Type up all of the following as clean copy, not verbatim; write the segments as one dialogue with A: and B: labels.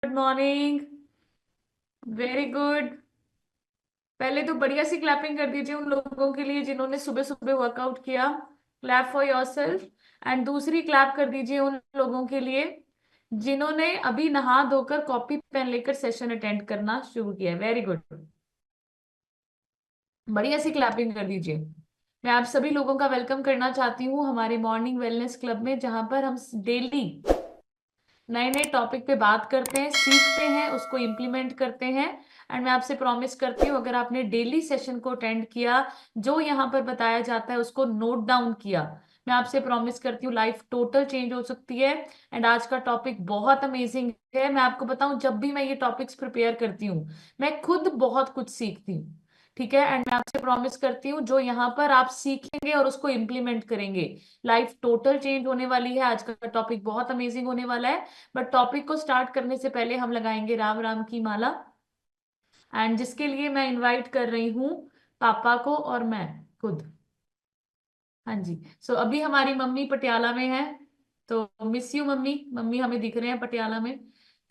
A: Good morning. Very good. पहले तो बढ़िया सी क्लैपिंग कर दीजिए उन लोगों के लिए जिन्होंने सुबह सुबह वर्कआउट किया। Clap for yourself. एंड दूसरी क्लैप कर दीजिए उन लोगों के लिए जिन्होंने अभी नहा धोकर कॉपी पेन लेकर सेशन अटेंड करना शुरू किया। Very good. बढ़िया सी क्लैपिंग कर दीजिए। मैं आप सभी लोगों का वेलकम करना चाहती हूँ हमारे मॉर्निंग वेलनेस क्लब में, जहां पर हम डेली नए नए टॉपिक पे बात करते हैं, सीखते हैं, उसको इम्प्लीमेंट करते हैं। एंड मैं आपसे प्रॉमिस करती हूँ, अगर आपने डेली सेशन को अटेंड किया, जो यहाँ पर बताया जाता है उसको नोट डाउन किया, मैं आपसे प्रॉमिस करती हूँ लाइफ टोटल चेंज हो सकती है। एंड आज का टॉपिक बहुत अमेजिंग है। मैं आपको बताऊं, जब भी मैं ये टॉपिक्स प्रिपेयर करती हूँ मैं खुद बहुत कुछ सीखती हूँ। ठीक है। एंड मैं आपसे प्रॉमिस करती हूँ जो यहाँ पर आप सीखेंगे और उसको इम्प्लीमेंट करेंगे, लाइफ टोटल चेंज होने वाली है। आज का टॉपिक बहुत अमेजिंग होने वाला है। बट टॉपिक को स्टार्ट करने से पहले हम लगाएंगे राम राम की माला। एंड जिसके लिए मैं इनवाइट कर रही हूँ पापा को और मैं खुद। हाँ जी। सो अभी हमारी मम्मी पटियाला में है, तो मिस यू मम्मी। मम्मी हमें दिख रहे हैं पटियाला में।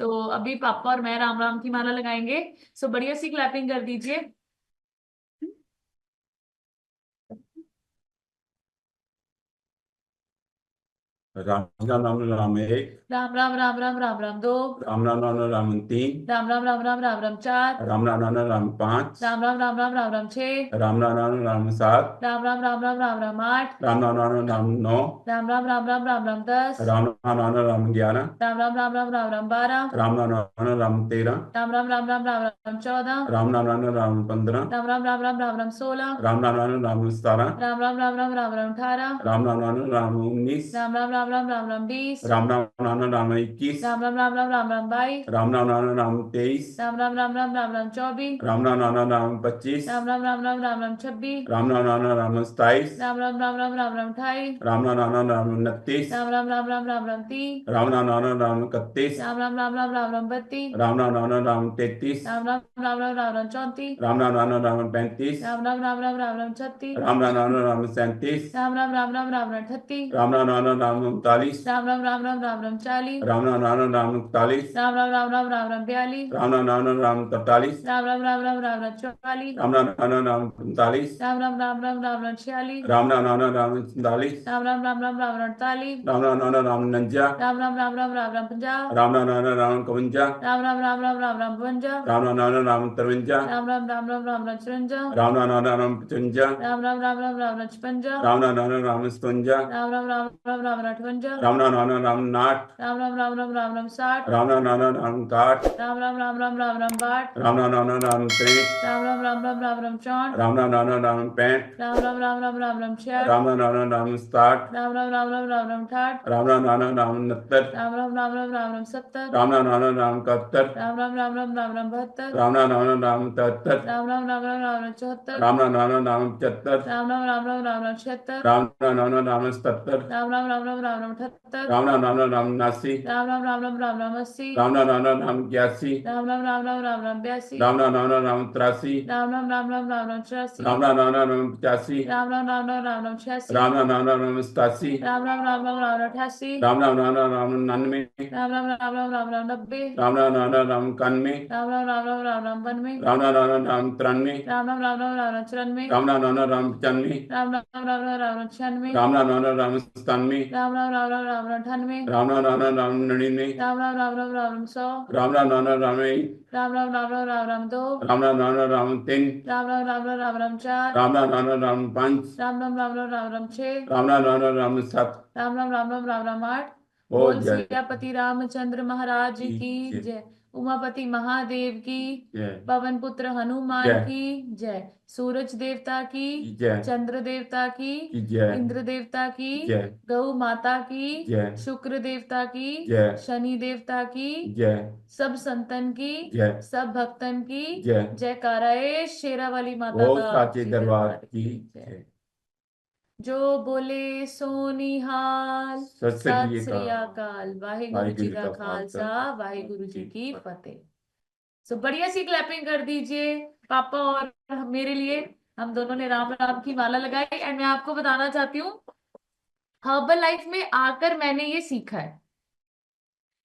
A: तो अभी पापा और मैं राम राम की माला लगाएंगे। सो बढ़िया सी क्लैपिंग कर दीजिए।
B: राम राम राम राम एक।
A: राम राम राम राम राम राम दो।
B: राम राम राम राम तीन।
A: राम राम राम राम राम राम चार।
B: राम राम राम राम पाँच।
A: राम राम राम राम राम राम छः।
B: राम राम राम राम सात।
A: राम राम राम राम राम राम आठ।
B: राम राम राम राम नौ।
A: राम राम राम राम राम राम 10।
B: राम राम राम राम 11।
A: राम राम राम राम राम राम 12।
B: राम राम राम राम 13।
A: राम राम राम राम राम राम 14।
B: राम राम राम राम 15।
A: राम राम राम राम राम राम 16।
B: राम राम राम राम 17।
A: राम राम राम राम राम राम 18।
B: राम राम राम राम 19।
A: राम राम राम राम राम राम 20।
B: राम राम राम राम 21।
A: राम राम राम राम राम राम 22।
B: राम राम राम राम 23।
A: राम राम राम राम राम राम 24।
B: राम राम राम राम 25।
A: राम राम राम राम राम राम 26।
B: राम राम राम राम 27।
A: राम राम राम राम राम राम 28।
B: राम राम राम राम 29।
A: राम राम राम राम राम राम 30।
B: राम राम राम राम 31।
A: राम राम राम राम राम राम 32।
B: राम राम राम राम 33।
A: राम राम राम राम राम राम 34।
B: राम राम राम राम 35।
A: राम राम राम राम राम राम 36।
B: राम राम राम राम 37।
A: राम राम राम राम राम राम 38।
B: राम राम राम राम 39।
A: राम राम राम राम राम राम 40।
B: राम राम राम राम 41।
A: राम राम राम राम राम राम 42।
B: राम राम राम राम 43।
A: राम राम राम राम राम राम 44।
B: राम राम राम राम 45।
A: राम राम राम राम राम राम 46।
B: राम राम राम राम 46।
A: राम राम राम राम राम राम 48।
B: राम राम राम राम 49।
A: राम राम राम राम राम राम 50।
B: राम राम राम राम 51।
A: राम राम राम राम राम राम 52।
B: राम राम राम राम 53।
A: राम राम राम राम राम राम 54।
B: राम राम राम राम 55।
A: राम राम राम राम राम राम 56।
B: राम राम राम राम 57।
A: राम राम राम राम राम राम 58।
B: राम राम राम राम 60।
A: राम राम राम राम राम राम 60।
B: राम राम राम राम 60।
A: राम राम राम राम राम राम 62।
B: राम राम राम राम 63।
A: राम राम राम राम राम राम 64।
B: राम राम राम राम 65।
A: राम राम राम राम राम राम 66।
B: राम राम राम राम 60।
A: राम राम राम राम राम राम 68।
B: राम राम राम राम 69।
A: राम राम राम राम राम राम 70।
B: राम राम राम राम 71।
A: राम राम राम राम राम राम 72।
B: राम राम राम राम 73।
A: राम राम राम राम राम राम 74।
B: राम राम राम राम 75।
A: राम राम राम राम राम राम 76।
B: राम राम राम राम 77।
A: राम राम राम राम राम राम 78।
B: राम राम राम राम 89।
A: राम राम राम राम राम राम 80।
B: राम राम राम राम 81।
A: राम राम राम राम राम राम 82।
B: राम राम राम राम 83।
A: राम राम राम राम राम राम 84।
B: राम राम राम राम 85।
A: राम राम राम राम राम राम 86।
B: राम राम राम राम 87।
A: राम राम राम राम राम 88।
B: राम राम राम राम 99।
A: राम राम राम राम राम राम 90।
B: राम राम राम राम 91।
A: राम राम राम राम राम राम 92।
B: राम राम राम राम 93।
A: राम राम राम राम राम राम 94।
B: राम राम राम राम 95।
A: राम राम राम राम राम राम 96।
B: राम राम राम राम 97।
A: राम राम राम राम राम राम 98।
B: राम राम राम राम 99।
A: राम राम राम राम राम राम 100।
B: राम राम राम राम 1।
A: राम राम राम राम राम राम 2।
B: राम राम राम राम 3।
A: राम राम राम राम राम राम 4।
B: राम राम राम राम 5।
A: राम राम राम राम राम राम 6।
B: राम राम राम राम 7।
A: राम राम राम राम राम राम 8।
B: ओ
A: बोल
B: जय
A: सियापति रामचंद्र महाराज
B: की
A: की
B: जय।
A: जय। उमापति महादेव की।
B: जय
A: पवन पुत्र हनुमान
B: जय
A: की जय। सूरज देवता की।
B: की जय।
A: चंद्र देवता की।
B: की जय।
A: इंद्र देवता की।
B: जय
A: गौ माता की।
B: जय।
A: शुक्र देवता की।
B: जय
A: शनि देवता की।
B: जय।
A: सब संतन की।
B: जय
A: सब भक्तन की।
B: जय।
A: जयकारा ए शेरा वाली माता
B: ओ
A: दा
B: साचे
A: श्री
B: दरबार
A: दरबार
B: की
A: की जय।
B: जय।
A: जो बोले सो निहाल।
B: सत
A: सत
B: श्री
A: श्री
B: अकाल।
A: अकाल। वाहिगुरु जी
B: वाहिगुरु
A: का
B: का खालसा।
A: खालसा वाहिगुरु जी
B: जी
A: की
B: फतेह।
A: फतेह। सो बढ़िया सी क्लैपिंग कर दीजिए पापा और मेरे लिए। हम दोनों ने राम राम की माला लगाई। एंड मैं आपको बताना चाहती हूँ, हर्बल लाइफ में आकर मैंने ये सीखा है।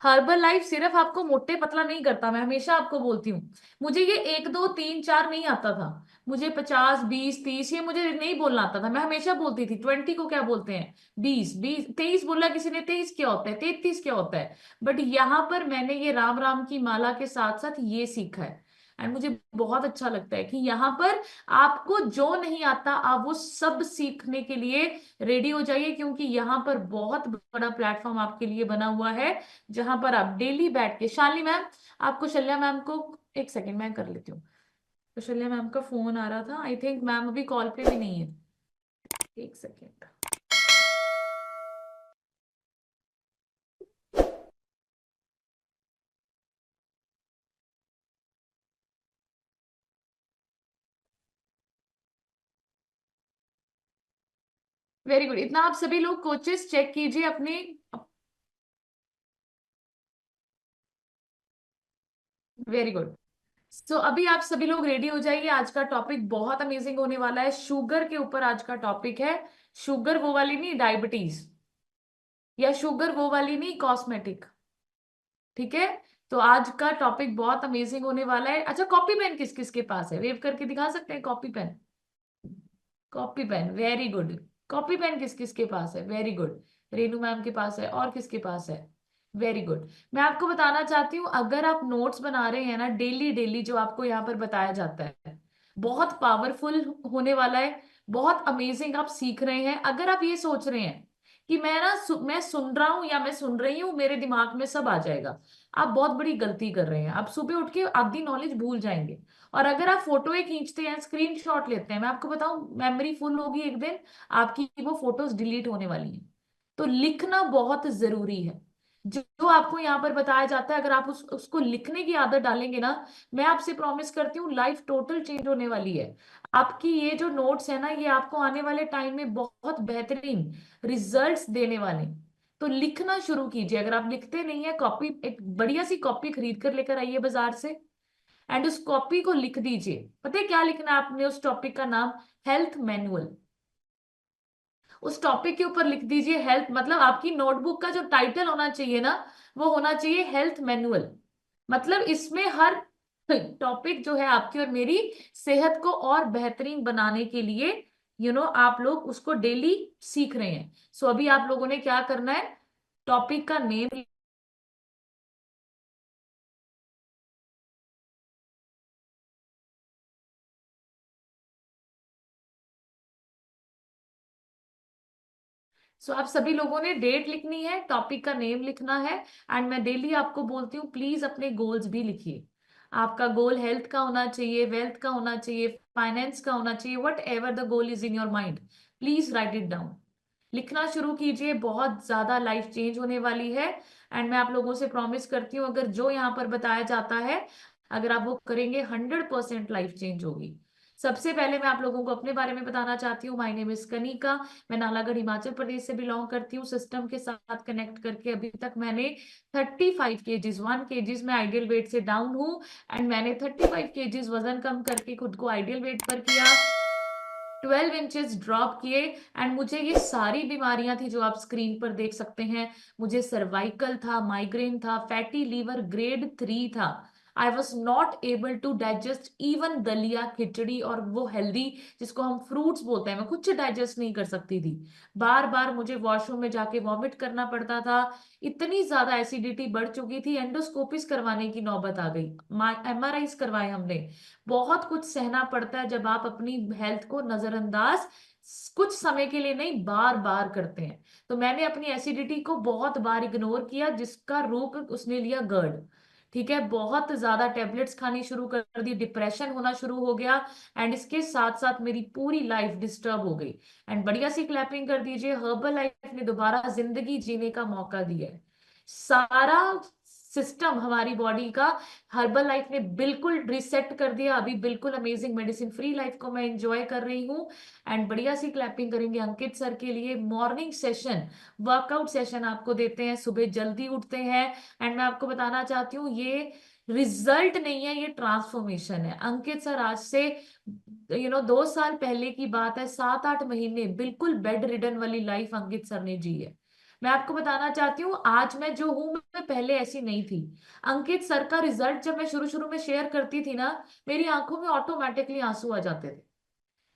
A: हर्बल लाइफ सिर्फ आपको मोटे पतला नहीं करता, मैं हमेशा आपको बोलती हूँ। मुझे ये 1 2 3 4 नहीं आता था, मुझे 50 20 30 ये मुझे नहीं बोलना आता था। मैं हमेशा बोलती थी 20 को क्या बोलते हैं, 20 20 23 बोला किसी ने, 23 क्या होता है, 33 क्या होता है। बट यहाँ पर मैंने ये राम राम की माला के साथ साथ ये सीखा है, एंड मुझे बहुत अच्छा लगता है कि यहाँ पर आपको जो नहीं आता आप वो सब सीखने के लिए रेडी हो जाइए, क्योंकि यहाँ पर बहुत बड़ा प्लेटफॉर्म आपके लिए बना हुआ है, जहां पर आप डेली बैठ के, शालिनी मैम, आपको शल्या मैम को, एक सेकंड मैं कर लेती हूँ। तो शल्या मैम का फोन आ रहा था, आई थिंक मैम अभी कॉल पे भी नहीं है, एक सेकेंड। वेरी गुड, इतना आप सभी लोग कोचेस चेक कीजिए अपने। Very good. सो अभी आप सभी लोग रेडी हो जाइए, आज का टॉपिक बहुत अमेजिंग होने वाला है, शुगर के ऊपर आज का टॉपिक है। शुगर वो वाली नहीं, डायबिटीज, या शुगर वो वाली नहीं, कॉस्मेटिक। ठीक है, तो आज का टॉपिक बहुत अमेजिंग होने वाला है। अच्छा, कॉपी पेन किस किस के पास है, वेव करके दिखा सकते हैं copy pen? Copy pen, very good. Copy pen किस किस के पास है, वेरी गुड। रेनू मैम के पास है, और किसके पास है? Very good. मैं आपको बताना चाहती हूँ, अगर आप नोट्स बना रहे हैं ना डेली डेली, जो आपको यहाँ पर बताया जाता है, बहुत पावरफुल होने वाला है, बहुत अमेजिंग आप सीख रहे हैं। अगर आप ये सोच रहे हैं कि मैं ना मैं सुन रहा हूँ या मैं सुन रही हूँ, मेरे दिमाग में सब आ जाएगा, आप बहुत बड़ी गलती कर रहे हैं। आप सुबह उठ के आधी नॉलेज भूल जाएंगे। और अगर आप फोटोए खींचते हैं, स्क्रीनशॉट लेते हैं, मैं आपको बताऊं, मेमोरी फुल होगी एक दिन, आपकी वो फोटोज डिलीट होने वाली हैं। तो लिखना बहुत जरूरी है। जो आपको यहाँ पर बताया जाता है, अगर आप उसको लिखने की आदत डालेंगे ना, मैं आपसे प्रॉमिस करती हूँ लाइफ टोटल चेंज होने वाली है। आपकी ये जो नोट्स है ना, ये आपको आने वाले टाइम में बहुत बेहतरीन रिजल्ट्स देने वाले हैं। तो लिखना शुरू कीजिए। अगर आप लिखते नहीं है, कॉपी, एक बढ़िया सी कॉपी खरीद कर लेकर आइए बाजार से, एंड उस कॉपी को लिख दीजिए। पता है क्या लिखना है आपने? उस टॉपिक का नाम, हेल्थ मैनुअल। उस टॉपिक के ऊपर लिख दीजिए हेल्थ, मतलब आपकी नोटबुक का जो टाइटल होना चाहिए ना, वो होना चाहिए हेल्थ मैनुअल। मतलब इसमें हर टॉपिक जो है आपकी और मेरी सेहत को और बेहतरीन बनाने के लिए, आप लोग उसको डेली सीख रहे हैं। सो अभी आप लोगों ने क्या करना है, टॉपिक का नेम, सो आप सभी लोगों ने डेट लिखनी है, टॉपिक का नेम लिखना है। एंड मैं डेली आपको बोलती हूँ, प्लीज अपने गोल्स भी लिखिए। आपका गोल हेल्थ का होना चाहिए, वेल्थ का होना चाहिए, फाइनेंस का होना चाहिए, what ever the goal is in your mind, please right it down. लिखना शुरू कीजिए, बहुत ज्यादा लाइफ चेंज होने वाली है। एंड मैं आप लोगों से प्रॉमिस करती हूँ, अगर जो यहाँ पर बताया जाता है, अगर आप वो करेंगे, 100% लाइफ चेंज होगी। सबसे पहले मैं आप लोगों को अपने बारे में बताना चाहती हूँ। My name is Kanika. मैं नालागढ़ हिमाचल प्रदेश से बिलोंग करती हूँ। सिस्टम के साथ कनेक्ट करके अभी तक मैंने 35 kgs, 1 kgs में आइडियल वेट से डाउन हूँ। एंड मैंने 35 kgs वजन कम करके खुद को आइडियल वेट पर किया, 12 इंचेस ड्रॉप किए। एंड मुझे ये सारी बीमारियां थी जो आप स्क्रीन पर देख सकते हैं। मुझे सर्वाइकल था, माइग्रेन था, फैटी लीवर ग्रेड 3 था। I was not able to digest even daliya khichdi, और वो हेल्दी जिसको हम फ्रूट्स बोलते हैं, मैं खुद से डाइजेस्ट नहीं कर सकती थी। बार बार मुझे वॉशरूम में जाके वॉमिट करना पड़ता था। इतनी ज्यादा एसिडिटी बढ़ चुकी थी, एंडोस्कोपिस करवाने की नौबत आ गई, MRIs करवाए हमने। बहुत कुछ सहना पड़ता है जब आप अपनी हेल्थ को नजरअंदाज कुछ समय के लिए नहीं, बार बार करते हैं। तो मैंने अपनी एसिडिटी को बहुत बार इग्नोर किया, जिसका रूप उसने लिया GERD। ठीक है, बहुत ज्यादा टेबलेट्स खानी शुरू कर दी, डिप्रेशन होना शुरू हो गया। एंड इसके साथ साथ मेरी पूरी लाइफ डिस्टर्ब हो गई। एंड बढ़िया सी क्लैपिंग कर दीजिए, हर्बल लाइफ ने दोबारा जिंदगी जीने का मौका दिया है। सारा सिस्टम हमारी बॉडी का हर्बल लाइफ ने बिल्कुल रिसेट कर दिया। अभी बिल्कुल अमेजिंग मेडिसिन फ्री लाइफ को मैं एंजॉय कर रही हूँ। एंड बढ़िया सी क्लैपिंग करेंगे अंकित सर के लिए। मॉर्निंग सेशन, वर्कआउट सेशन आपको देते हैं, सुबह जल्दी उठते हैं। एंड मैं आपको बताना चाहती हूँ, ये रिजल्ट नहीं है, ये ट्रांसफॉर्मेशन है। अंकित सर आज से 2 साल पहले की बात है, 7 8 महीने बिल्कुल बेड रिडन वाली लाइफ अंकित सर ने जी है। मैं आपको बताना चाहती हूँ आज मैं जो हूँ मैं पहले ऐसी नहीं थी। अंकित सर का रिजल्ट जब मैं शुरू शुरू में शेयर करती थी ना, मेरी आंखों में ऑटोमेटिकली आंसू आ जाते थे।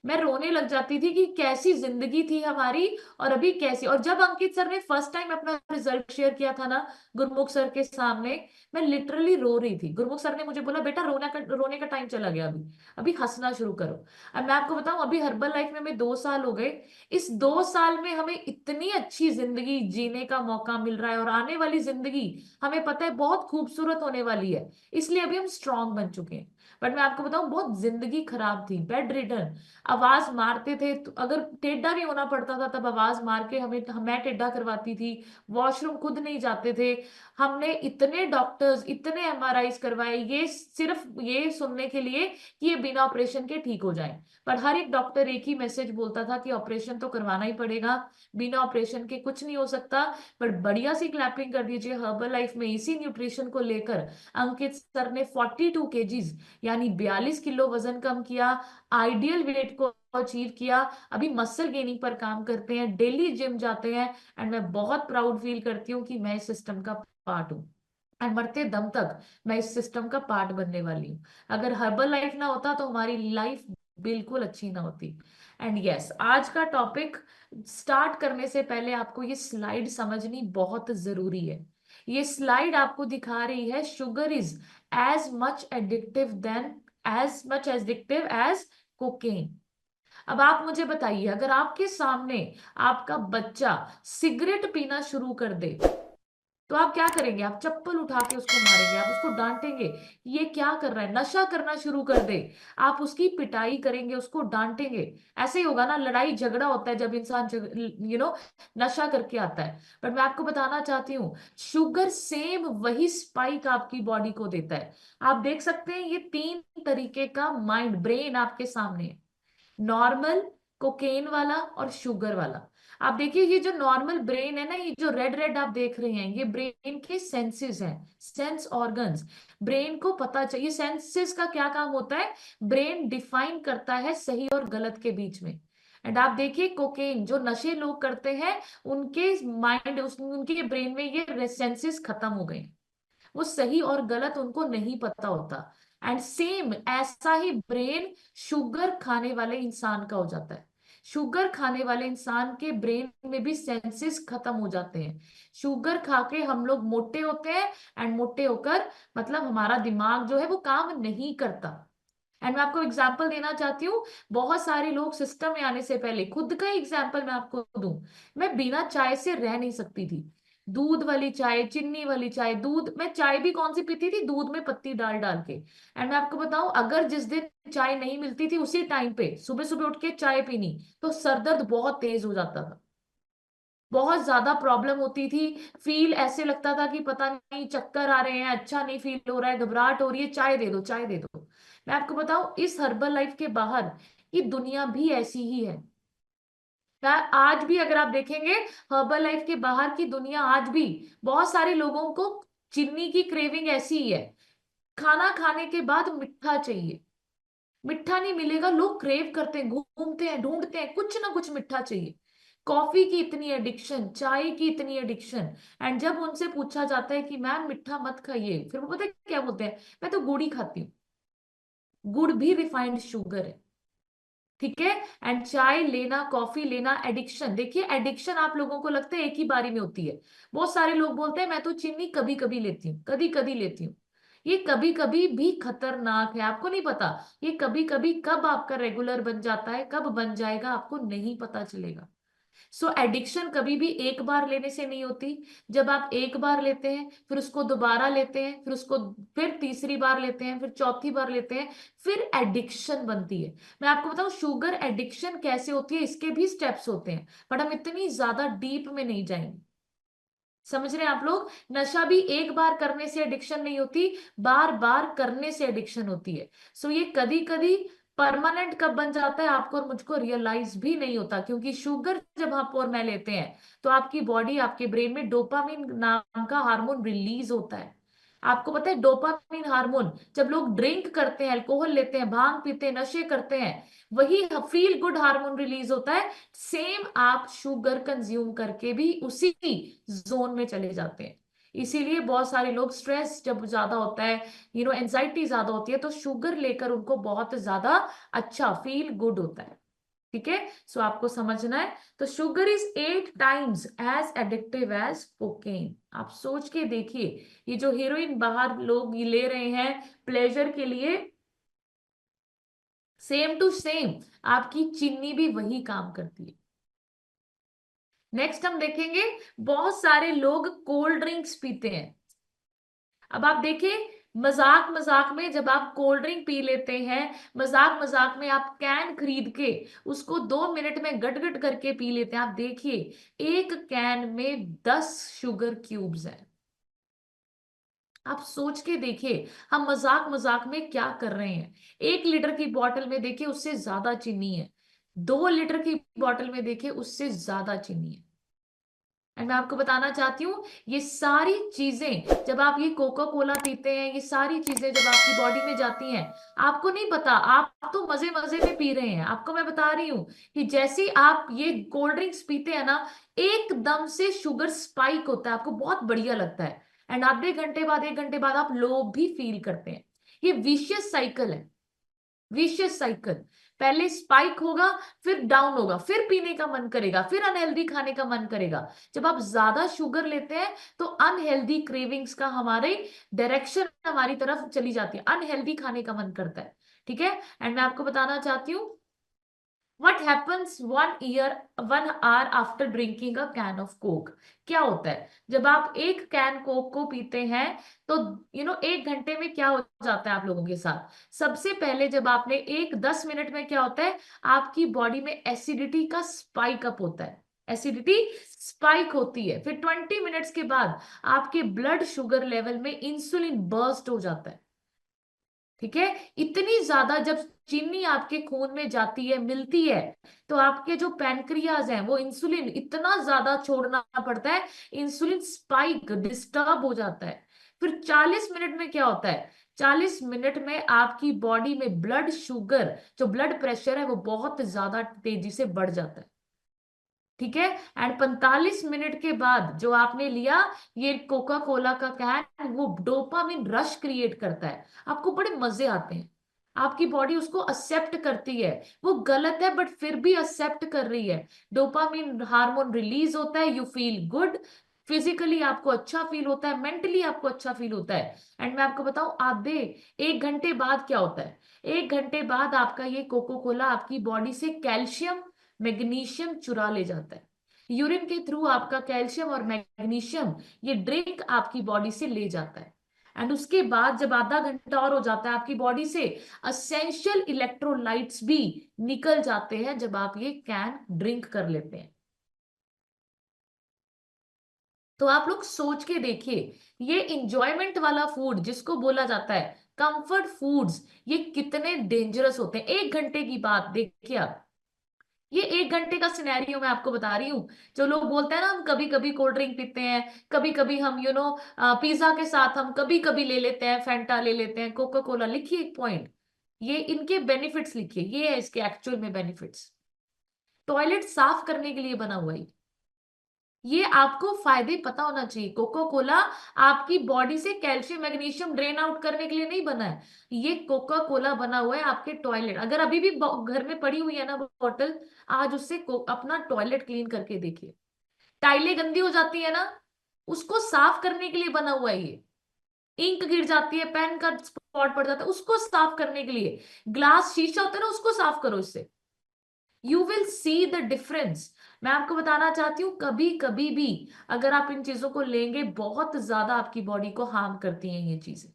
A: मैं रोने लग जाती थी कि कैसी जिंदगी थी हमारी और अभी कैसी। और जब अंकित सर ने फर्स्ट टाइम अपना रिजल्ट शेयर किया था ना गुरमुख सर के सामने, मैं लिटरली रो रही थी। गुरमुख सर ने मुझे बोला, बेटा रोने का टाइम चला गया, अभी अभी हंसना शुरू करो। अब मैं आपको बताऊं, अभी हर्बल लाइफ में हमें 2 साल हो गए। इस 2 साल में हमें इतनी अच्छी जिंदगी जीने का मौका मिल रहा है, और आने वाली जिंदगी हमें पता है बहुत खूबसूरत होने वाली है। इसलिए अभी हम स्ट्रांग बन चुके हैं। बट मैं आपको बताऊं, बहुत जिंदगी खराब थी, बेड रिडन, आवाज मारते थे तो अगर टेढ़ा भी होना पड़ता था तब आवाज मार के मैं टेढ़ा करवाती थी। वॉशरूम खुद नहीं जाते थे। हमने इतने डॉक्टर्स, इतने एमआरआईज करवाए, ये सिर्फ ये सुनने के लिए कि ये बिना ऑपरेशन के ठीक हो जाए। पर हर एक डॉक्टर एक ही मैसेज बोलता था कि ऑपरेशन तो करवाना ही पड़ेगा, बिना ऑपरेशन के कुछ नहीं हो सकता। पर बढ़िया सी क्लैपिंग कर दीजिए हर्बल लाइफ में इसी न्यूट्रिशन को लेकर अंकित सर ने 42 kgs यानी 42 किलो वजन कम किया, आइडियल वेट को अचीव किया। अभी मसल गेनिंग पर काम करते हैं, डेली जिम जाते हैं। एंड मैं बहुत प्राउड फील करती हूँ कि मैं इस सिस्टम का पार्ट हूँ। एंड मरते दम तक मैं इस सिस्टम का पार्ट बनने वाली हूँ। अगर हर्बल लाइफ ना होता तो हमारी लाइफ बिल्कुल अच्छी ना होती। एंड यस, आज का टॉपिक स्टार्ट करने से पहले आपको ये स्लाइड समझनी बहुत जरूरी है। ये स्लाइड आपको दिखा रही है sugar is as much addictive as cocaine. अब आप मुझे बताइए, अगर आपके सामने आपका बच्चा सिगरेट पीना शुरू कर दे तो आप क्या करेंगे? आप चप्पल उठा के उसको मारेंगे, आप उसको डांटेंगे, ये क्या कर रहा है? नशा करना शुरू कर दे, आप उसकी पिटाई करेंगे, उसको डांटेंगे। ऐसे ही होगा ना, लड़ाई झगड़ा होता है जब इंसान नशा करके आता है। पर मैं आपको बताना चाहती हूँ, शुगर सेम वही स्पाइक आपकी बॉडी को देता है। आप देख सकते हैं, ये 3 तरीके का माइंड ब्रेन आपके सामने है, नॉर्मल, कोकेन वाला और शुगर वाला। आप देखिए, ये जो नॉर्मल ब्रेन है ना, ये जो रेड रेड आप देख रहे हैं, ये ब्रेन के सेंसेस हैं, सेंस ऑर्गन्स। ब्रेन को पता चाहिए सेंसेस का क्या काम होता है। ब्रेन डिफाइन करता है सही और गलत के बीच में। एंड आप देखिए, कोकेन जो नशे लोग करते हैं, उनके माइंड उनके ब्रेन में ये सेंसेस खत्म हो गए, वो सही और गलत उनको नहीं पता होता। एंड सेम ऐसा ही ब्रेन शुगर खाने वाले इंसान का हो जाता है। शुगर खाने वाले इंसान के ब्रेन में भी सेंसेस खत्म हो जाते हैं। शुगर खा के हम लोग मोटे होते हैं, एंड मोटे होकर मतलब हमारा दिमाग जो है वो काम नहीं करता। एंड मैं आपको एग्जांपल देना चाहती हूँ, बहुत सारे लोग सिस्टम में आने से पहले, खुद का एग्जांपल मैं आपको दूं, मैं बिना चाय से रह नहीं सकती थी। दूध वाली चाय, चीनी वाली चाय, दूध, मैं चाय भी कौन सी पीती थी? दूध में पत्ती डाल डाल के। एंड मैं आपको बताऊं, अगर जिस दिन चाय नहीं मिलती थी उसी टाइम पे सुबह सुबह उठ के चाय पीनी, तो सरदर्द बहुत तेज हो जाता था, बहुत ज्यादा प्रॉब्लम होती थी। फील ऐसे लगता था कि पता नहीं चक्कर आ रहे हैं, अच्छा नहीं फील हो रहा है, घबराहट हो रही है, चाय दे दो, चाय दे दो। मैं आपको बताऊं, इस हर्बल लाइफ के बाहर की दुनिया भी ऐसी ही है। आज भी अगर आप देखेंगे, हर्बल लाइफ के बाहर की दुनिया आज भी बहुत सारे लोगों को चीनी की क्रेविंग ऐसी ही है। खाना खाने के बाद मिठा चाहिए, मिठा नहीं मिलेगा लोग क्रेव करते हैं, घूमते हैं, ढूंढते हैं, कुछ ना कुछ मिठा चाहिए। कॉफी की इतनी एडिक्शन, चाय की इतनी एडिक्शन। एंड जब उनसे पूछा जाता है कि मैम मिठा मत खाइए, फिर वो पता है क्या बोलते हैं? मैं तो गुड़ ही खाती हूँ। गुड़ भी रिफाइंड शुगर है, ठीक है। एंड चाय लेना, कॉफी लेना एडिक्शन। देखिए, एडिक्शन आप लोगों को लगता है एक ही बारी में होती है। बहुत सारे लोग बोलते हैं मैं तो चीनी कभी कभी लेती हूँ, कभी कभी लेती हूँ। ये कभी कभी भी खतरनाक है, आपको नहीं पता ये कभी कभी कब आपका रेगुलर बन जाता है, कब बन जाएगा आपको नहीं पता चलेगा। सो एडिक्शन कभी भी एक बार लेने से नहीं होती। जब आप एक बार लेते हैं, फिर उसको दोबारा लेते हैं, फिर उसको फिर तीसरी बार लेते हैं, फिर चौथी बार लेते हैं, फिर एडिक्शन बनती है। मैं आपको बताऊं शुगर एडिक्शन कैसे होती है, इसके भी स्टेप्स होते हैं, बट हम इतनी ज्यादा डीप में नहीं जाएंगे। समझ रहे हैं आप लोग? नशा भी एक बार करने से एडिक्शन नहीं होती, बार बार करने से एडिक्शन होती है। सो ये कभी कभी परमानेंट कब बन जाता है आपको और मुझको रियलाइज भी नहीं होता, क्योंकि शुगर जब आप और मैं लेते हैं तो आपकी बॉडी, आपके ब्रेन में डोपामिन नाम का हार्मोन रिलीज होता है। आपको पता है डोपामिन हार्मोन, जब लोग ड्रिंक करते हैं, अल्कोहल लेते हैं, भांग पीते हैं, नशे करते हैं, वही फील गुड हार्मोन रिलीज होता है। सेम आप शुगर कंज्यूम करके भी उसी जोन में चले जाते हैं। इसीलिए बहुत सारे लोग स्ट्रेस जब ज्यादा होता है, एंजाइटी ज्यादा होती है, तो शुगर लेकर उनको बहुत ज्यादा अच्छा फील गुड होता है। ठीक है, सो आपको समझना है। तो sugar is 8 times as addictive as cocaine. आप सोच के देखिए, ये जो हीरोइन बाहर लोग ये ले रहे हैं प्लेजर के लिए, सेम टू सेम आपकी चीनी भी वही काम करती है। नेक्स्ट हम देखेंगे, बहुत सारे लोग कोल्ड ड्रिंक्स पीते हैं। अब आप देखिए, मजाक मजाक में जब आप कोल्ड ड्रिंक पी लेते हैं, मजाक मजाक में आप कैन खरीद के उसको 2 मिनट में गट गट करके पी लेते हैं। आप देखिए, एक कैन में 10 शुगर क्यूब्स हैं। आप सोच के देखिए, हम मजाक मजाक में क्या कर रहे हैं। 1 लीटर की बोतल में देखिए उससे ज्यादा चीनी है, 2 लीटर की बोतल में देखिए उससे ज्यादा चीनी है। एंड मैं आपको बताना चाहती हूँ, ये सारी चीजें जब आप ये कोका कोला पीते हैं, ये सारी चीजें जब आपकी बॉडी में जाती हैं, आपको नहीं पता, आप तो मजे मजे में पी रहे हैं। आपको मैं बता रही हूँ कि जैसे ही आप ये कोल्ड ड्रिंक्स पीते हैं ना, एकदम से शुगर स्पाइक होता है, आपको बहुत बढ़िया लगता है, एंड आधे घंटे बाद 1 घंटे बाद आप लो भी फील करते हैं। ये विशियस साइकिल है, विशियस साइकिल। पहले स्पाइक होगा, फिर डाउन होगा, फिर पीने का मन करेगा, फिर अनहेल्दी खाने का मन करेगा। जब आप ज्यादा शुगर लेते हैं तो अनहेल्दी क्रेविंग्स का हमारे डायरेक्शन हमारी तरफ चली जाती है, अनहेल्दी खाने का मन करता है। ठीक है, एंड मैं आपको बताना चाहती हूँ, What happens 1 hour after drinking a can of Coke? क्या होता है जब आप एक कैन कोक को पीते हैं, तो 1 घंटे में क्या हो जाता है आप लोगों के साथ। सबसे पहले जब आपने 10 मिनट में क्या होता है, आपकी बॉडी में एसिडिटी का स्पाइक अप होता है, एसिडिटी स्पाइक होती है। फिर 20 मिनट्स के बाद आपके ब्लड शुगर लेवल में इंसुलिन बर्स्ट हो जाता है। ठीक है, इतनी ज्यादा जब चीनी आपके खून में जाती है, मिलती है, तो आपके जो पैनक्रियाज हैं वो इंसुलिन इतना ज्यादा छोड़ना पड़ता है, इंसुलिन स्पाइक डिस्टर्ब हो जाता है। फिर 40 मिनट में क्या होता है, 40 मिनट में आपकी बॉडी में ब्लड शुगर, जो ब्लड प्रेशर है, वो बहुत ज्यादा तेजी से बढ़ जाता है। ठीक है, एंड 45 मिनट के बाद जो आपने लिया ये कोका कोला का कैन, वो डोपामिन रश क्रिएट करता है, आपको बड़े मजे आते हैं, आपकी बॉडी उसको एक्सेप्ट करती है। वो गलत है बट फिर भी एक्सेप्ट कर रही है, डोपामिन हार्मोन रिलीज होता है, यू फील गुड, फिजिकली आपको अच्छा फील होता है, मेंटली आपको अच्छा फील होता है। एंड मैं आपको बताऊं, आधे 1 घंटे बाद क्या होता है, 1 घंटे बाद आपका ये कोको कोला आपकी बॉडी से कैल्शियम मैग्नीशियम चुरा ले जाता है, यूरिन के थ्रू आपका कैल्शियम और मैग्नीशियम ये ड्रिंक आपकी बॉडी से ले जाता है। एंड उसके बाद जब आधा घंटा और हो जाता है, आपकी बॉडी से असेंशियल इलेक्ट्रोलाइट्स भी निकल जाते हैं जब आप ये कैन ड्रिंक कर लेते हैं। तो आप लोग सोच के देखिए, ये इंजॉयमेंट वाला फूड जिसको बोला जाता है कंफर्ट फूड्स, ये कितने डेंजरस होते हैं। 1 घंटे की बात देखिए आप, ये 1 घंटे का सिनेरियो मैं आपको बता रही हूँ। जो लोग बोलते हैं ना, हम कभी कभी कोल्ड ड्रिंक पीते हैं, कभी कभी हम पिज्जा के साथ हम कभी कभी ले लेते हैं, फैंटा ले लेते हैं, कोका कोला, लिखिए एक पॉइंट, ये इनके बेनिफिट्स लिखिए, ये है इसके एक्चुअल में बेनिफिट्स। टॉयलेट साफ करने के लिए बना हुआ है, ये आपको फायदे पता होना चाहिए। कोका कोला आपकी बॉडी से कैल्शियम मैग्नीशियम ड्रेन आउट करने के लिए नहीं बना है, ये कोका कोला बना हुआ है आपके टॉयलेट, अगर अभी भी घर में पड़ी हुई है ना बॉटल, आज उससे अपना टॉयलेट क्लीन करके देखिए। टाइलें गंदी हो जाती है ना, उसको साफ करने के लिए बना हुआ है ये। इंक गिर जाती है, पेन का स्पॉट पड़ जाता है, उसको साफ करने के लिए। ग्लास शीशा होता है ना, उसको साफ करो इससे, you will see the difference. मैं आपको बताना चाहती हूँ, कभी कभी भी अगर आप इन चीजों को लेंगे, बहुत ज्यादा आपकी बॉडी को हार्म करती हैं ये चीजें।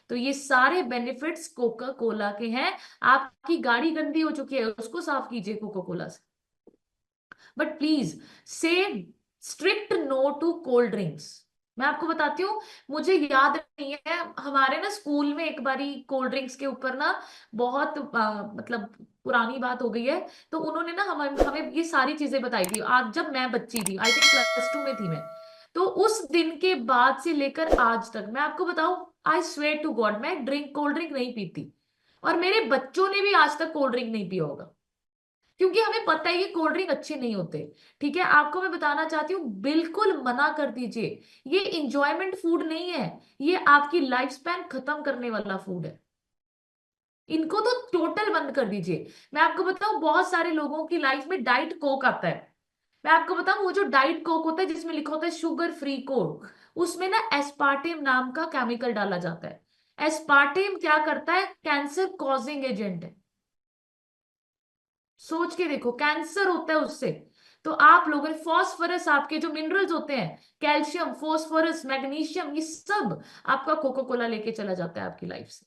A: तो ये सारे बेनिफिट्स कोका कोला के हैं। आपकी गाड़ी गंदी हो चुकी है, उसको साफ कीजिए कोका कोला से, but please say strict no to cold drinks. मैं आपको बताती हूँ, मुझे याद नहीं है, हमारे ना स्कूल में एक बारी कोल्ड ड्रिंक्स के ऊपर ना बहुत मतलब पुरानी बात हो गई है, तो उन्होंने ना हमें हमें ये सारी चीजें बताई थी, आज जब मैं बच्ची थी, आई थिंक +2 में थी मैं। तो उस दिन के बाद से लेकर आज तक मैं आपको बताऊं, आई स्वेयर टू गॉड, मैं कोल्ड ड्रिंक नहीं पीती, और मेरे बच्चों ने भी आज तक कोल्ड ड्रिंक नहीं पिया होगा, क्योंकि हमें पता है ये कोल्ड ड्रिंक अच्छे नहीं होते। ठीक है, आपको मैं बताना चाहती हूँ, बिल्कुल मना कर दीजिए, ये इंजॉयमेंट फूड नहीं है, ये आपकी लाइफ स्पैन खत्म करने वाला फूड है। इनको तो टोटल बंद कर दीजिए। मैं आपको बताऊं, बहुत सारे लोगों की लाइफ में डाइट कोक आता है। मैं आपको बताऊं, वो जो डाइट कोक होता है जिसमें लिखा होता है शुगर फ्री कोक, उसमें ना एस्पार्टेम नाम का केमिकल डाला जाता है। एस्पार्टेम क्या करता है? कैंसर कॉजिंग एजेंट है। सोच के देखो, कैंसर होता है उससे। तो आप लोगों ने फॉस्फोरस, आपके जो मिनरल्स होते हैं, कैल्शियम, फॉस्फोरस, मैग्नीशियम, ये सब आपका कोको कोला लेके चला जाता है आपकी लाइफ से।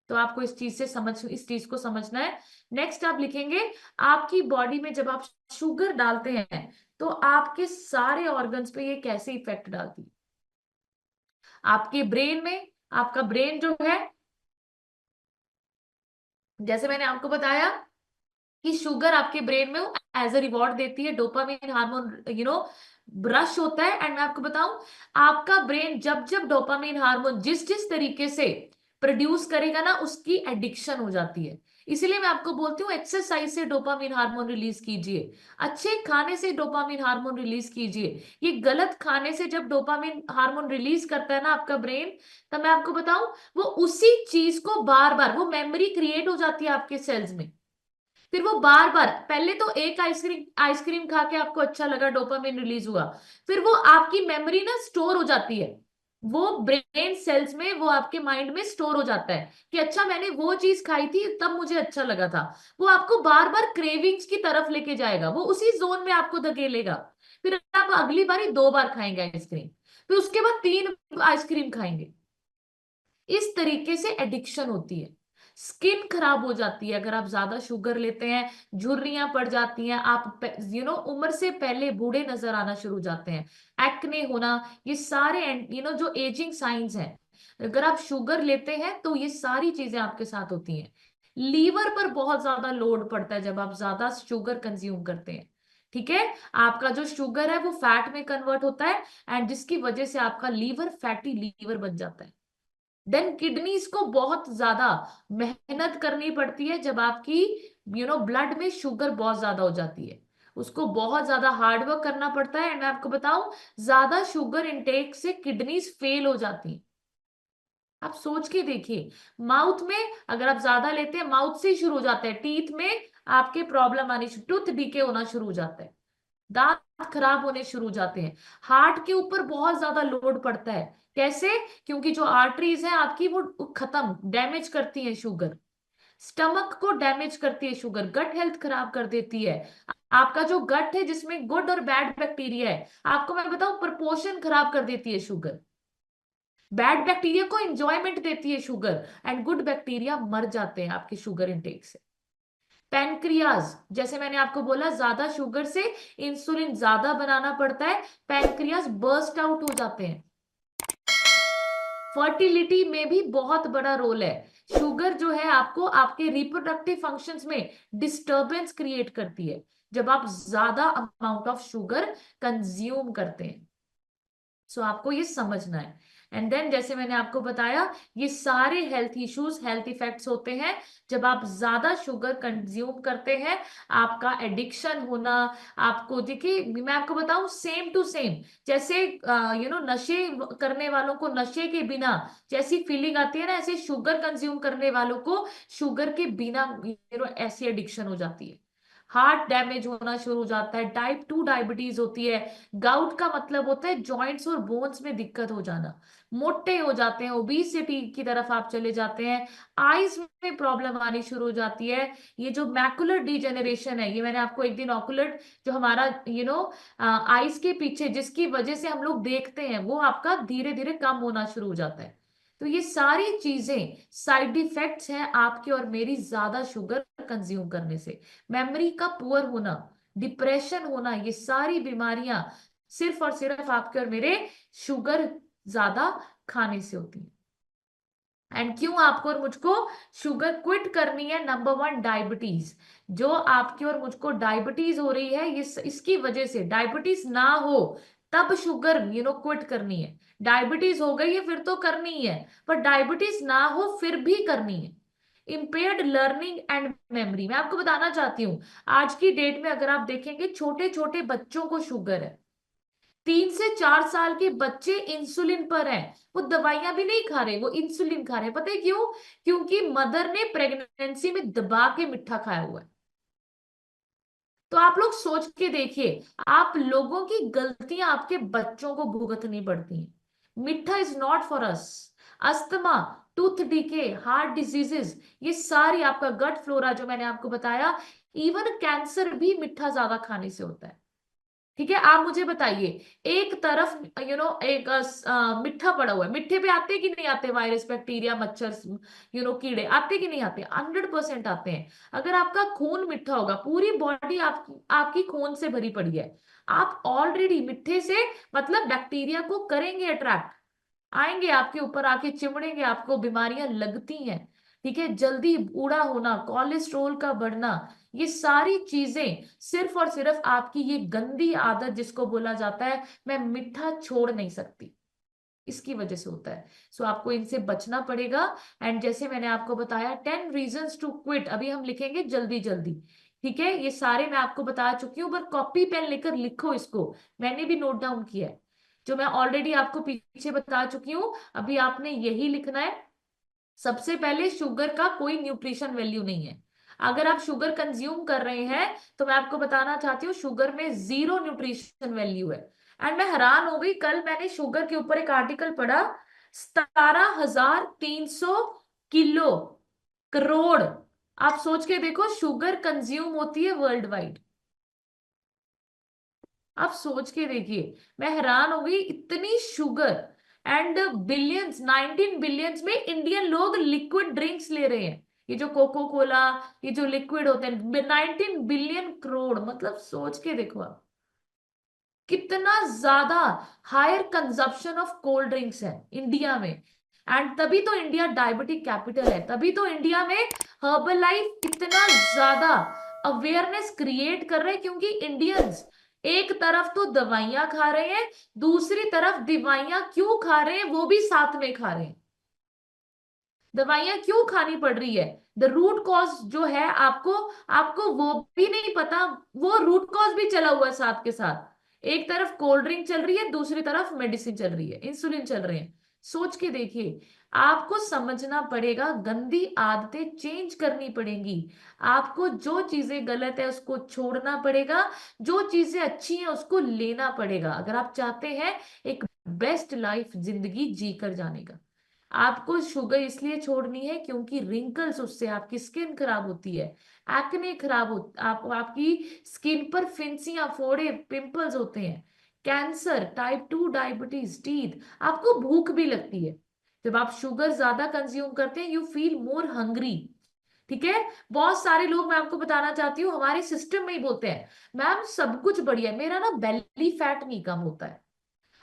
A: तो आपको इस चीज को समझना है। नेक्स्ट आप लिखेंगे, आपकी बॉडी में जब आप शुगर डालते हैं तो आपके सारे ऑर्गन्स पे ये कैसे इफेक्ट डालती है। आपके ब्रेन में, आपका ब्रेन जो है, जैसे मैंने आपको बताया कि शुगर आपके ब्रेन में एज अ रिवॉर्ड देती है, डोपामिन हार्मोन ब्रश होता है। एंड मैं आपको बताऊं, आपका ब्रेन जब जब डोपामिन हार्मोन जिस जिस तरीके से प्रोड्यूस करेगा ना, उसकी एडिक्शन हो जाती है। इसीलिए मैं आपको बोलती हूँ, एक्सरसाइज से डोपामिन हार्मोन रिलीज कीजिए, अच्छे खाने से डोपामिन हार्मोन रिलीज कीजिए। ये गलत खाने से जब डोपामिन हार्मोन रिलीज करता है ना आपका ब्रेन, तब मैं आपको बताऊं, वो उसी चीज को बार बार, वो मेमोरी क्रिएट हो जाती है आपके सेल्स में। फिर वो बार बार, पहले तो एक आइसक्रीम आइसक्रीम खा के आपको अच्छा लगा, डोपामिन रिलीज हुआ, फिर वो आपकी मेमोरी ना स्टोर हो जाती है, वो ब्रेन सेल्स में, वो आपके माइंड में स्टोर हो जाता है कि अच्छा मैंने वो चीज खाई थी तब मुझे अच्छा लगा था। वो आपको बार बार क्रेविंग्स की तरफ लेके जाएगा, वो उसी जोन में आपको धकेलेगा। फिर आप अगली बारी 2 बार खाएंगे आइसक्रीम, फिर उसके बाद 3 आइसक्रीम खाएंगे। इस तरीके से एडिक्शन होती है। स्किन खराब हो जाती है अगर आप ज्यादा शुगर लेते हैं, झुर्रियां पड़ जाती हैं, आप उम्र से पहले बूढ़े नजर आना शुरू हो जाते हैं, एक्ने होना, ये सारे जो एजिंग साइंस हैं, अगर आप शुगर लेते हैं तो ये सारी चीजें आपके साथ होती हैं। लीवर पर बहुत ज्यादा लोड पड़ता है जब आप ज्यादा शुगर कंज्यूम करते हैं। ठीक है, आपका जो शुगर है वो फैट में कन्वर्ट होता है, एंड जिसकी वजह से आपका लीवर फैटी लीवर बन जाता है। देन किडनीज को बहुत ज्यादा मेहनत करनी पड़ती है जब आपकी ब्लड में शुगर बहुत ज्यादा हो जाती है, उसको बहुत ज्यादा हार्डवर्क करना पड़ता है। एंड मैं आपको बताऊं, ज्यादा शुगर इंटेक से किडनीज फेल हो जाती हैं। आप सोच के देखिए, माउथ में अगर आप ज्यादा लेते हैं, माउथ से ही शुरू हो जाता है, टीथ में आपके प्रॉब्लम आनी, टूथ डीके होना शुरू हो जाता है, दांत खराब होने शुरू हो जाते हैं। हार्ट के ऊपर बहुत ज्यादा लोड पड़ता है। कैसे? क्योंकि जो आर्टरीज हैं आपकी, वो खत्म, डैमेज करती है शुगर। स्टमक को डैमेज करती है शुगर, गट हेल्थ खराब कर देती है। आपका जो गट है जिसमें गुड और बैड बैक्टीरिया है, आपको मैं बताऊं, प्रपोर्शन खराब कर देती है शुगर। बैड बैक्टीरिया को एंजॉयमेंट देती है शुगर, एंड गुड बैक्टीरिया मर जाते हैं आपके शुगर इंटेक से। पैनक्रियाज, जैसे मैंने आपको बोला, ज्यादा शुगर से इंसुलिन ज्यादा बनाना पड़ता है, पैनक्रियाज बर्स्ट आउट हो जाते हैं। फर्टिलिटी में भी बहुत बड़ा रोल है। शुगर जो है आपको आपके रिप्रोडक्टिव फंक्शंस में डिस्टरबेंस क्रिएट करती है जब आप ज्यादा अमाउंट ऑफ शुगर कंज्यूम करते हैं। सो आपको ये समझना है। एंड देन जैसे मैंने आपको बताया, ये सारे हेल्थ इश्यूज, हेल्थ इफेक्ट्स होते हैं जब आप ज्यादा शुगर कंज्यूम करते हैं। आपका एडिक्शन होना, आपको देखिए, मैं आपको बताऊं, सेम टू सेम, जैसे नशे करने वालों को नशे के बिना जैसी फीलिंग आती है ना, ऐसे शुगर कंज्यूम करने वालों को शुगर के बिना ऐसी एडिक्शन हो जाती है। हार्ट डैमेज होना शुरू हो जाता है, टाइप 2 डायबिटीज होती है। गाउट का मतलब होता है जॉइंट्स और बोन्स में दिक्कत हो जाना, मोटे हो जाते हैं, ओबीसिटी की तरफ आप चले जाते हैं, आईज में प्रॉब्लम आनी शुरू हो जाती है। ये जो मैकुलर डिजेनरेशन है, ये मैंने आपको एक दिन ऑकुलर, जो हमारा आईज के पीछे जिसकी वजह से हम लोग देखते हैं, वो आपका धीरे धीरे कम होना शुरू हो जाता है। तो ये सारी चीजें साइड इफेक्ट्स हैं आपके और मेरी ज्यादा शुगर कंज्यूम करने से। मेमोरी का पुअर होना, डिप्रेशन होना, ये सारी बीमारियां सिर्फ और सिर्फ आपके और मेरे शुगर ज्यादा खाने से होती है। एंड क्यों आपको और मुझको शुगर क्विट करनी है? Number 1, diabetes. जो आपकी और मुझको डायबिटीज हो रही है, ये इसकी वजह से, डायबिटीज ना हो तब शुगर क्विट करनी है। डायबिटीज हो गई है फिर तो करनी ही है, पर डायबिटीज ना हो फिर भी करनी है। इम्पेयर्ड लर्निंग एंड मेमोरी, मैं आपको बताना चाहती हूँ, आज की डेट में अगर आप देखेंगे छोटे छोटे बच्चों को शुगर है। 3 से 4 साल के बच्चे इंसुलिन पर हैं, वो दवाइयां भी नहीं खा रहे, वो इंसुलिन खा रहे हैं। पता है क्यों? क्योंकि मदर ने प्रेगनेंसी में दबा के मिठा खाया हुआ है। तो आप लोग सोच के देखिए, आप लोगों की गलतियां आपके बच्चों को भुगतनी पड़ती हैं। मिठा is not for us. Asthma, tooth decay, heart diseases, ये सारी, आपका गट फ्लोरा जो मैंने आपको बताया, इवन कैंसर भी मिठा ज्यादा खाने से होता है। ठीक है, आप मुझे बताइए, एक तरफ एक मिठा पड़ा हुआ है, मिट्ठे पे आते कि नहीं आते वायरस, बैक्टीरिया, मच्छर, कीड़े आते कि नहीं आते? 100% आते हैं। अगर आपका खून मिठा होगा, पूरी बॉडी आपकी खून से भरी पड़ी है, आप ऑलरेडी मिट्ठे से, मतलब बैक्टीरिया को करेंगे अट्रैक्ट, आएंगे आपके ऊपर, आके चिमड़ेंगे आपको, बीमारियां लगती हैं। ठीक है, जल्दी बूढ़ा होना, कोलेस्ट्रोल का बढ़ना, ये सारी चीजें सिर्फ और सिर्फ आपकी ये गंदी आदत जिसको बोला जाता है मैं मिठा छोड़ नहीं सकती, इसकी वजह से होता है। सो आपको इनसे बचना पड़ेगा। एंड जैसे मैंने आपको बताया 10 reasons to quit, अभी हम लिखेंगे जल्दी जल्दी। ठीक है, ये सारे मैं आपको बता चुकी हूँ, पर कॉपी पेन लेकर लिखो इसको, मैंने भी नोट डाउन किया है। जो मैं ऑलरेडी आपको पीछे बता चुकी हूँ, अभी आपने यही लिखना है। सबसे पहले, शुगर का कोई न्यूट्रिशन वैल्यू नहीं है। अगर आप शुगर कंज्यूम कर रहे हैं तो मैं आपको बताना चाहती हूँ, शुगर में 0 न्यूट्रिशन वैल्यू है। एंड मैं हैरान हो गई, कल मैंने शुगर के ऊपर एक आर्टिकल पढ़ा, 17,300 करोड़, आप सोच के देखो, शुगर कंज्यूम होती है वर्ल्ड वाइड। आप सोच के देखिए, मैं हैरान हो गई, इतनी शुगर। एंड बिलियंस, 19 बिलियंस में इंडियन लोग लिक्विड ड्रिंक्स ले रहे हैं, ये जो कोको कोला, ये जो लिक्विड होते हैं, 19 बिलियन करोड़, मतलब सोच के देखो आप, कितना ज्यादा higher consumption of cold drinks है इंडिया में। एंड तभी तो इंडिया डायबिटिक कैपिटल है, तभी तो इंडिया में हर्बल लाइफ इतना ज्यादा अवेयरनेस क्रिएट कर रहे हैं, क्योंकि इंडियंस एक तरफ तो दवाइयां खा रहे हैं, दूसरी तरफ दवाइयां क्यों खा रहे हैं वो भी साथ में खा रहे हैं। दवाइयां क्यों खानी पड़ रही है, द रूट कॉज जो है, आपको आपको वो भी नहीं पता, वो रूट कॉज भी चला हुआ है साथ के साथ। एक तरफ कोल्ड ड्रिंक चल रही है, दूसरी तरफ मेडिसिन चल रही है, इंसुलिन चल रहे हैं। सोच के देखिए, आपको समझना पड़ेगा, गंदी आदतें चेंज करनी पड़ेंगी। आपको जो चीजें गलत है उसको छोड़ना पड़ेगा, जो चीजें अच्छी हैं उसको लेना पड़ेगा, अगर आप चाहते हैं एक बेस्ट लाइफ जिंदगी जी कर जाने का। आपको शुगर इसलिए छोड़नी है क्योंकि रिंकल्स, उससे आपकी स्किन खराब होती है, एक्ने खराब हो, आपकी स्किन पर फिंसियां, फोड़े, पिंपल्स होते हैं, कैंसर, टाइप 2 डायबिटीज, टीथ, आपको भूख भी लगती है। जब आप शुगर ज्यादा कंज्यूम करते हैं, यू फील मोर हंग्री। ठीक है, बहुत सारे लोग, मैं आपको बताना चाहती हूँ, हमारे सिस्टम में ही बोलते हैं, मैम सब कुछ बढ़िया है, मेरा ना बेली फैट नहीं कम होता है।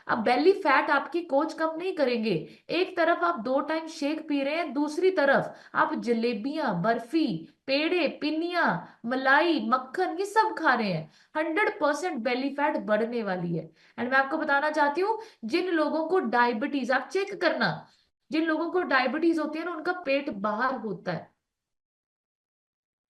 A: अब बेली फैट आपकी कोच कम नहीं करेंगे। एक तरफ आप 2 टाइम शेक पी रहे हैं, दूसरी तरफ आप जलेबियां, बर्फी, पेड़े, पिन्नियां, मलाई, मक्खन, ये सब खा रहे हैं। 100% बेली फैट बढ़ने वाली है। एंड मैं आपको बताना चाहती हूँ, जिन लोगों को डायबिटीज, आप चेक करना, जिन लोगों को डायबिटीज होती है ना, उनका पेट बाहर होता है।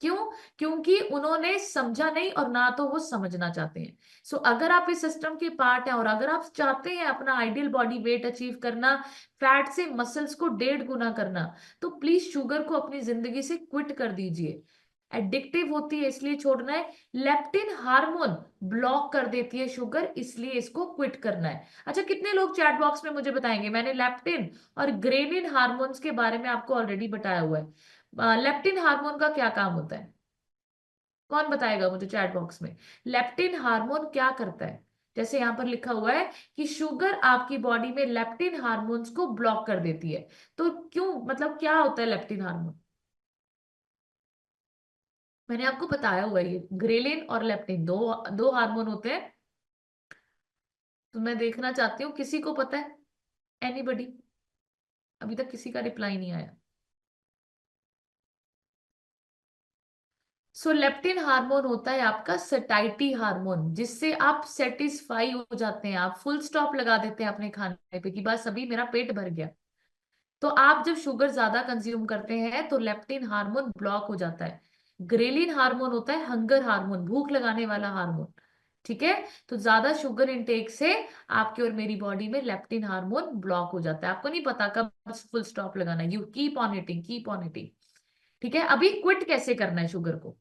A: क्यों? क्योंकि उन्होंने समझा नहीं, और ना तो वो समझना चाहते हैं। सो अगर आप इस सिस्टम के पार्ट हैं, और अगर आप चाहते हैं अपना आइडियल बॉडी वेट अचीव करना, फैट से मसल्स को 1.5 गुना करना, तो प्लीज शुगर को अपनी जिंदगी से क्विट कर दीजिए। एडिक्टिव होती है इसलिए छोड़ना है, लेप्टिन हार्मोन ब्लॉक कर देती है शुगर, इसलिए इसको क्विट करना है। अच्छा, कितने लोग चैट बॉक्स में मुझे बताएंगे, मैंने लेप्टिन और ग्रेनिन हार्मोन्स के बारे में आपको ऑलरेडी बताया हुआ है, लेप्टिन हार्मोन का क्या काम होता है? कौन बताएगा मुझे चैट बॉक्स में, लेप्टिन हार्मोन क्या करता है? जैसे यहां पर लिखा हुआ है कि शुगर आपकी बॉडी में लेप्टिन हार्मोन्स को ब्लॉक कर देती है। तो क्यों, मतलब क्या होता है लेप्टिन हार्मोन? मैंने आपको बताया हुआ है, ये ग्रेलिन और लेप्टिन दो दो हार्मोन होते हैं। तो मैं देखना चाहती हूँ, किसी को पता है? एनीबडी? अभी तक किसी का रिप्लाई नहीं आया। सो लेप्टिन हार्मोन होता है आपका सटाइटी हार्मोन, जिससे आप सेटिस्फाई हो जाते हैं, आप फुल स्टॉप लगा देते हैं अपने खाने पे कि बस अभी मेरा पेट भर गया। तो आप जब शुगर ज्यादा कंज्यूम करते हैं तो लेप्टिन हार्मोन ब्लॉक हो जाता है। ग्रेलिन हार्मोन होता है हंगर हार्मोन, भूख लगाने वाला हार्मोन। ठीक है। तो ज्यादा शुगर इंटेक से आपके और मेरी बॉडी में लेप्टिन हार्मोन ब्लॉक हो जाता है, आपको नहीं पता कब फुल स्टॉप लगाना है, you keep on eating, keep on eating. ठीक है। अभी क्विट कैसे करना है शुगर को?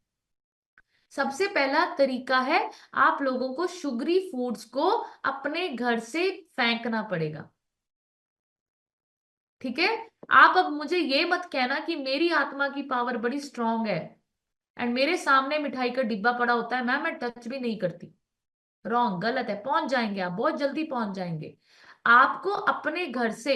A: सबसे पहला तरीका है, आप लोगों को शुगरी फूड्स को अपने घर से फेंकना पड़ेगा। ठीक है। आप अब मुझे ये मत कहना कि मेरी आत्मा की पावर बड़ी स्ट्रांग है एंड मेरे सामने मिठाई का डिब्बा पड़ा होता है, मैं टच भी नहीं करती। रॉन्ग, गलत है। पहुंच जाएंगे आप, बहुत जल्दी पहुंच जाएंगे। आपको अपने घर से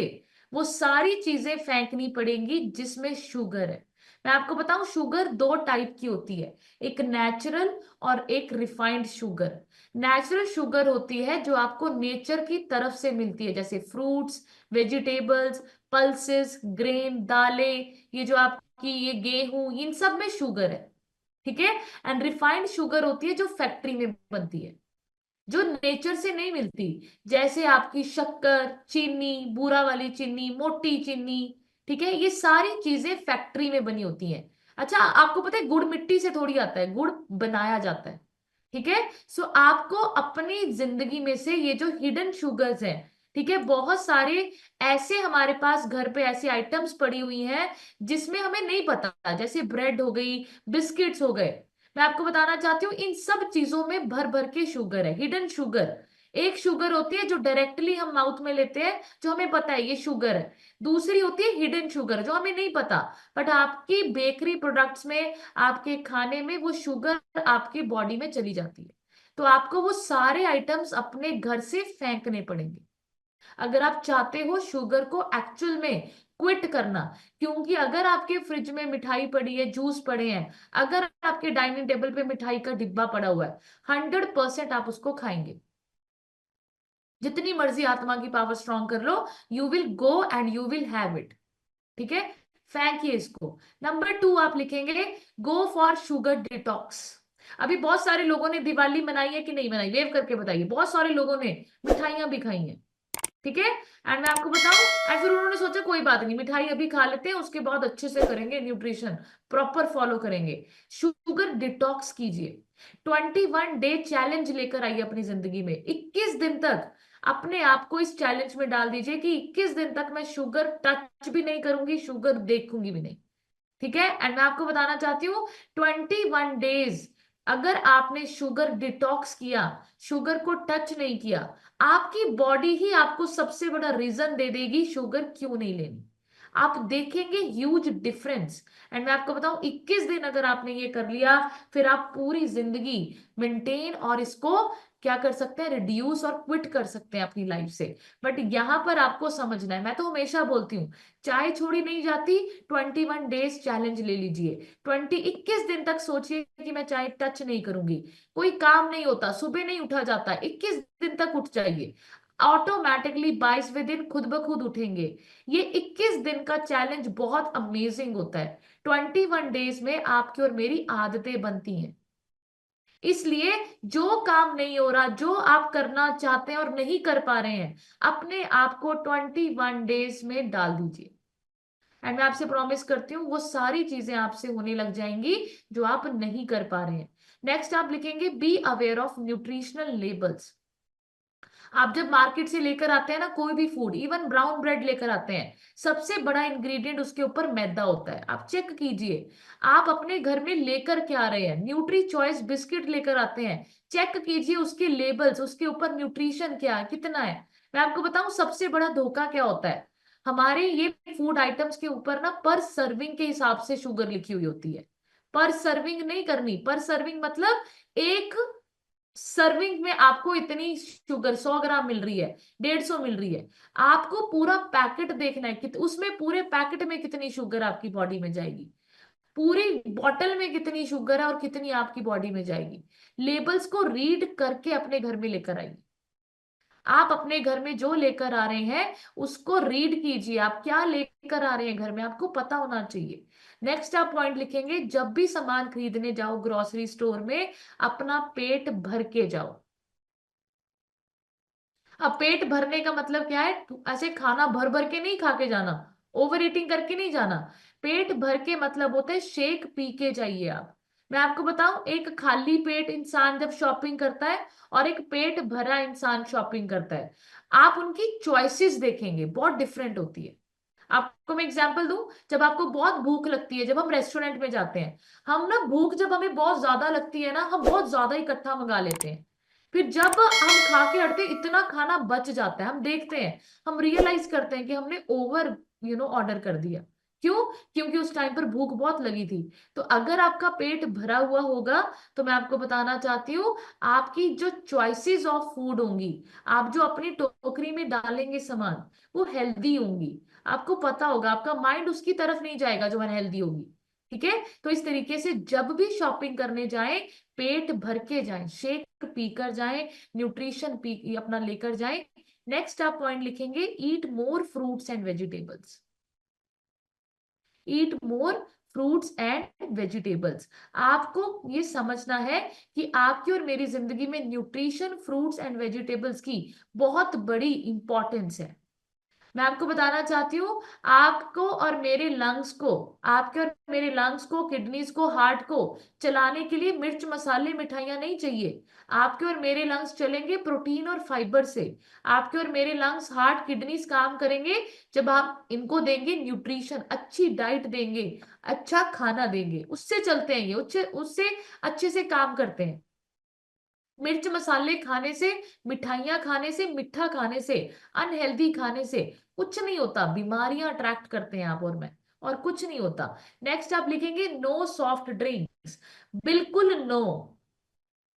A: वो सारी चीजें फेंकनी पड़ेंगी जिसमें शुगर है। मैं आपको बताऊं, शुगर दो टाइप की होती है, एक नेचुरल और एक रिफाइंड शुगर। नेचुरल शुगर होती है जो आपको नेचर की तरफ से मिलती है, जैसे फ्रूट्स, वेजिटेबल्स, पल्सेस, ग्रेन, दालें, ये जो आपकी ये गेहूं, इन सब में शुगर है। ठीक है। एंड रिफाइंड शुगर होती है जो फैक्ट्री में बनती है, जो नेचर से नहीं मिलती, जैसे आपकी शक्कर, चीनी, बूरा वाली चीनी, मोटी चीनी। ठीक है। ये सारी चीजें फैक्ट्री में बनी होती हैं। अच्छा, आपको पता है गुड़ मिट्टी से थोड़ी आता है, गुड़ बनाया जाता है। ठीक है। सो आपको अपनी जिंदगी में से ये जो हिडन शुगर्स हैं, ठीक है, बहुत सारे ऐसे हमारे पास घर पे ऐसी आइटम्स पड़ी हुई हैं जिसमें हमें नहीं पता, जैसे ब्रेड हो गई, बिस्किट्स हो गए। मैं आपको बताना चाहती हूँ इन सब चीजों में भर भर के शुगर है, हिडन शुगर। एक शुगर होती है जो डायरेक्टली हम माउथ में लेते हैं, जो हमें पता है ये शुगर है। दूसरी होती है हिडन शुगर, जो हमें नहीं पता, बट आपकी बेकरी प्रोडक्ट्स में, आपके खाने में वो शुगर आपकी बॉडी में चली जाती है। तो आपको वो सारे आइटम्स अपने घर से फेंकने पड़ेंगे अगर आप चाहते हो शुगर को एक्चुअल में क्विट करना। क्योंकि अगर आपके फ्रिज में मिठाई पड़ी है, जूस पड़े हैं, अगर आपके डाइनिंग टेबल पे मिठाई का डिब्बा पड़ा हुआ है, 100% आप उसको खाएंगे। जितनी मर्जी आत्मा की पावर स्ट्रॉन्ग कर लो, you will go and you will have it. ठीक है। फेंकिए इसको। नंबर 2 आप लिखेंगे, गो फॉर शुगर डिटॉक्स। अभी बहुत सारे लोगों ने दिवाली मनाई है कि नहीं मनाई, वेव करके बताइए। बहुत सारे लोगों ने मिठाइयां भी खाई हैं। ठीक है। एंड मैं आपको बताऊं, एंड फिर उन्होंने सोचा कोई बात नहीं, मिठाई अभी खा लेते हैं, उसके बाद अच्छे से करेंगे न्यूट्रिशन, प्रॉपर फॉलो करेंगे, शुगर डिटॉक्स कीजिए। 21 डे चैलेंज लेकर आइए अपनी जिंदगी में। 21 दिन तक अपने आप को इस चैलेंज में डाल दीजिए कि 21 दिन तक मैं शुगर टच भी नहीं करूंगी, शुगर देखूंगी भी नहीं। ठीक है। एंड मैं आपको बताना चाहती हूँ, 21 डेज अगर आपने शुगर डिटॉक्स किया, शुगर को टच नहीं किया, आपकी बॉडी ही आपको सबसे बड़ा रीजन दे देगी शुगर क्यों नहीं लेनी। आप देखेंगे ह्यूज डिफरेंस। एंड मैं आपको बताऊं, 21 दिन अगर आपने ये कर लिया, फिर आप पूरी जिंदगी मेंटेन और इसको क्या कर सकते हैं, रिड्यूस और क्विट कर सकते हैं अपनी लाइफ से। बट यहां पर आपको समझना है, मैं तो हमेशा बोलती हूँ, चाय छोड़ी नहीं जाती। 21 डेज चैलेंज ले लीजिए। 21 दिन तक सोचिए कि मैं चाय टच नहीं करूंगी। कोई काम नहीं होता, सुबह नहीं उठा जाता, 21 दिन तक उठ जाइए, ऑटोमेटिकली 22वें दिन खुद ब खुद उठेंगे। ये 21 दिन का चैलेंज बहुत अमेजिंग होता है। 21 डेज में आपकी और मेरी आदतें बनती हैं। इसलिए जो काम नहीं हो रहा, जो आप करना चाहते हैं और नहीं कर पा रहे हैं, अपने आप को 21 डेज में डाल दीजिए। एंड मैं आपसे प्रॉमिस करती हूँ वो सारी चीजें आपसे होने लग जाएंगी जो आप नहीं कर पा रहे हैं। नेक्स्ट आप लिखेंगे, be aware of nutritional labels. आप जब मार्केट से लेकर आते हैं ना कोई भी फूड, इवन ब्राउन ब्रेड लेकर आते हैं, सबसे बड़ा इंग्रेडिएंट उसके ऊपर मैदा होता है। आप चेक कीजिए, आप अपने घर में लेकर क्या आ रहे हैं। न्यूट्री चॉइस बिस्किट लेकर आते हैं, चेक कीजिए उसके लेबल्स, उसके ऊपर न्यूट्रिशन क्या है, कितना है। मैं आपको बताऊं सबसे बड़ा धोखा क्या होता है, हमारे ये फूड आइटम्स के ऊपर ना पर सर्विंग के हिसाब से शुगर लिखी हुई होती है। पर सर्विंग नहीं करनी, पर सर्विंग मतलब एक सर्विंग में आपको इतनी शुगर 100 ग्राम मिल रही है, 150 मिल रही है। आपको पूरा पैकेट देखना है कि उसमें पूरे पैकेट में कितनी शुगर आपकी बॉडी में जाएगी, पूरी बॉटल में कितनी शुगर है और कितनी आपकी बॉडी में जाएगी। लेबल्स को रीड करके अपने घर में लेकर आइए। आप अपने घर में जो लेकर आ रहे हैं उसको रीड कीजिए, आप क्या लेकर आ रहे हैं घर में, आपको पता होना चाहिए। नेक्स्ट आप पॉइंट लिखेंगे, जब भी सामान खरीदने जाओ ग्रोसरी स्टोर में, अपना पेट भर के जाओ। अब पेट भरने का मतलब क्या है? ऐसे खाना भर भर के नहीं खा के जाना, ओवर ईटिंग करके नहीं जाना। पेट भर के मतलब होता है शेक पी के जाइए आप। मैं आपको बताऊं, एक खाली पेट इंसान जब शॉपिंग करता है और एक पेट भरा इंसान शॉपिंग करता है, आप उनकी चॉइसेस देखेंगे बहुत डिफरेंट होती है। आपको मैं एग्जांपल दूं, जब आपको बहुत भूख लगती है, जब हम रेस्टोरेंट में जाते हैं, हम ना भूख जब हमें बहुत ज्यादा लगती है ना, हम बहुत ज्यादा इकट्ठा मंगा लेते हैं। फिर जब हम खा के हटते हैं, इतना खाना बच जाता है, हम देखते हैं, हम रियलाइज करते हैं कि हमने ओवर ऑर्डर कर दिया। क्यों? क्योंकि उस टाइम पर भूख बहुत लगी थी। तो अगर आपका पेट भरा हुआ होगा, तो मैं आपको बताना चाहती हूँ, आपकी जो चॉइसेस ऑफ फूड होंगी, आप जो अपनी टोकरी में डालेंगे सामान, वो हेल्दी होंगी। आपको पता होगा, आपका माइंड उसकी तरफ नहीं जाएगा जो अनहेल्दी होगी। ठीक है? तो इस तरीके से जब भी शॉपिंग करने जाएं, पेट भर के जाएं, शेक पीकर जाएं, न्यूट्रिशन पी अपना लेकर जाएं। नेक्स्ट आप पॉइंट लिखेंगे, eat more fruits and vegetables. Eat more fruits and vegetables. आपको ये समझना है कि आपकी और मेरी जिंदगी में न्यूट्रिशन, फ्रूट्स एंड वेजिटेबल्स की बहुत बड़ी इंपॉर्टेंस है। मैं आपको बताना चाहती हूँ, आपको और मेरे लंग्स को, आपके और मेरे लंग्स को, किडनीज को, हार्ट को चलाने के लिए मिर्च मसाले मिठाइयाँ नहीं चाहिए। आपके और मेरे लंग्स चलेंगे प्रोटीन और फाइबर से। आपके और मेरे लंग्स, हार्ट, किडनीज काम करेंगे जब आप इनको देंगे न्यूट्रिशन, अच्छी डाइट देंगे, अच्छा खाना देंगे, उससे चलते हैं ये, उससे उससे अच्छे से काम करते हैं। मिर्च मसाले खाने से, मिठाइयाँ खाने से, मीठा खाने से, अनहेल्दी खाने से कुछ नहीं होता, बीमारियां अट्रैक्ट करते हैं आप और मैं, और कुछ नहीं होता। नेक्स्ट आप लिखेंगे, नो सॉफ्ट ड्रिंक्स। बिल्कुल नो।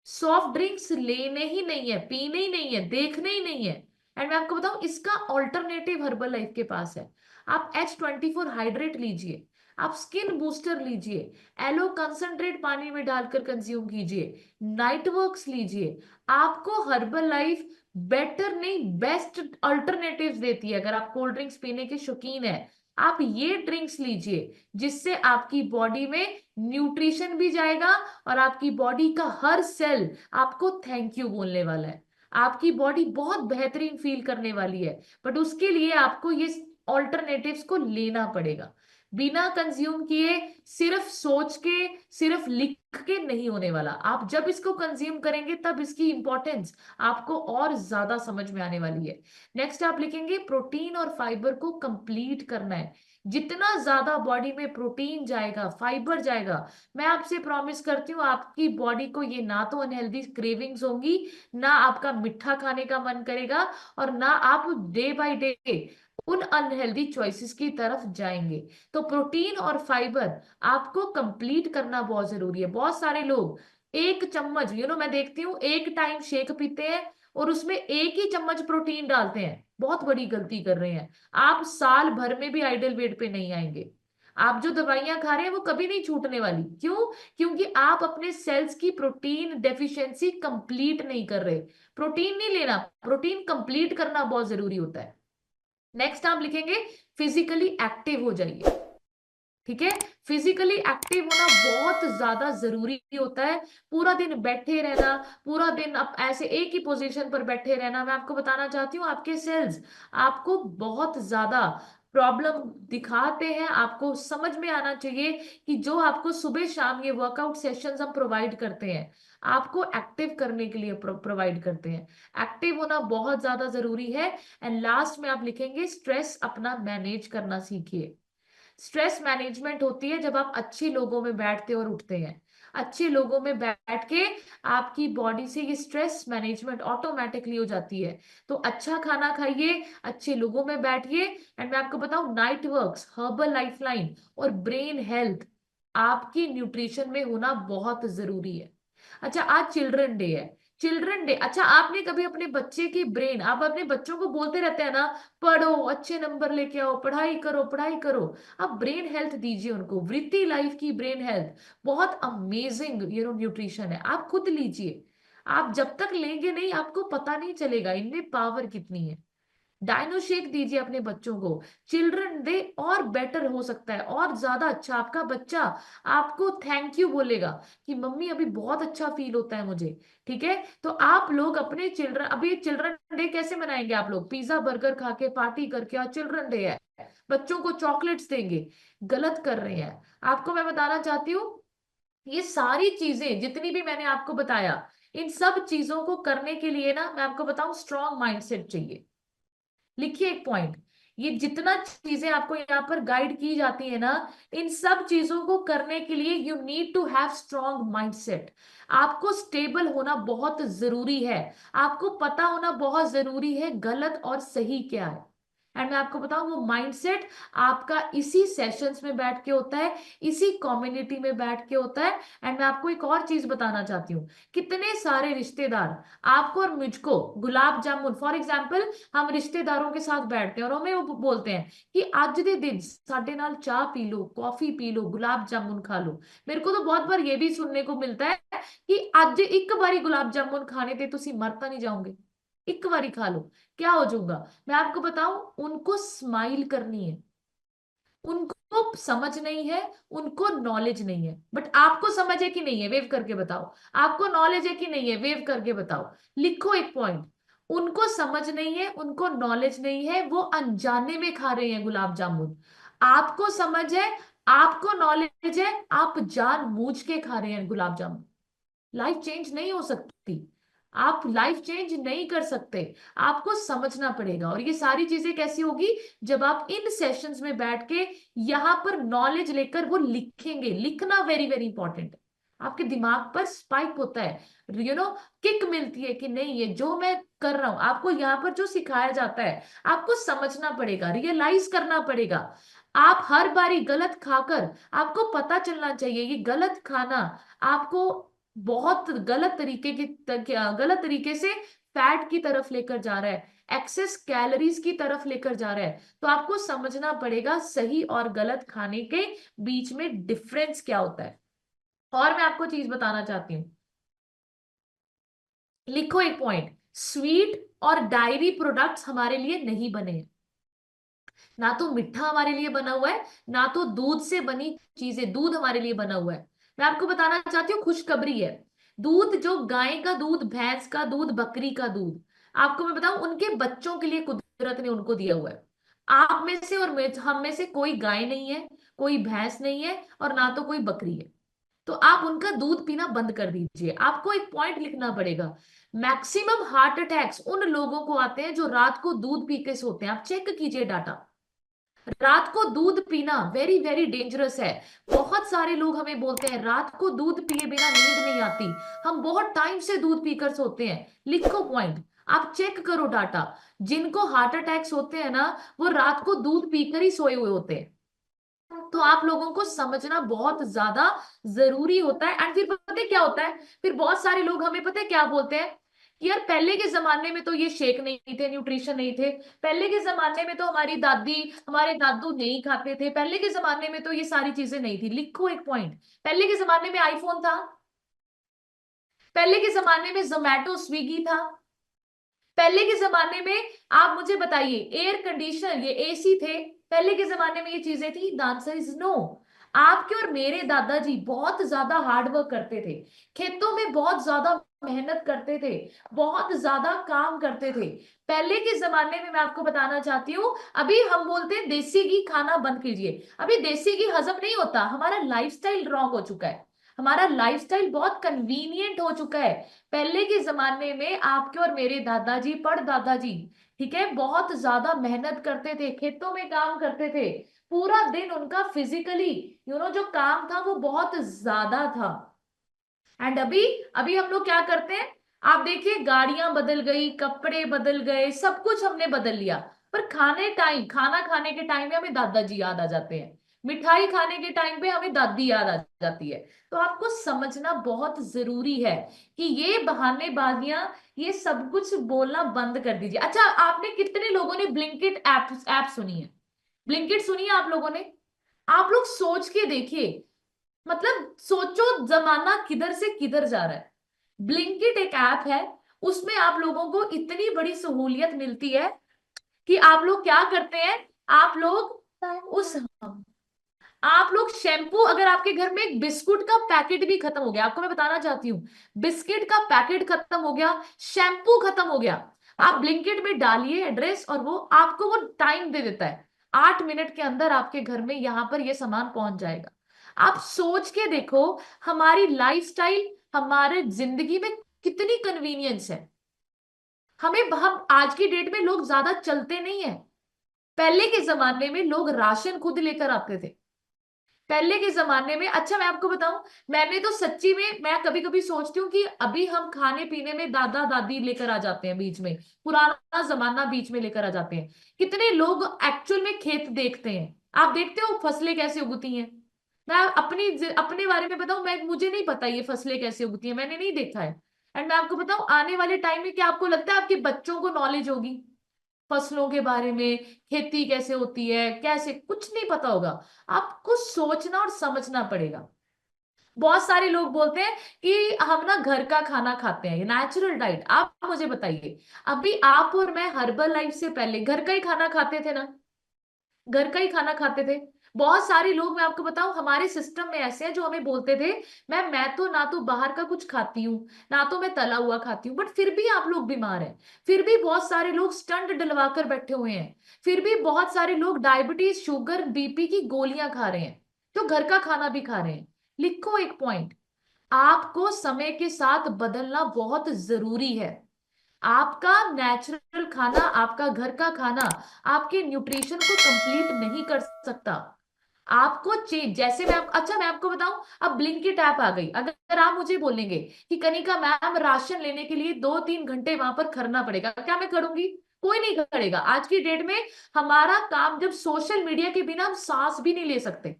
A: सॉफ्ट ड्रिंक्स लेने ही नहीं है, पीने ही नहीं है, देखने ही नहीं है। एंड मैं आपको बताऊं, इसका ऑल्टरनेटिव हर्बल लाइफ के पास है। आप H24 हाइड्रेट लीजिए, आप स्किन बूस्टर लीजिए, एलो कंसंट्रेट पानी में डालकर कंज्यूम कीजिए, नाइट वर्क्स लीजिए। आपको हर्बल लाइफ बेटर नहीं, बेस्ट अल्टरनेटिव्स देती है। अगर आप कोल्ड ड्रिंक्स पीने के शौकीन है, आप ये ड्रिंक्स लीजिए, जिससे आपकी बॉडी में न्यूट्रिशन भी जाएगा और आपकी बॉडी का हर सेल आपको थैंक यू बोलने वाला है। आपकी बॉडी बहुत बेहतरीन फील करने वाली है। बट उसके लिए आपको ये ऑल्टरनेटिव्स को लेना पड़ेगा। बिना कंज्यूम किए, सिर्फ सोच के, सिर्फ लिख के नहीं होने वाला। आप जब इसको कंज्यूम करेंगे, तब इसकी इंपॉर्टेंस आपको और ज्यादा समझ में आने वाली है। नेक्स्ट आप लिखेंगे, प्रोटीन और फाइबर को कंप्लीट करना है। जितना ज्यादा बॉडी में प्रोटीन जाएगा, फाइबर जाएगा, मैं आपसे प्रॉमिस करती हूँ, आपकी बॉडी को ये ना तो अनहेल्दी क्रेविंग्स होंगी, ना आपका मीठा खाने का मन करेगा, और ना आप डे बाय डे उन अनहेल्दी चॉइसेस की तरफ जाएंगे। तो प्रोटीन और फाइबर आपको कंप्लीट करना बहुत जरूरी है। बहुत सारे लोग एक चम्मच, मैं देखती हूँ, एक टाइम शेक पीते हैं और उसमें एक ही चम्मच प्रोटीन डालते हैं, बहुत बड़ी गलती कर रहे हैं। आप साल भर में भी आइडल वेट पे नहीं आएंगे। आप जो दवाइयां खा रहे हैं वो कभी नहीं छूटने वाली। क्यों? क्योंकि आप अपने सेल्स की प्रोटीन डेफिशिएंसी कंप्लीट नहीं कर रहे। प्रोटीन नहीं लेना, प्रोटीन कंप्लीट करना बहुत जरूरी होता है। नेक्स्ट आप लिखेंगे, फिजिकली एक्टिव हो जाइए। ठीक है? फिजिकली एक्टिव होना बहुत ज्यादा जरूरी होता है। पूरा दिन बैठे रहना, पूरा दिन आप ऐसे एक ही पोजीशन पर बैठे रहना, मैं आपको बताना चाहती हूँ, आपके सेल्स आपको बहुत ज्यादा प्रॉब्लम दिखाते हैं। आपको समझ में आना चाहिए कि जो आपको सुबह शाम ये वर्कआउट सेशंस हम प्रोवाइड करते हैं, आपको एक्टिव करने के लिए प्रोवाइड करते हैं। एक्टिव होना बहुत ज्यादा जरूरी है। एंड लास्ट में आप लिखेंगे, स्ट्रेस अपना मैनेज करना सीखिए। स्ट्रेस मैनेजमेंट होती है जब आप अच्छे लोगों में बैठते और उठते हैं। अच्छे लोगों में बैठ के आपकी बॉडी से ये स्ट्रेस मैनेजमेंट ऑटोमेटिकली हो जाती है। तो अच्छा खाना खाइए, अच्छे लोगों में बैठिए। एंड मैं आपको बताऊं, नाइट वर्क्स, हर्बल लाइफलाइन और ब्रेन हेल्थ आपकी न्यूट्रिशन में होना बहुत जरूरी है। अच्छा, आज चिल्ड्रन डे है। चिल्ड्रन डे, अच्छा, आपने कभी अपने बच्चे की ब्रेन, आप अपने बच्चों को बोलते रहते हैं ना, पढ़ो, अच्छे नंबर लेके आओ, पढ़ाई करो, पढ़ाई करो। आप ब्रेन हेल्थ दीजिए उनको। वृत्ति लाइफ की ब्रेन हेल्थ बहुत अमेजिंग न्यूट्रिशन है, आप खुद लीजिए। आप जब तक लेंगे नहीं आपको पता नहीं चलेगा इनमें पावर कितनी है। डायनो शेक दीजिए अपने बच्चों को, चिल्ड्रन डे और बेटर हो सकता है और ज्यादा अच्छा। आपका बच्चा आपको थैंक यू बोलेगा कि मम्मी अभी बहुत अच्छा फील होता है मुझे। ठीक है, तो आप लोग अपने चिल्ड्रन, अभी चिल्ड्रन डे कैसे मनाएंगे आप लोग? पिज्जा बर्गर खा के पार्टी करके, और चिल्ड्रन डे है बच्चों को चॉकलेट्स देंगे। गलत कर रहे हैं। आपको मैं बताना चाहती हूँ, ये सारी चीजें जितनी भी मैंने आपको बताया, इन सब चीजों को करने के लिए ना मैं आपको बताऊं स्ट्रॉन्ग माइंडसेट चाहिए। लिखिए एक पॉइंट, ये जितना चीजें आपको यहाँ पर गाइड की जाती है ना, इन सब चीजों को करने के लिए you need to have strong mindset. आपको स्टेबल होना बहुत जरूरी है। आपको पता होना बहुत जरूरी है गलत और सही क्या है। एंड मैं आपको बताऊं, वो माइंडसेट आपका इसी सेशंस में बैठ के होता है, इसी कम्युनिटी में बैठ के होता है। एंड मैं आपको एक और चीज बताना चाहती हूँ, कितने सारे रिश्तेदार आपको और मुझको गुलाब जामुन, फॉर एग्जाम्पल हम रिश्तेदारों के साथ बैठते हैं और हमें वो बोलते हैं कि आज दे दिन साडे नाल चाह P low, coffee P low, gulab jamun खा लो। मेरे को तो बहुत बार ये भी सुनने को मिलता है कि आज एक बारी गुलाब जामुन खाने ते तुसी मरता नहीं जाओगे, एक बारी खा लो क्या हो जाऊंगा। मैं आपको बताऊं, उनको स्माइल करनी है, उनको समझ नहीं है, उनको नॉलेज नहीं है। बट आपको समझ है कि नहीं है, वेव करके बताओ। आपको नॉलेज है कि नहीं है, वेव करके बताओ। लिखो एक पॉइंट, उनको समझ नहीं है, उनको नॉलेज नहीं है, वो अनजाने में खा रहे हैं गुलाब जामुन। आपको समझ है, आपको नॉलेज है, आप जानबूझ के खा रहे हैं गुलाब जामुन। लाइफ चेंज नहीं हो सकती, आप लाइफ चेंज नहीं कर सकते। आपको समझना पड़ेगा। और ये सारी चीजें कैसी होगी, जब आप इन सेशंस में बैठ के यहां पर नॉलेज लेकर वो लिखेंगे। लिखना वेरी वेरी इंपॉर्टेंट है। आपके दिमाग पर स्पाइक होता है, किक मिलती है कि नहीं ये जो मैं कर रहा हूं, आपको यहाँ पर जो सिखाया जाता है आपको समझना पड़ेगा, रियलाइज करना पड़ेगा। आप हर बारी गलत खाकर, आपको पता चलना चाहिए ये गलत खाना आपको बहुत गलत तरीके गलत तरीके से फैट की तरफ लेकर जा रहा है, एक्सेस कैलोरीज की तरफ लेकर जा रहा है। तो आपको समझना पड़ेगा सही और गलत खाने के बीच में डिफरेंस क्या होता है। और मैं आपको चीज बताना चाहती हूँ, लिखो एक पॉइंट, स्वीट और डायरी प्रोडक्ट्स हमारे लिए नहीं बने हैं। ना तो मिठा हमारे लिए बना हुआ है, ना तो दूध से बनी चीजें, दूध हमारे लिए बना हुआ है। मैं आपको बताना चाहती हूँ खुशखबरी है, दूध जो गाय का दूध, भैंस का दूध, बकरी का दूध, आपको मैं बताऊं उनके बच्चों के लिए कुदरत ने उनको दिया हुआ है। आप में से और हम में से कोई गाय नहीं है, कोई भैंस नहीं है, और ना तो कोई बकरी है। तो आप उनका दूध पीना बंद कर दीजिए। आपको एक पॉइंट लिखना पड़ेगा, मैक्सिमम हार्ट अटैक्स उन लोगों को आते हैं जो रात को दूध पी के सोते हैं। आप चेक कीजिए डाटा, रात को दूध पीना वेरी वेरी डेंजरस है। बहुत सारे लोग हमें बोलते हैं रात को दूध पिए बिना नींद नहीं आती, हम बहुत टाइम से दूध पीकर सोते हैं। लिखो पॉइंट, आप चेक करो डाटा, जिनको हार्ट अटैक्स होते हैं ना वो रात को दूध पीकर ही सोए हुए होते हैं। तो आप लोगों को समझना बहुत ज्यादा जरूरी होता है। एंड फिर पता है क्या होता है, फिर बहुत सारे लोग हमें पता है क्या बोलते हैं कि यार पहले के जमाने में तो ये शेक नहीं थे, न्यूट्रिशन नहीं थे, पहले के जमाने में तो हमारी दादी हमारे दादू नहीं खाते थे, पहले के जमाने में तो ये सारी चीजें नहीं थी। लिखो एक पॉइंट, पहले के जमाने में आईफोन था, पहले के जमाने में जोमैटो स्विगी था, पहले के जमाने में आप मुझे बताइए एयर कंडीशनर ये एसी थे, पहले के जमाने में ये चीजें थी? The answer is no. आपके और मेरे दादाजी बहुत ज्यादा हार्ड वर्क करते थे, खेतों में बहुत ज्यादा मेहनत करते थे, बहुत ज्यादा काम करते थे। पहले के जमाने में मैं आपको बताना चाहती हूँ, अभी हम बोलते हैं देसी घी खाना बंद कीजिए, अभी देसी घी हजम नहीं होता, हमारा लाइफस्टाइल रॉन्ग हो चुका है, हमारा लाइफस्टाइल बहुत कन्वीनियंट हो चुका है। पहले के जमाने में आपके और मेरे दादाजी, परदादाजी, ठीक है, बहुत ज्यादा मेहनत करते थे, खेतों में काम करते थे, पूरा दिन उनका फिजिकली जो काम था वो बहुत ज्यादा था। एंड अभी अभी हम लोग क्या करते हैं, आप देखिए गाड़ियां बदल गई, कपड़े बदल गए, सब कुछ हमने बदल लिया, पर खाना खाने के टाइम में हमें दादाजी याद आ जाते हैं, मिठाई खाने के टाइम पे हमें दादी याद आ जाती है। तो आपको समझना बहुत जरूरी है कि ये बहानेबाजियां, ये सब कुछ बोलना बंद कर दीजिए। अच्छा, आपने कितने लोगों ने ब्लिंकिट ऐप सुनी है? ब्लिंकिट सुनी है आप लोगों ने? आप लोग सोच के देखिए, मतलब सोचो जमाना किधर से किधर जा रहा है। ब्लिंकिट एक ऐप है, उसमें आप लोगों को इतनी बड़ी सहूलियत मिलती है कि आप लोग क्या करते हैं, आप लोग उस आप लोग शैम्पू, अगर आपके घर में एक बिस्कुट का पैकेट भी खत्म हो गया, आपको मैं बताना चाहती हूँ, बिस्किट का पैकेट खत्म हो गया, शैम्पू खत्म हो गया, आप ब्लिंकिट में डालिए एड्रेस और वो आपको वो टाइम दे देता है, 8 मिनट के अंदर आपके घर में यहां पर ये सामान पहुंच जाएगा। आप सोच के देखो, हमारी लाइफस्टाइल, हमारे जिंदगी में कितनी कन्वीनियंस है। हम आज की डेट में लोग ज्यादा चलते नहीं है। पहले के जमाने में लोग राशन खुद लेकर आते थे। पहले के जमाने में, अच्छा मैं आपको बताऊं, मैंने तो सच्ची में, मैं कभी कभी सोचती हूँ कि अभी हम खाने पीने में दादा दादी लेकर आ जाते हैं बीच में, पुराना जमाना बीच में लेकर आ जाते हैं। कितने लोग एक्चुअल में खेत देखते हैं, आप देखते हो फसलें कैसे उगती हैं। मैं अपने बारे में बताऊं, मैं मुझे नहीं पता ये फसलें कैसे उगती हैं, मैंने नहीं देखा है। एंड मैं आपको बताऊं, आने वाले टाइम में क्या आपको लगता है आपके बच्चों को नॉलेज होगी फसलों के बारे में, खेती कैसे होती है, कैसे, कुछ नहीं पता होगा। आपको सोचना और समझना पड़ेगा। बहुत सारे लोग बोलते हैं कि हम ना घर का खाना खाते हैं, नेचुरल डाइट। आप मुझे बताइए, अभी आप और मैं हर्बल लाइफ से पहले घर का ही खाना खाते थे ना, घर का ही खाना खाते थे। बहुत सारे लोग, मैं आपको बताऊं, हमारे सिस्टम में ऐसे हैं जो हमें बोलते थे, मैं तो ना तो बाहर का कुछ खाती हूँ, ना तो मैं तला हुआ खाती हूँ, बट फिर भी आप लोग बीमार हैं। फिर भी बहुत सारे लोग स्टंट डलवा कर बैठे हुए हैं। फिर भी बहुत सारे लोग डायबिटीज, शुगर, बीपी की गोलियां खा रहे हैं, जो घर का खाना भी खा रहे हैं। लिखो एक पॉइंट, आपको समय के साथ बदलना बहुत जरूरी है। आपका नेचुरल खाना, आपका घर का खाना आपके न्यूट्रिशन को कंप्लीट नहीं कर सकता। आपको चेंज, जैसे अच्छा मैं आपको बताऊं, अब ब्लिंकिट ऐप आ गई, अगर आप मुझे बोलेंगे कि कनिका मैम राशन लेने के लिए 2-3 घंटे वहां पर खड़ना पड़ेगा, क्या मैं करूंगी? कोई नहीं करेगा। आज की डेट में हमारा काम, जब सोशल मीडिया के बिना हम सांस भी नहीं ले सकते।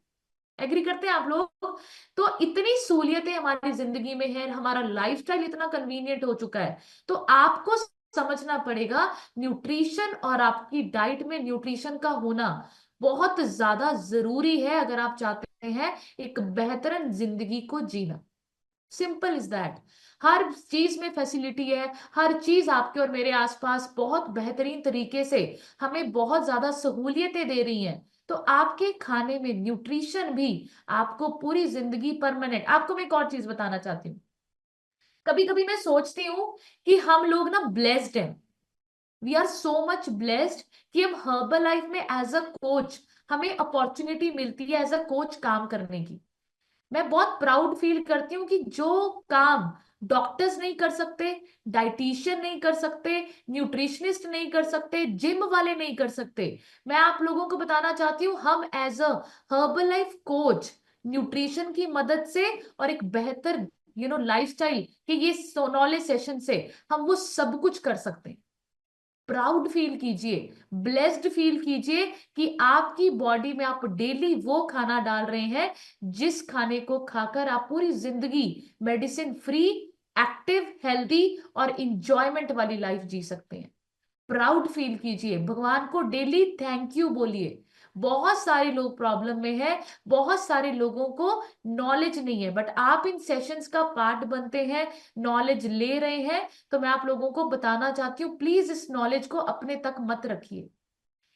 A: एग्री करते हैं आप लोग? तो इतनी सहूलियतें हमारी जिंदगी में है, हमारा लाइफस्टाइल इतना कन्वीनियंट हो चुका है। तो आपको समझना पड़ेगा, न्यूट्रिशन और आपकी डाइट में न्यूट्रिशन का होना बहुत ज्यादा जरूरी है, अगर आप चाहते हैं एक बेहतरीन जिंदगी को जीना। Simple is that. हर चीज में फैसिलिटी है, हर चीज आपके और मेरे आसपास बहुत बेहतरीन तरीके से हमें बहुत ज्यादा सहूलियतें दे रही हैं। तो आपके खाने में न्यूट्रिशन भी आपको पूरी जिंदगी परमानेंट। आपको मैं एक और चीज बताना चाहती हूँ, कभी कभी मैं सोचती हूँ कि हम लोग ना ब्लेस्ड हैं, we are so much blessed कि हम हर्बल लाइफ में एज अ कोच, हमें अपॉर्चुनिटी मिलती है एज अ कोच काम करने की। मैं बहुत प्राउड फील करती हूँ कि जो काम डॉक्टर्स नहीं कर सकते, डाइटिशियन नहीं कर सकते, न्यूट्रिशनिस्ट नहीं कर सकते, जिम वाले नहीं कर सकते, मैं आप लोगों को बताना चाहती हूँ, हम as a Herbalife coach nutrition की मदद से और एक बेहतर लाइफस्टाइल के ये नॉलेज सेशन से हम वो सब कुछ कर सकते हैं। प्राउड फील कीजिए, ब्लेस्ड फील कीजिए कि आपकी बॉडी में आप डेली वो खाना डाल रहे हैं जिस खाने को खाकर आप पूरी जिंदगी मेडिसिन फ्री, एक्टिव, हेल्दी और इंजॉयमेंट वाली लाइफ जी सकते हैं। प्राउड फील कीजिए, भगवान को डेली थैंक यू बोलिए। बहुत सारे लोग प्रॉब्लम में है, बहुत सारे लोगों को नॉलेज नहीं है, बट आप इन सेशंस का पार्ट बनते हैं, नॉलेज ले रहे हैं। तो मैं आप लोगों को बताना चाहती हूँ, प्लीज इस नॉलेज को अपने तक मत रखिए,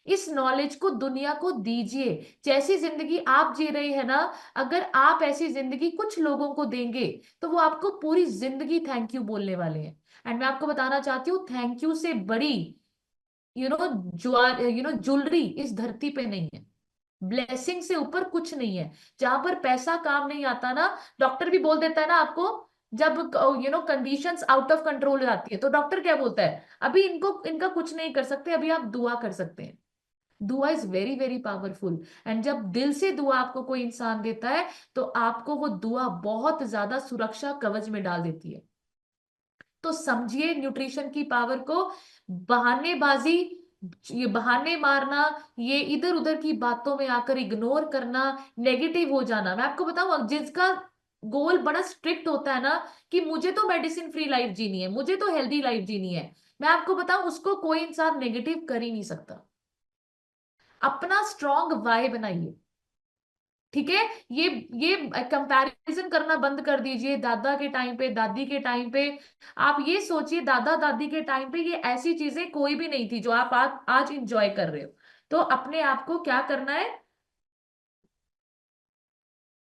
A: इस नॉलेज को दुनिया को दीजिए। जैसी जिंदगी आप जी रहे हैं ना, अगर आप ऐसी जिंदगी कुछ लोगों को देंगे तो वो आपको पूरी जिंदगी थैंक यू बोलने वाले हैं। एंड मैं आपको बताना चाहती हूँ, थैंक यू से बड़ी ज्वेलरी इस धरती पे नहीं है। ब्लेसिंग से ऊपर कुछ नहीं है। जहां पर पैसा काम नहीं आता ना, डॉक्टर भी बोल देता है ना आपको, जब कंडीशंस आउट ऑफ कंट्रोल हो जाती है, तो डॉक्टर क्या बोलता है, अभी इनको इनका कुछ नहीं कर सकते, अभी आप दुआ कर सकते हैं। दुआ is very very powerful. And जब दिल से दुआ आपको कोई इंसान देता है, तो आपको वो दुआ बहुत ज्यादा सुरक्षा कवच में डाल देती है। तो समझिए न्यूट्रिशन की पावर को। बहानेबाजी, ये बहाने मारना, ये इधर उधर की बातों में आकर इग्नोर करना, नेगेटिव हो जाना, मैं आपको बताऊं, जिसका गोल बड़ा स्ट्रिक्ट होता है ना कि मुझे तो मेडिसिन फ्री लाइफ जीनी है, मुझे तो हेल्दी लाइफ जीनी है, मैं आपको बताऊं उसको कोई इंसान नेगेटिव कर ही नहीं सकता। अपना स्ट्रॉन्ग वाई बनाइए। ठीक है। ये कंपैरिजन करना बंद कर दीजिए दादा के टाइम पे, दादी के टाइम पे। आप ये सोचिए दादा दादी के टाइम पे ये ऐसी चीजें कोई भी नहीं थी जो आप आज इंजॉय कर रहे हो। तो अपने आप को क्या करना है,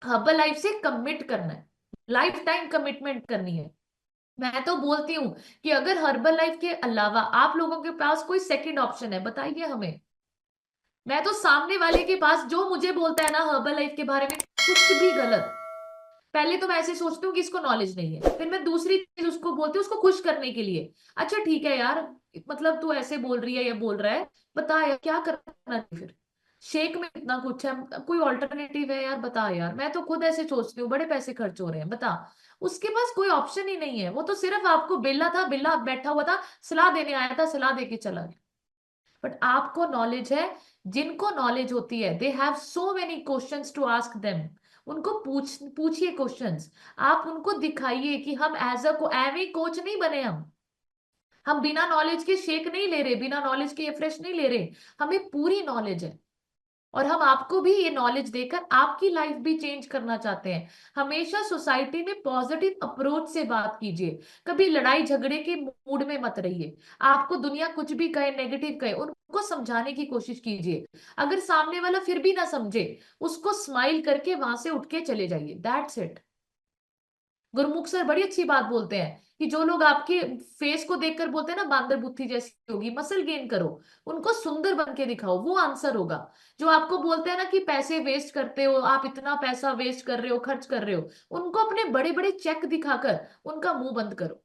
A: हर्बल लाइफ से कमिट करना है, लाइफ टाइम कमिटमेंट करनी है। मैं तो बोलती हूँ कि अगर हर्बल लाइफ के अलावा आप लोगों के पास कोई सेकंड ऑप्शन है, बताइए हमें। मैं तो सामने वाले के पास जो मुझे बोलता है ना हर्बल लाइफ के बारे में कुछ भी गलत, पहले तो मैं ऐसे सोचती हूँ कि इसको नॉलेज नहीं है, फिर मैं दूसरी चीज उसको बोलती हूँ उसको खुश करने के लिए। अच्छा ठीक है यार, मतलब तू ऐसे बोल रही है या बोल रहा है, बता यार क्या करना है फिर। शेक में इतना कुछ है, कोई ऑल्टरनेटिव है यार, बता यार। मैं तो खुद ऐसे सोचती हूँ, बड़े पैसे खर्च हो रहे हैं, बता। उसके पास कोई ऑप्शन ही नहीं है, वो तो सिर्फ आपको बेला था, बिल्ला बैठा हुआ था, सलाह देने आया था, सलाह दे के चला गया। बट आपको नॉलेज है, जिनको नॉलेज होती है they have so many questions to ask them. उनको पूछिए क्वेश्चंस। आप उनको दिखाइए कि हम एज अ को एवे कोच नहीं बने, हम बिना नॉलेज के शेक नहीं ले रहे, बिना नॉलेज के ये फ्रेश नहीं ले रहे। हमें पूरी नॉलेज है, और हम आपको भी ये नॉलेज देकर आपकी लाइफ भी चेंज करना चाहते हैं। हमेशा सोसाइटी में पॉजिटिव अप्रोच से बात कीजिए, कभी लड़ाई झगड़े के मूड में मत रहिए। आपको दुनिया कुछ भी कहे, नेगेटिव कहे, उनको समझाने की कोशिश कीजिए। अगर सामने वाला फिर भी ना समझे, उसको स्माइल करके वहां से उठ के चले जाइए, दैट्स इट। गुरमुख सर बड़ी अच्छी बात बोलते हैं कि जो लोग आपके फेस को देखकर बोलते हैं ना बांदर बुद्धि जैसी होगी, मसल गेन करो, उनको सुंदर बन के दिखाओ, वो आंसर होगा। जो आपको बोलते हैं ना कि पैसे वेस्ट करते हो, आप इतना पैसा वेस्ट कर रहे हो, खर्च कर रहे हो, उनको अपने बड़े बड़े चेक दिखाकर उनका मुंह बंद करो।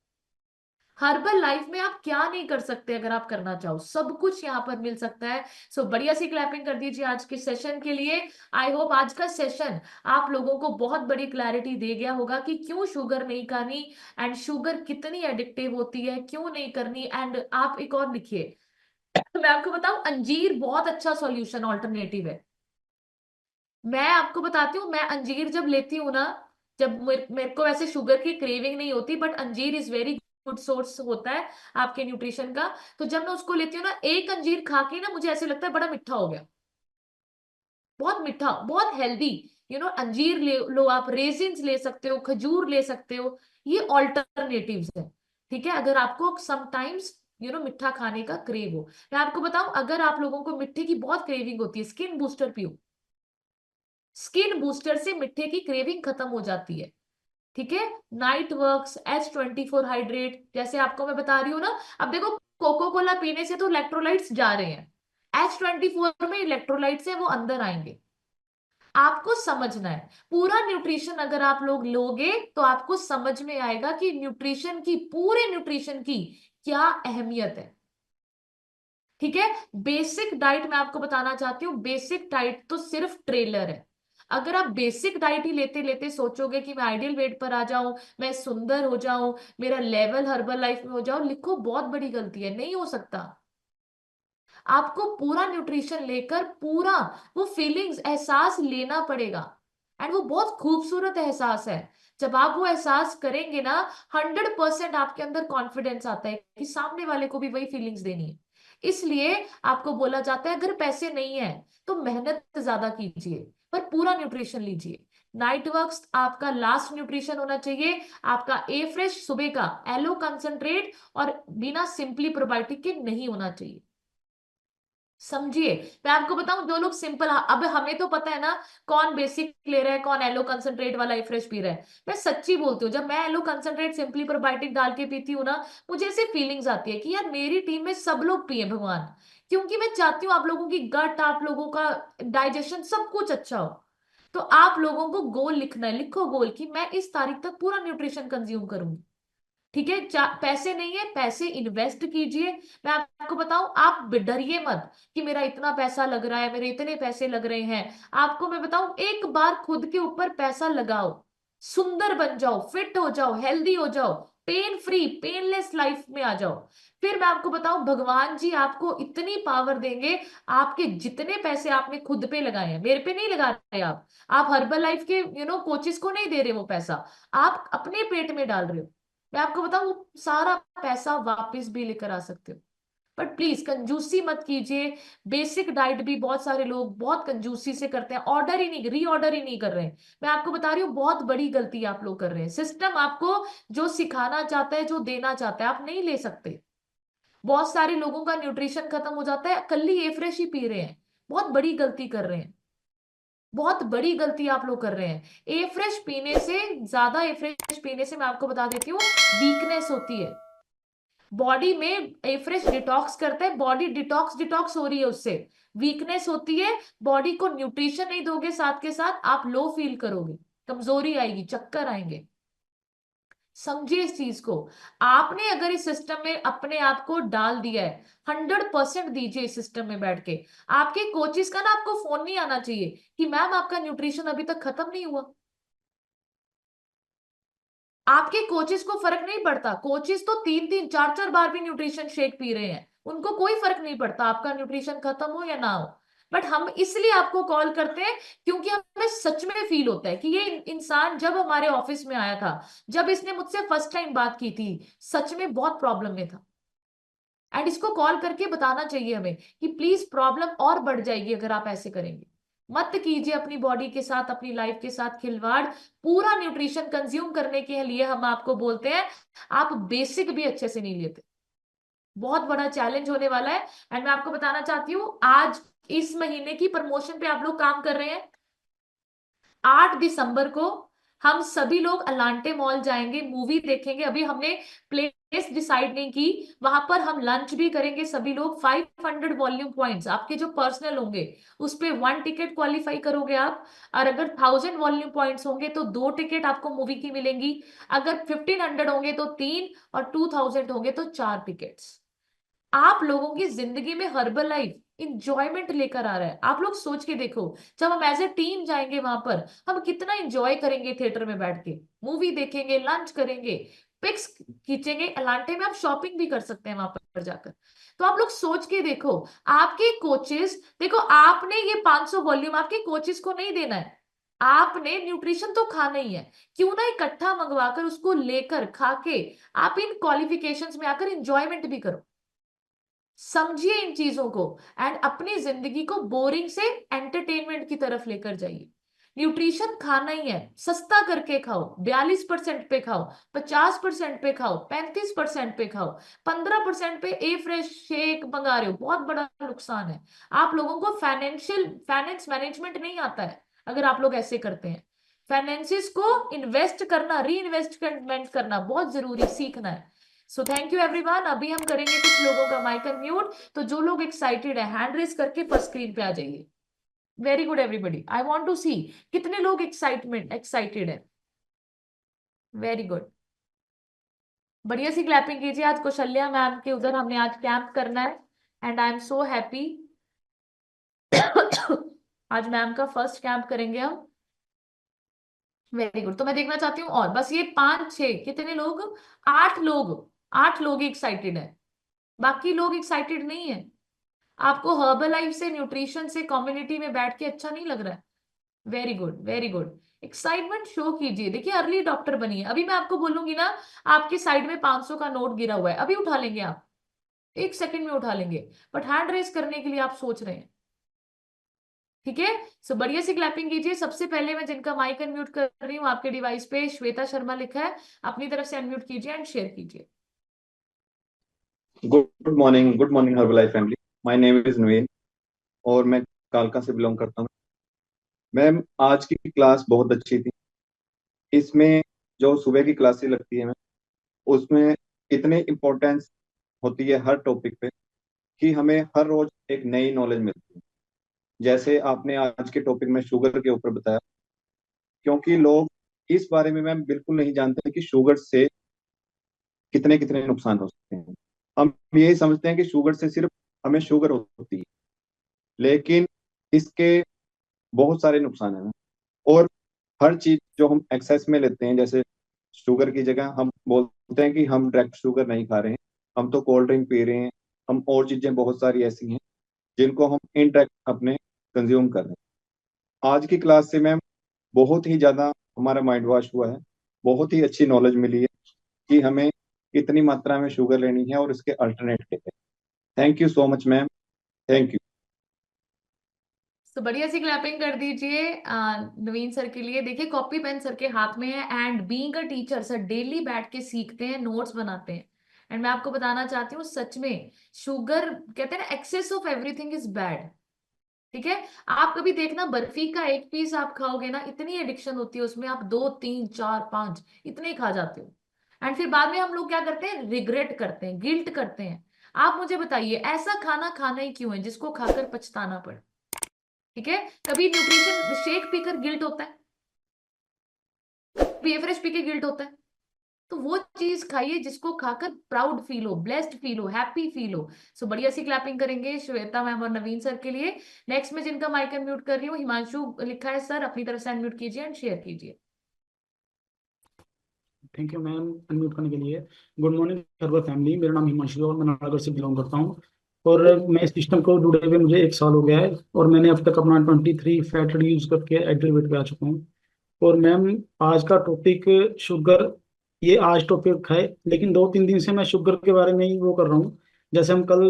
A: हर्बल लाइफ में आप क्या नहीं कर सकते, अगर आप करना चाहो सब कुछ यहाँ पर मिल सकता है। सो बढ़िया सी क्लैपिंग कर दीजिए आज के सेशन के लिए। आई होप आज का सेशन आप लोगों को बहुत बड़ी क्लैरिटी दे गया होगा कि क्यों शुगर नहीं खानी, एंड शुगर कितनी एडिक्टिव होती है, क्यों नहीं करनी। एंड आप एक और लिखिए, मैं आपको बताऊं अंजीर बहुत अच्छा सॉल्यूशन ऑल्टरनेटिव है। मैं आपको बताती हूँ, मैं अंजीर जब लेती हूँ ना, जब मेरे को ऐसे शुगर की क्रेविंग नहीं होती, बट अंजीर इज वेरी गुड सोर्स होता है आपके न्यूट्रिशन का। तो जब मैं उसको लेती हूँ ना, एक अंजीर खा के ना मुझे ऐसे लगता है बड़ा मीठा हो गया, बहुत मीठा, बहुत हेल्दी। अंजीर ले लो, आप रेजिन्स ले सकते हो, खजूर ले सकते हो, ये ऑल्टरनेटिव्स है। ठीक है, अगर आपको समटाइम्स मीठा खाने का क्रेव हो। मैं आपको बताऊं, अगर आप लोगों को मिट्टी की बहुत क्रेविंग होती है, स्किन बूस्टर पियो। स्किन बूस्टर से मिट्टे की क्रेविंग खत्म हो जाती है। ठीक है, नाइट वर्क्स, H24 हाइड्रेट, जैसे आपको मैं बता रही हूँ ना। अब देखो, कोको कोला पीने से तो इलेक्ट्रोलाइट्स जा रहे हैं, H24 में इलेक्ट्रोलाइट्स है, वो अंदर आएंगे। आपको समझना है पूरा न्यूट्रिशन, अगर आप लोग लोगे तो आपको समझ में आएगा कि न्यूट्रिशन की, पूरे न्यूट्रिशन की क्या अहमियत है। ठीक है, बेसिक डाइट मैं आपको बताना चाहती हूँ, बेसिक डाइट तो सिर्फ ट्रेलर है। अगर आप बेसिक डाइट ही लेते लेते सोचोगे कि मैं आइडियल वेट पर आ जाऊं, मैं सुंदर हो जाऊं, मेरा लेवल हर्बल लाइफ में हो जाऊं, लिखो बहुत बड़ी गलती है, नहीं हो सकता। आपको पूरा न्यूट्रिशन लेकर पूरा वो फीलिंग्स, एहसास लेना पड़ेगा। एंड वो बहुत खूबसूरत एहसास है। जब आप वो एहसास करेंगे ना, 100% आपके अंदर कॉन्फिडेंस आता है कि सामने वाले को भी वही फीलिंग्स देनी है। इसलिए आपको बोला जाता है अगर पैसे नहीं है तो मेहनत ज्यादा कीजिए, पर पूरा न्यूट्रिशन लीजिए। नाइट वर्क्स आपका लास्ट न्यूट्रिशन होना चाहिए, आपका ए फ्रेश सुबह का, एलो कंसंट्रेट, और बिना सिंपली प्रोबायोटिक के नहीं होना चाहिए। समझिए, मैं आपको बताऊं, जो लोग सिंपल, अब हमें तो पता है ना कौन बेसिक ले रहा है, कौन एलो कंसंट्रेट वाला फ्रेश पी रहा है। मैं सच्ची बोलती हूँ, जब मैं एलो कंसंट्रेट सिंपली प्रोबायोटिक डाल के पीती हूँ ना, मुझे ऐसे फीलिंग्स आती है कि यार मेरी टीम में सब लोग पिए भगवान। क्योंकि मैं चाहती हूँ आप लोगों की गट, आप लोगों का डाइजेशन सब कुछ अच्छा हो। तो आप लोगों को गोल लिखना है, लिखो गोल कि मैं इस तारीख तक पूरा न्यूट्रिशन कंज्यूम करूंगी। ठीक है, पैसे नहीं है, पैसे इन्वेस्ट कीजिए। मैं आपको बताऊं, आप डरिए मत कि मेरा इतना पैसा लग रहा है, मेरे इतने पैसे लग रहे हैं। आपको मैं बताऊं, एक बार खुद के ऊपर पैसा लगाओ, सुंदर बन जाओ, फिट हो जाओ, हेल्दी हो जाओ, पेन फ्री, पेनलेस लाइफ में आ जाओ। फिर मैं आपको बताऊं, भगवान जी आपको इतनी पावर देंगे। आपके जितने पैसे आपने खुद पे लगाए हैं, मेरे पे नहीं लगा रहे आप हर्बल लाइफ के कोचेस को नहीं दे रहे वो पैसा, आप अपने पेट में डाल रहे हो। मैं आपको बताऊं, वो सारा पैसा वापस भी लेकर आ सकते हो। बट प्लीज कंजूसी मत कीजिए। बेसिक डाइट भी बहुत सारे लोग बहुत कंजूसी से करते हैं, ऑर्डर ही नहीं, रीऑर्डर ही नहीं कर रहे हैं। मैं आपको बता रही हूँ बहुत बड़ी गलती आप लोग कर रहे हैं। सिस्टम आपको जो सिखाना चाहता है, जो देना चाहता है, आप नहीं ले सकते। बहुत सारे लोगों का न्यूट्रिशन खत्म हो जाता है, कल्ली ए फ्रेश ही पी रहे हैं। बहुत बड़ी गलती कर रहे हैं, बहुत बड़ी गलती आप लोग कर रहे हैं। ए फ्रेश पीने से, ज्यादा ए फ्रेश पीने से, मैं आपको बता देती हूँ, वीकनेस होती है बॉडी में। ए फ्रेश डिटॉक्स करता है, बॉडी डिटॉक्स डिटॉक्स हो रही है उससे, वीकनेस होती है। बॉडी को न्यूट्रिशन नहीं दोगे, साथ के साथ आप लो फील करोगे, कमजोरी आएगी, चक्कर आएंगे। समझिए इस चीज को। आपने अगर इस सिस्टम में अपने आप को डाल दिया है, 100% दीजिए इस सिस्टम में बैठ के। आपके कोचिस का ना आपको फोन नहीं आना चाहिए कि मैम आपका न्यूट्रिशन अभी तक खत्म नहीं हुआ। आपके कोचिस को फर्क नहीं पड़ता, कोचिस तो 3-3 4-4 बार भी न्यूट्रिशन शेक पी रहे हैं, उनको कोई फर्क नहीं पड़ता आपका न्यूट्रिशन खत्म हो या ना हो। बट हम इसलिए आपको कॉल करते हैं क्योंकि हमें सच में फील होता है कि ये इंसान जब हमारे ऑफिस में आया था, जब इसने मुझसे फर्स्ट टाइम बात की थी, सच में बहुत प्रॉब्लम में था। एंड इसको कॉल करके बताना चाहिए हमें कि प्लीज प्रॉब्लम और बढ़ जाएगी अगर आप ऐसे करेंगे। मत कीजिए अपनी बॉडी के साथ, अपनी लाइफ के साथ खिलवाड़। पूरा न्यूट्रिशन कंज्यूम करने के लिए हम आपको बोलते हैं, आप बेसिक भी अच्छे से नहीं लेते। बहुत बड़ा चैलेंज होने वाला है। एंड मैं आपको बताना चाहती हूँ, आज इस महीने की प्रमोशन पे आप लोग काम कर रहे हैं। 8 दिसंबर को हम सभी लोग अलांटे मॉल जाएंगे, मूवी देखेंगे। अभी हमने प्लेस डिसाइड नहीं की, वहां पर हम लंच भी करेंगे सभी लोग। 500 वॉल्यूम पॉइंट्स आपके जो पर्सनल होंगे, उस पे 1 टिकट क्वालिफाई करोगे आप। और अगर 1000 वॉल्यूम पॉइंट्स होंगे तो 2 टिकट आपको मूवी की मिलेंगी। अगर 1500 होंगे तो 3, और 2000 होंगे तो 4 टिकट्स। आप लोगों की जिंदगी में हर्बल लाइफ इंजॉयमेंट लेकर आ रहा है। आप लोग सोच के देखो, जब हम एज ए टीम जाएंगे वहां पर, हम कितना एंजॉय करेंगे थिएटर में बैठ के, मूवी देखेंगे, लंच करेंगे, पिक्स खींचेंगे। अलांटे में आप शॉपिंग भी कर सकते हैं वहां पर जाकर। तो आप लोग सोच के देखो, आपके कोचेस देखो, आपने ये 500 वॉल्यूम आपके कोचेस को नहीं देना है। आपने न्यूट्रिशन तो खाना ही है, क्यों ना इकट्ठा मंगवाकर उसको लेकर खा के आप इन क्वालिफिकेशंस में आकर इंजॉयमेंट भी करो। समझिए इन चीजों को, एंड अपनी जिंदगी को बोरिंग से एंटरटेनमेंट की तरफ लेकर जाइए। न्यूट्रिशन खाना ही है, सस्ता करके खाओ, 42% पे खाओ, 50% पे खाओ, 35% पे खाओ, 15% पे ए फ्रेश शेक मंगा रहे हो, बहुत बड़ा नुकसान है। आप लोगों को फाइनेंस मैनेजमेंट नहीं आता है अगर आप लोग ऐसे करते हैं। फाइनेंसिस को इन्वेस्ट करना, री इन्वेस्टमेंट करना बहुत जरूरी सीखना है। So thank you everyone. अभी हम करेंगे कुछ लोगों का माइक अनम्यूट। तो जो लोग एक्साइटेड है, हैंड रेस करके फर्स्ट स्क्रीन पे आ जाइए। Very good everybody, I want to see कितने लोग एक्साइटेड है। वेरी गुड, बढ़िया सी क्लैपिंग कीजिए। आज कौशल्या मैम के उधर हमने आज कैंप करना है, and I am so happy. आज मैम का फर्स्ट कैंप करेंगे हम। Very good. तो मैं देखना चाहती हूँ, और बस ये 5-6 कितने लोग, 8 लोग, 8 लोग ही एक्साइटेड है, बाकी लोग एक्साइटेड नहीं है। आपको हर्बल लाइफ से, न्यूट्रिशन से, कम्युनिटी में बैठ के अच्छा नहीं लग रहा है। Very good, very good. Excitement show कीजिए। देखिए अर्ली डॉक्टर बनिए। अभी मैं आपको बोलूंगी ना, आपके साइड में 500 का नोट गिरा हुआ है, अभी उठा लेंगे आप, 1 सेकंड में उठा लेंगे। बट हैंड रेस करने के लिए आप सोच रहे हैं, ठीक है। सो बढ़िया सी क्लैपिंग कीजिए। सबसे पहले मैं जिनका माइक अनम्यूट कर रही हूँ, आपके डिवाइस पे श्वेता शर्मा लिखा है, अपनी तरफ से अनम्यूट कीजिए एंड शेयर कीजिए।
C: Good morning Herbalife family. My name is Naveen और मैं कालका से बिलोंग करता हूँ। मैम आज की क्लास बहुत अच्छी थी। इसमें जो सुबह की क्लासेस लगती है मैम, उसमें इतनी इम्पोर्टेंस होती है हर टॉपिक पे कि हमें हर रोज एक नई नॉलेज मिलती है। जैसे आपने आज के टॉपिक में शुगर के ऊपर बताया, क्योंकि लोग इस बारे में मैम बिल्कुल नहीं जानते कि शुगर से कितने कितने नुकसान हो सकते हैं। हम यही समझते हैं कि शुगर से सिर्फ हमें शुगर होती है, लेकिन इसके बहुत सारे नुकसान हैं। और हर चीज जो हम एक्सेस में लेते हैं, जैसे शुगर की जगह हम बोलते हैं कि हम डायरेक्ट शुगर नहीं खा रहे हैं, हम तो कोल्ड ड्रिंक पी रहे हैं, हम और चीजें बहुत सारी ऐसी हैं जिनको हम इनडायरेक्ट अपने कंज्यूम कर रहे हैं। आज की क्लास से मैम बहुत ही ज्यादा हमारा माइंड वॉश हुआ है, बहुत ही अच्छी नॉलेज मिली है कि हमें कितनी मात्रा में शुगर लेनी है और इसके अल्टरनेट क्या है। Thank you so much ma'am, thank you.
A: तो बढ़िया सी क्लैपिंग कर दीजिए नवीन सर के लिए। देखिए कॉपी पेन सर के हाथ में है and being a teacher sir daily बैठ के सीखते हैं, नोट्स बनाते हैं। एंड मैं आपको बताना चाहती हूँ सच में शुगर, कहते हैं ना excess of everything is bad. ठीक है, आप कभी देखना बर्फी का एक पीस आप खाओगे ना, इतनी एडिक्शन होती है उसमें, आप दो तीन चार पांच इतने ही खा जाते हो। एंड फिर बाद में हम लोग क्या करते हैं, रिग्रेट करते हैं, गिल्ट करते हैं। आप मुझे बताइए ऐसा खाना खाना ही क्यों है जिसको खाकर पछताना पड़े। ठीक है, कभी न्यूट्रिशन शेक पीकर गिल्ट होता है, कभी एवरेज पी के गिल्ट होता है। तो वो चीज खाइए जिसको खाकर प्राउड फील हो, ब्लेस्ड फील हो, हैप्पी फील हो। सो बढ़िया सी क्लैपिंग करेंगे श्वेता मैम और नवीन सर के लिए। नेक्स्ट में जिनका माइक अनम्यूट कर रही हूँ, हिमांशु लिखा है सर, अपनी तरफ से अनम्यूट कीजिए एंड शेयर कीजिए।
D: थैंक यू मैम अनम्यूट करने के लिए। गुड मॉर्निंग सर्वर फैमिली, मेरा नाम हिमांशु है और मैं नालागढ़ से बिलोंग करता हूँ। और मैं इस सिस्टम को जुड़े हुए मुझे 1 साल हो गया है और मैंने अब तक अपना 23 फैट रिड्यूस करके आइडियल वेट पे आ चुका हूँ। और मैम आज का टॉपिक शुगर, ये आज टॉपिक है लेकिन 2-3 दिन से मैं शुगर के बारे में ही वो कर रहा हूँ। जैसे हम कल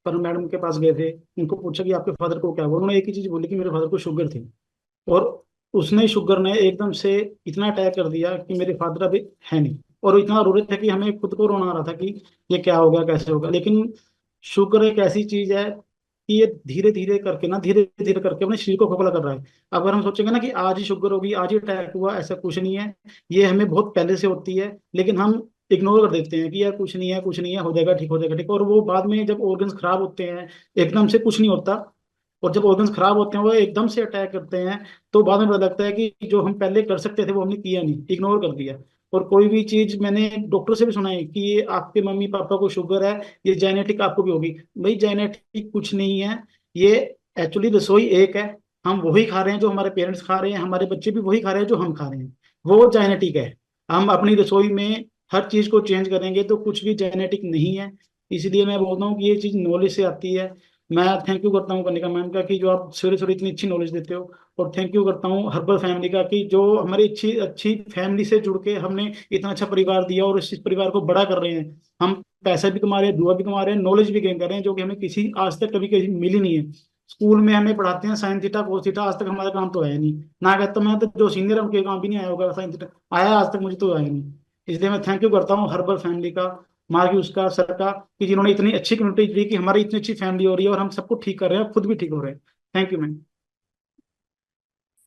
D: पर मैडम के पास गए थे, उनको पूछा कि आपके फादर को क्या हुआ, उन्होंने एक ही चीज बोली कि मेरे फादर को शुगर थी। और उसने शुगर ने एकदम से इतना अटैक कर दिया कि मेरे फादर अभी है नहीं। और वो इतना रो रहे थे कि हमें खुद को रोना आ रहा था कि ये क्या हो गया, कैसे होगा। लेकिन शुगर एक ऐसी चीज है कि ये धीरे धीरे करके ना, धीरे धीरे करके अपने शरीर को खोखला कर रहा है। अगर हम सोचेंगे ना कि आज ही शुगर होगी, आज ही अटैक हुआ, ऐसा कुछ नहीं है। ये हमें बहुत पहले से होती है, लेकिन हम इग्नोर कर देते हैं कि यार कुछ नहीं है, कुछ नहीं है, हो जाएगा ठीक, हो जाएगा ठीक। और वो बाद में जब ऑर्गन्स खराब होते हैं, एकदम से कुछ नहीं होता। और जब ऑर्गन्स खराब होते हैं वो एकदम से अटैक करते हैं, तो बाद में पता लगता है कि जो हम पहले कर सकते थे वो हमने किया नहीं, इग्नोर कर दिया। और कोई भी चीज, मैंने डॉक्टर से भी सुना है कि ये आपके मम्मी पापा को शुगर है, ये जेनेटिक आपको भी होगी। भाई जेनेटिक कुछ नहीं है, ये एक्चुअली रसोई एक है। हम वही खा रहे हैं जो हमारे पेरेंट्स खा रहे हैं, हमारे बच्चे भी वही खा रहे हैं जो हम खा रहे हैं, वो जेनेटिक है। हम अपनी रसोई में हर चीज को चेंज करेंगे तो कुछ भी जेनेटिक नहीं है। इसलिए मैं बोलता हूँ कि ये चीज नॉलेज से आती है। मैं थैंक यू करता हूँ कनिका मैम का कि जो आप सवेरे सवेरे इतनी अच्छी नॉलेज देते हो। और थैंक यू करता हूँ हर्बल फैमिली का कि जो हमारी अच्छी अच्छी फैमिली से जुड़ के हमने इतना अच्छा परिवार दिया और इस परिवार को बड़ा कर रहे हैं। हम पैसा भी कमा रहे हैं, दुआ भी कमा रहे हैं, नॉलेज भी गेन कर रहे हैं, जो कि हमें किसी आज तक कभी कहीं मिली नहीं है। स्कूल में हमें पढ़ाते हैं साइन थीटा कोस थीटा, आज तक हमारा काम तो आया नहीं। ना कहता मैं तो जो सीनियर है उनके काम भी नहीं आया होगा साइन थीटा, आया आज तक मुझे तो आया नहीं। इसलिए मैं थैंक यू करता हूँ हर्बल फैमिली का, मार्ग्यूस का, सर का, कि जिन्होंने इतनी अच्छी कम्युनिटी दी कि हमारी इतनी अच्छी फैमिली हो रही है और हम सबको ठीक कर रहे हैं, खुद भी ठीक हो रहे हैं। Thank you ma'am.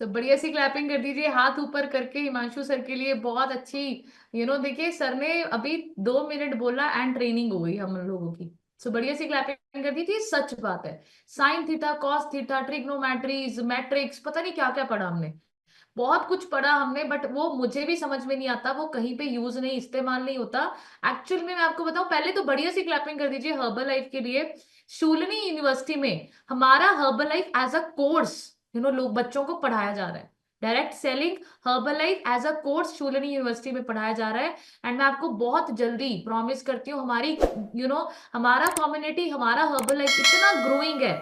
A: तो बढ़िया सी क्लैपिंग कर दीजिए हाथ ऊपर करके हिमांशु सर के लिए, बहुत अच्छी। देखिए सर ने अभी 2 मिनट बोला एंड ट्रेनिंग हो गई हम लोगों की। सो बढ़िया सी क्लैपिंग कर दी थी, सच बात है। Sine theta, cos theta, trigonometries, matrix, पता नहीं क्या क्या पढ़ा हमने, बहुत कुछ पढ़ा हमने, बट वो मुझे भी समझ में नहीं आता, वो कहीं पे यूज नहीं, इस्तेमाल नहीं होता। एक्चुअल में मैं आपको बताऊं, पहले तो बढ़िया सी क्लैपिंग कर दीजिए हर्बल लाइफ के लिए। शूलिनी यूनिवर्सिटी में हमारा Herbalife as a course, लोग बच्चों को पढ़ाया जा रहा है। Direct selling Herbalife as a course Shoolini university में पढ़ाया जा रहा है। एंड मैं आपको बहुत जल्दी प्रॉमिस करती हूँ, हमारी हमारा कम्युनिटी, हमारा हर्बल लाइफ इतना ग्रोइंग है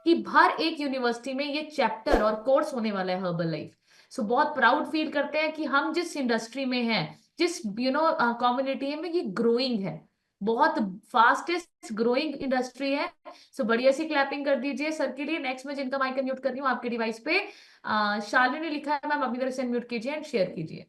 A: कि हर एक यूनिवर्सिटी में ये चैप्टर और कोर्स होने वाला है हर्बल लाइफ। सो बहुत प्राउड फील करते हैं कि हम जिस इंडस्ट्री में हैं, जिस कम्युनिटी में, ये ग्रोइंग है, बहुत फास्टेस्ट ग्रोइंग इंडस्ट्री है। सो बढ़िया सी क्लैपिंग कर दीजिए सर के लिए। नेक्स्ट में जिनका माइक म्यूट कर रही हूँ आपके डिवाइस पे, शालिनी ने लिखा है, मैम अपनी तरफ से म्यूट कीजिए एंड शेयर कीजिए।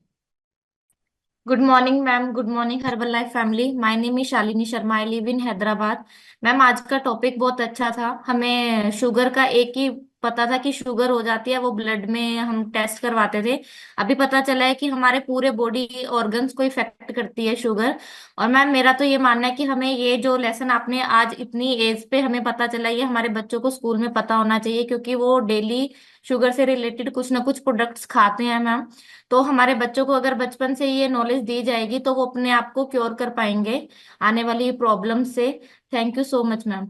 E: Good morning ma'am, good morning herbal life family. My name is Shalini Sharma, I live in Hyderabad. Ma'am आज का टॉपिक बहुत अच्छा था। हमें शुगर का एक ही पता था कि शुगर हो जाती है, वो ब्लड में हम टेस्ट करवाते थे। अभी पता चला है कि हमारे पूरे बॉडी ऑर्गन्स को इफेक्ट करती है शुगर। और मैम मेरा तो ये मानना है कि हमें ये जो लेसन आपने आज इतनी एज पे हमें पता चला, ये हमारे बच्चों को स्कूल में पता होना चाहिए, क्योंकि वो डेली शुगर से रिलेटेड कुछ ना कुछ प्रोडक्ट्स खाते हैं मैम। तो हमारे बच्चों को अगर बचपन से ये नॉलेज दी जाएगी तो वो अपने आप को क्योर कर पाएंगे आने वाली प्रॉब्लम से। Thank you so much ma'am.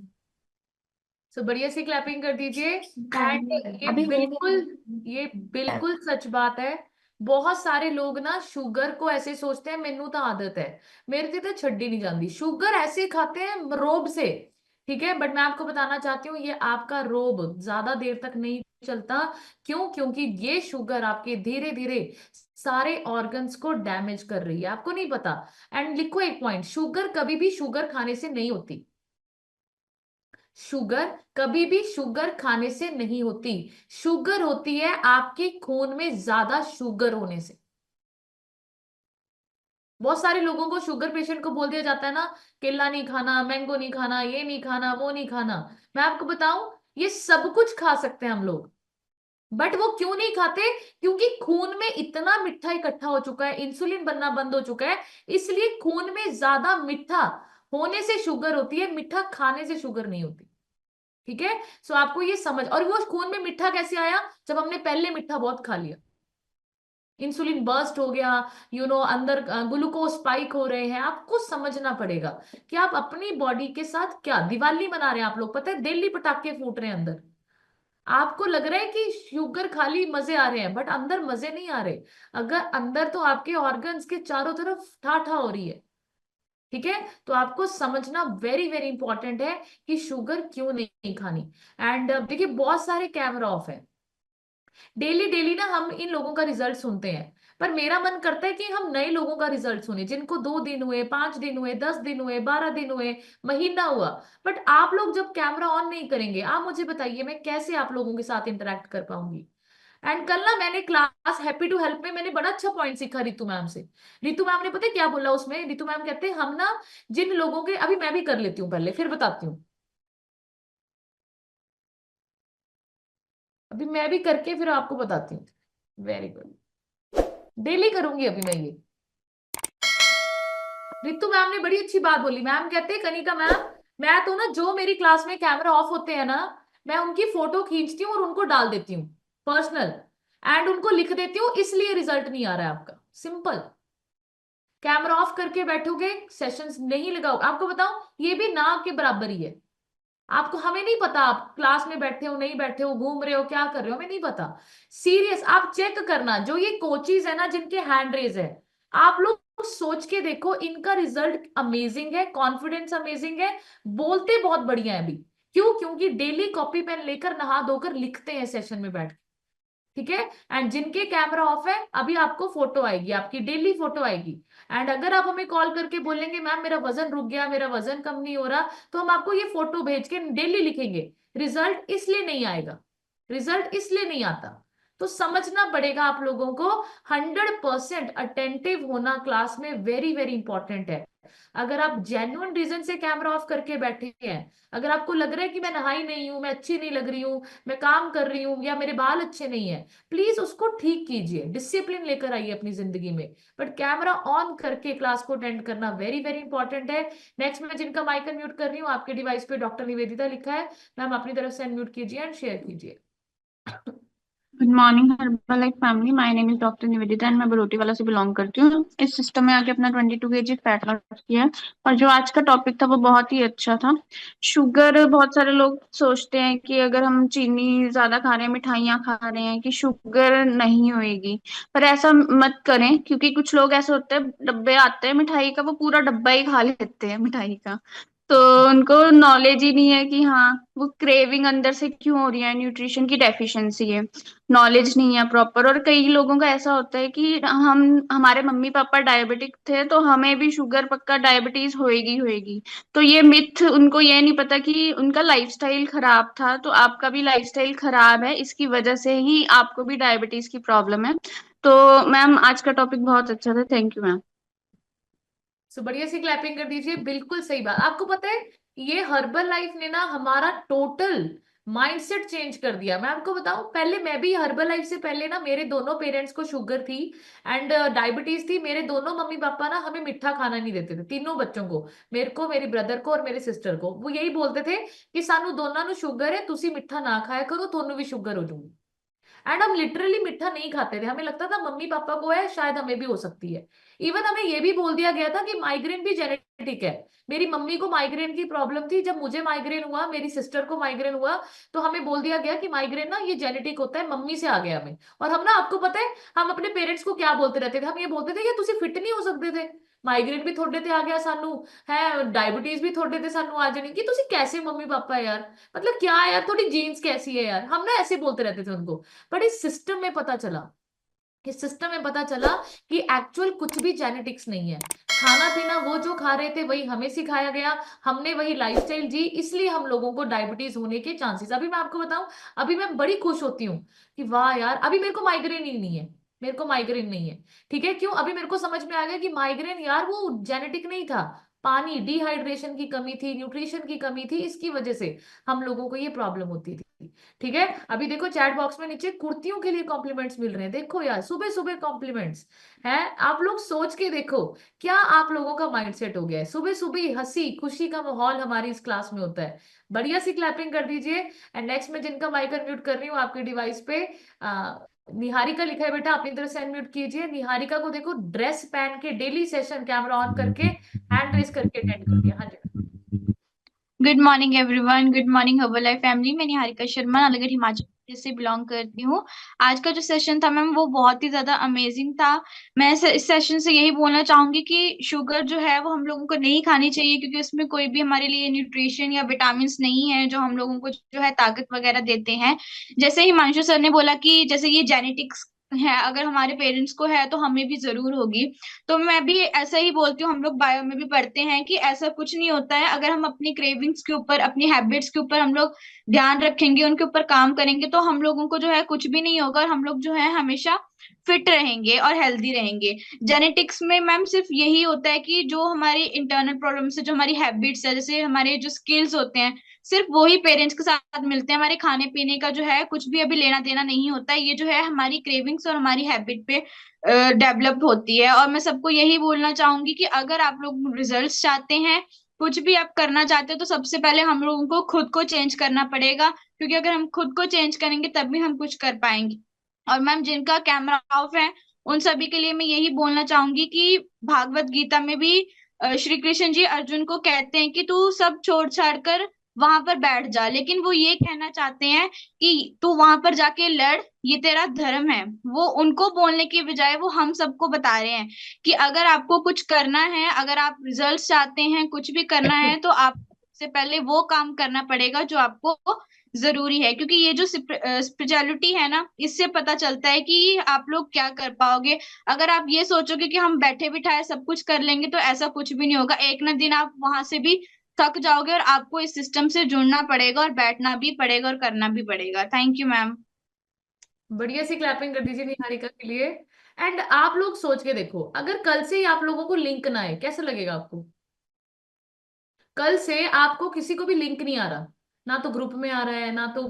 A: So बढ़िया सी क्लैपिंग कर दीजिए। एंड ये
E: अभी हो
A: बिल्कुल, ये
E: गया।
A: बिल्कुल सच बात है। बहुत सारे लोग ना शुगर को ऐसे सोचते हैं, मेनू तो आदत है, मेरे से तो छड्डी नहीं जाती, शुगर ऐसे खाते हैं रोब से। ठीक है, बट मैं आपको बताना चाहती हूँ ये आपका रोब ज्यादा देर तक नहीं चलता। क्यों? क्योंकि ये शुगर आपके धीरे धीरे सारे ऑर्गन्स को डैमेज कर रही है, आपको नहीं पता। एंड लिखो एक पॉइंट, शुगर कभी भी शुगर खाने से नहीं होती। शुगर कभी भी शुगर खाने से नहीं होती। शुगर होती है आपके खून में ज्यादा शुगर होने से। बहुत सारे लोगों को, शुगर पेशेंट को बोल दिया जाता है ना, केला नहीं खाना, मैंगो नहीं खाना, ये नहीं खाना, वो नहीं खाना। मैं आपको बताऊं, ये सब कुछ खा सकते हैं हम लोग, बट वो क्यों नहीं खाते? क्योंकि खून में इतना मीठा इकट्ठा हो चुका है, इंसुलिन बनना बंद हो चुका है, इसलिए खून में ज्यादा मीठा होने से शुगर होती है, मीठा खाने से शुगर नहीं होती। ठीक है, सो आपको ये समझ, और वो खून में मीठा कैसे आया? जब हमने पहले मीठा बहुत खा लिया, इंसुलिन बर्स्ट हो गया, अंदर ग्लूकोज स्पाइक हो रहे हैं। आपको समझना पड़ेगा कि आप अपनी बॉडी के साथ क्या दिवाली मना रहे हैं। आप लोग पता है दिल्ली पटाखे फूट रहे हैं अंदर, आपको लग रहा है कि शुगर खाली मजे आ रहे हैं, बट अंदर मजे नहीं आ रहे। अगर अंदर तो आपके ऑर्गन्स के चारों तरफ ठाठा हो रही है। ठीक है, तो आपको समझना वेरी वेरी इंपॉर्टेंट है कि शुगर क्यों नहीं खानी। एंड देखिए, बहुत सारे कैमरा ऑफ है, डेली डेली ना हम इन लोगों का रिजल्ट सुनते हैं, पर मेरा मन करता है कि हम नए लोगों का रिजल्ट सुने, जिनको 2 दिन हुए, 5 दिन हुए, 10 दिन हुए, 12 दिन हुए, महीना हुआ। बट आप लोग जब कैमरा ऑन नहीं करेंगे, आप मुझे बताइए मैं कैसे आप लोगों के साथ इंटरेक्ट कर पाऊंगी? एंड कल ना मैंने क्लास हैप्पी टू हेल्प में मैंने बड़ा अच्छा पॉइंट सीखा रितु मैम से। रितु मैम ने पता है क्या बोला उसमें? रितु मैम कहते हैं हम ना जिन लोगों के, अभी मैं भी कर लेती हूँ पहले फिर बताती हूँ, अभी मैं भी करके फिर आपको बताती हूँ। वेरी गुड, डेली करूंगी अभी मैं ये। रितु मैम ने बड़ी अच्छी बात बोली। मैम कहते हैं कनिका मैम, मैं तो ना जो मेरी क्लास में कैमरा ऑफ होते हैं ना, मैं उनकी फोटो खींचती हूँ और उनको डाल देती हूँ पर्सनल, एंड उनको लिख देती हूँ इसलिए रिजल्ट नहीं आ रहा है आपका। सिंपल, कैमरा ऑफ करके बैठोगे, सेशंस नहीं लगाओ, आपको बताऊं ये भी ना के बराबर ही है। आपको, हमें नहीं पता आप क्लास में बैठे हो नहीं बैठे हो, घूम रहे हो क्या कर रहे हो, हमें नहीं पता। सीरियस, आप चेक करना, जो ये कोचीज है ना जिनके हैंड रेज है, आप लोग सोच के देखो, इनका रिजल्ट अमेजिंग है, कॉन्फिडेंस अमेजिंग है, बोलते बहुत बढ़िया है अभी। क्यों? क्योंकि डेली कॉपी पेन लेकर नहा धोकर लिखते हैं सेशन में बैठ। ठीक है, एंड जिनके कैमरा ऑफ है, अभी आपको फोटो आएगी, आपकी डेली फोटो आएगी। एंड अगर आप हमें कॉल करके बोलेंगे मैम मेरा वजन रुक गया, मेरा वजन कम नहीं हो रहा, तो हम आपको ये फोटो भेज के डेली लिखेंगे। रिजल्ट इसलिए नहीं आएगा, रिजल्ट इसलिए नहीं आता। तो समझना पड़ेगा आप लोगों को, 100% अटेंटिव होना क्लास में वेरी वेरी इंपॉर्टेंट है। अगर आप जेन्युइन रीजन से कैमरा ऑफ करके बैठे हैं, अगर आपको लग रहा है कि मैं नहाई नहीं हूं, मैं अच्छी नहीं लग रही हूं, मैं काम कर रही हूँ, या मेरे बाल अच्छे नहीं है, प्लीज उसको ठीक कीजिए, डिसिप्लिन लेकर आइए अपनी जिंदगी में। बट कैमरा ऑन करके क्लास को अटेंड करना वेरी वेरी इंपॉर्टेंट है। नेक्स्ट, मैं जिनका माइक अनम्यूट कर रही हूँ, आपके डिवाइस पे डॉक्टर निवेदिता लिखा है, मैम अपनी तरफ से अनम्यूट कीजिए एंड शेयर कीजिए।
F: Good morning herbal life family, my name is doctor Nivedita and मैं बरोटीवाला से बिलोंग करती हूँ। इस सिस्टम में आके अपना 22 kg फैट लॉस किया है। और जो आज का टॉपिक था वो बहुत ही अच्छा था। शुगर, बहुत सारे लोग सोचते हैं कि अगर हम चीनी ज्यादा खा रहे हैं, मिठाइयाँ खा रहे हैं कि शुगर नहीं होएगी, पर ऐसा मत करें, क्योंकि कुछ लोग ऐसे होते हैं, डब्बे आते हैं मिठाई का, वो पूरा डब्बा ही खा लेते हैं मिठाई का। तो उनको नॉलेज ही नहीं है कि हाँ वो क्रेविंग अंदर से क्यों हो रही है, न्यूट्रिशन की डेफिशिएंसी है, नॉलेज नहीं है प्रॉपर। और कई लोगों का ऐसा होता है कि हम, हमारे मम्मी पापा डायबिटिक थे तो हमें भी शुगर पक्का डायबिटीज होएगी होएगी। तो ये मिथ, उनको ये नहीं पता कि उनका लाइफस्टाइल खराब था, तो आपका भी लाइफस्टाइल खराब है, इसकी वजह से ही आपको भी डायबिटीज की प्रॉब्लम है। तो मैम आज का टॉपिक बहुत अच्छा था, थैंक यू मैम।
A: सो बढ़िया सी क्लैपिंग कर दीजिए, बिल्कुल सही बात। आपको पता है ये हर्बल लाइफ ने ना हमारा टोटल माइंडसेट चेंज कर दिया। मैं आपको बताऊं, पहले मैं भी हर्बल लाइफ से पहले ना, मेरे दोनों पेरेंट्स को शुगर थी एंड डायबिटीज थी। मेरे दोनों मम्मी पापा ना हमें मीठा खाना नहीं देते थे, तीनों बच्चों को, मेरे को, मेरे ब्रदर को और मेरे सिस्टर को। वो यही बोलते थे कि सानू दोनों ਨੂੰ शुगर है, तुसी मीठा ना खाया करो, ਤੁਹਾਨੂੰ भी शुगर हो जाऊंगी। एंड हम लिटरली मीठा नहीं खाते थे, हमें लगता था मम्मी पापा को है, शायद हमें भी हो सकती है। इवन हमें ये भी बोल दिया गया था कि माइग्रेन भी जेनेटिक है। मेरी मम्मी को माइग्रेन की प्रॉब्लम थी, जब मुझे माइग्रेन हुआ, मेरी सिस्टर को माइग्रेन हुआ, तो हमें बोल दिया गया कि माइग्रेन ना ये जेनेटिक होता है, मम्मी से आ गया हमें। और हम ना, आपको पता है हम अपने पेरेंट्स को क्या बोलते रहते थे? हम ये बोलते थे कि तुसी फिट नहीं हो सकते थे, माइग्रेन भी थोड़े ते आ गया सानू, है डायबिटीज भी थोड़े ते सानू आ जानी, कि तुसी कैसे मम्मी पापा है यार, मतलब क्या है यार, थोड़ी जीन्स कैसी है यार, हम ना ऐसे बोलते रहते थे उनको। बट इस सिस्टम में पता चला इस सिस्टम में पता चला कि एक्चुअल कुछ भी जेनेटिक्स नहीं है। खाना पीना वो जो खा रहे थे वही हमें सिखाया गया, हमने वही लाइफस्टाइल जी, इसलिए हम लोगों को डायबिटीज होने के चांसेस। अभी मैं आपको बताऊं, अभी मैं बड़ी खुश होती हूँ कि वाह यार, अभी मेरे को माइग्रेन ही नहीं है, मेरे को माइग्रेन नहीं है। ठीक है, क्यों? अभी मेरे को समझ में आ गया कि माइग्रेन यार वो जेनेटिक नहीं था, पानी डिहाइड्रेशन की कमी थी, न्यूट्रिशन की कमी थी, इसकी वजह से हम लोगों को ये प्रॉब्लम होती थी। ठीक है, अभी देखो चैट बॉक्स में नीचे कुर्तियों के लिए कॉम्प्लीमेंट्स मिल रहे हैं, देखो यार सुबह सुबह कॉम्प्लीमेंट्स हैं। आप लोग सोच के देखो क्या आप लोगों का माइंडसेट हो गया है। सुबह सुबह हंसी खुशी का माहौल हमारी इस क्लास में होता है। बढ़िया सी क्लैपिंग कर दीजिए। एंड नेक्स्ट में जिनका माइक अनम्यूट कर रही हूँ आपके डिवाइस पे, निहारिका लिखा है, बेटा अपनी तरफ से अनम्यूट कीजिए। निहारिका को देखो ड्रेस पहन के डेली सेशन कैमरा ऑन करके हैंड रेस करके अटेंड कर दिया। हाँ जी।
F: Good morning everyone, good morning herbal family. मैं निहारिका शर्मा नालागढ़ हिमाचल प्रदेश से बिलोंग करती हूँ। आज का जो सेशन था मैम वो बहुत ही ज्यादा अमेजिंग था। मैं इस सेशन से यही बोलना चाहूंगी कि शुगर जो है वो हम लोगों को नहीं खानी चाहिए, क्योंकि उसमें कोई भी हमारे लिए न्यूट्रिशन या विटामिन नहीं है जो हम लोगों को जो है ताकत वगैरह देते हैं। जैसे हिमांशु सर ने बोला कि जैसे ये जेनेटिक्स है, अगर हमारे पेरेंट्स को है तो हमें भी जरूर होगी। तो मैं भी ऐसा ही बोलती हूँ, हम लोग बायो में भी पढ़ते हैं कि ऐसा कुछ नहीं होता है। अगर हम अपनी क्रेविंग्स के ऊपर, अपनी हैबिट्स के ऊपर हम लोग ध्यान रखेंगे, उनके ऊपर काम करेंगे, तो हम लोगों को जो है कुछ भी नहीं होगा और हम लोग जो है हमेशा फिट रहेंगे और हेल्दी रहेंगे। जेनेटिक्स में मैम सिर्फ यही होता है कि जो हमारी इंटरनल प्रॉब्लम्स है, जो हमारी हैबिट्स है, जैसे हमारे जो स्किल्स होते हैं, सिर्फ वही पेरेंट्स के साथ मिलते हैं। हमारे खाने पीने का जो है कुछ भी अभी लेना देना नहीं होता है। ये जो है हमारी क्रेविंग्स और हमारी हैबिट पे डेवलप होती है। और मैं सबको यही बोलना चाहूंगी कि अगर आप लोग रिजल्ट्स चाहते हैं, कुछ भी आप करना चाहते हो, तो सबसे पहले हम लोगों को खुद को चेंज करना पड़ेगा, क्योंकि अगर हम खुद को चेंज करेंगे तभी हम कुछ कर पाएंगे। और मैम जिनका कैमरा ऑफ है उन सभी के लिए मैं यही बोलना चाहूंगी कि भागवत गीता में भी श्री कृष्ण जी अर्जुन को कहते हैं कि तू सब छोड़ छाड़ कर वहां पर बैठ जा, लेकिन वो ये कहना चाहते हैं कि तू वहां पर जाके लड़, ये तेरा धर्म है। वो उनको बोलने की बजाय वो हम सबको बता रहे हैं कि अगर आपको कुछ करना है, अगर आप रिजल्ट्स चाहते हैं, कुछ भी करना है, तो आप से पहले वो काम करना पड़ेगा जो आपको जरूरी है। क्योंकि ये जो स्पिरिचुअलिटी है ना, इससे पता चलता है कि आप लोग क्या कर पाओगे। अगर आप ये सोचोगे कि हम बैठे बिठाए सब कुछ कर लेंगे, तो ऐसा कुछ भी नहीं होगा। एक ना दिन आप वहां से भी थक जाओगे और आपको इस सिस्टम से जुड़ना पड़ेगा और बैठना भी पड़ेगा और करना भी पड़ेगा। Thank you ma'am.
A: बढ़िया सी क्लैपिंग कर दीजिए निहारिका के लिए। एंड आप लोग सोच के देखो, अगर कल से ही आप लोगों को लिंक ना है, कैसा लगेगा आपको? कल से आपको किसी को भी लिंक नहीं आ रहा, ना तो ग्रुप में आ रहा है, ना तो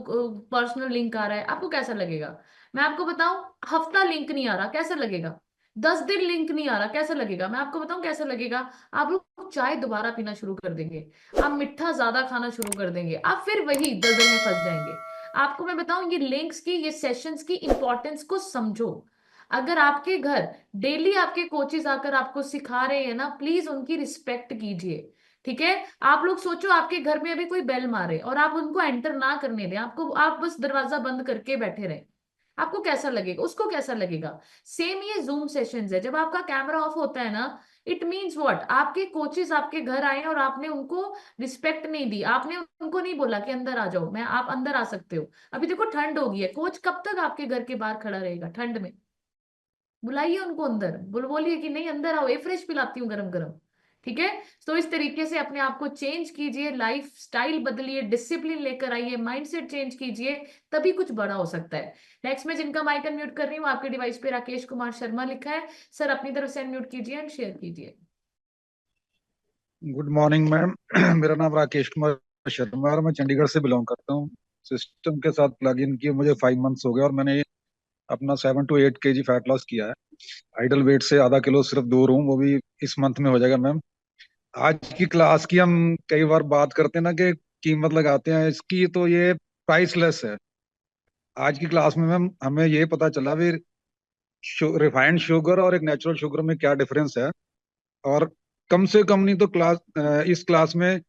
A: पर्सनल लिंक आ रहा है, आपको कैसा लगेगा? मैं आपको बताऊं, हफ्ता लिंक नहीं आ रहा कैसा लगेगा? 10 दिन लिंक नहीं आ रहा कैसा लगेगा? मैं आपको बताऊं कैसा लगेगा। आप लोग चाय दोबारा पीना शुरू कर देंगे, आप मिठा ज्यादा खाना शुरू कर देंगे, आप फिर वही दलदल में फंस जाएंगे। आपको मैं बताऊं, ये लिंक्स की, ये सेशंस की इंपॉर्टेंस को समझो। अगर आपके घर डेली आपके कोचेस आकर आपको सिखा रहे हैं ना, प्लीज उनकी रिस्पेक्ट कीजिए। ठीक है, आप लोग सोचो आपके घर में अभी कोई बेल मारे और आप उनको एंटर ना करने दें, आपको, आप बस दरवाजा बंद करके बैठे रहे, आपको कैसा लगेगा? उसको कैसा लगेगा? सेम ये जूम सेशंस है, जब आपका कैमरा ऑफ होता है ना, इट मीन्स व्हाट, आपके कोचेस आपके घर आए और आपने उनको रिस्पेक्ट नहीं दी, आपने उनको नहीं बोला कि अंदर आ जाओ, मैं, आप अंदर आ सकते हो। अभी देखो ठंड हो गई है, कोच कब तक आपके घर के बाहर खड़ा रहेगा ठंड में? बुलाइए उनको अंदर, बोलिए कि नहीं अंदर आओ, ए फ्रेश पिलाती हूँ गरम गरम। ठीक है, तो इस तरीके से अपने आप को चेंज कीजिए, लाइफ स्टाइल बदलिए, डिसिप्लिन लेकर आइए, माइंडसेट चेंज कीजिए, तभी कुछ बड़ा हो सकता है। नेक्स्ट में जिनका माइक अनम्यूट कर रही हूँ, आपके डिवाइस पे राकेश कुमार शर्मा लिखा है, सर अपनी तरफ से अनम्यूट कीजिए एंड शेयर कीजिए।
G: Good morning ma'am. मेरा नाम राकेश कुमार शर्मा है और मैं चंडीगढ़ से बिलोंग करता हूँ। सिस्टम के साथ प्लग इन किए मुझे 5 मंथ्स हो गए और मैंने अपना 7 to 8 kg फैट लॉस किया है। आइडल वेट से आधा किलो सिर्फ दूर हूँ, वो भी इस मंथ में हो जाएगा मैम। आज की क्लास की हम कई बार बात करते हैं ना कि कीमत लगाते हैं इसकी, तो ये प्राइसलेस है। आज की क्लास में मैम हमें ये पता चला भी रिफाइंड शुगर और एक नेचुरल शुगर में क्या डिफरेंस है। और कम से कम नहीं तो इस क्लास में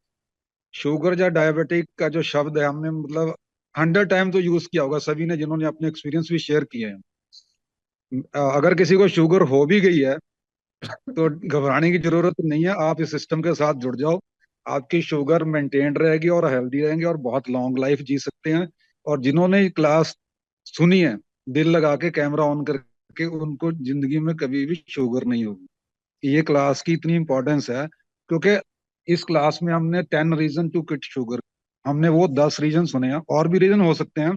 G: शुगर या डायबिटिक का जो शब्द है हमने मतलब 100 टाइम तो यूज किया होगा सभी ने, जिन्होंने अपने एक्सपीरियंस भी शेयर किए हैं। अगर किसी को शुगर हो भी गई है तो घबराने की जरूरत नहीं है, आप इस सिस्टम के साथ जुड़ जाओ, आपकी शुगर मेंटेन रहेगी और हेल्दी रहेंगे और बहुत लॉन्ग लाइफ जी सकते हैं। और जिन्होंने क्लास सुनी है, दिल लगा के कैमरा ऑन करके कि उनको जिंदगी में कभी भी शुगर नहीं होगी। ये क्लास की इतनी इंपॉर्टेंस है क्योंकि इस क्लास में हमने 10 रीजन टू क्विट शुगर, हमने वो 10 रीजन सुने हैं, और भी रीजन हो सकते हैं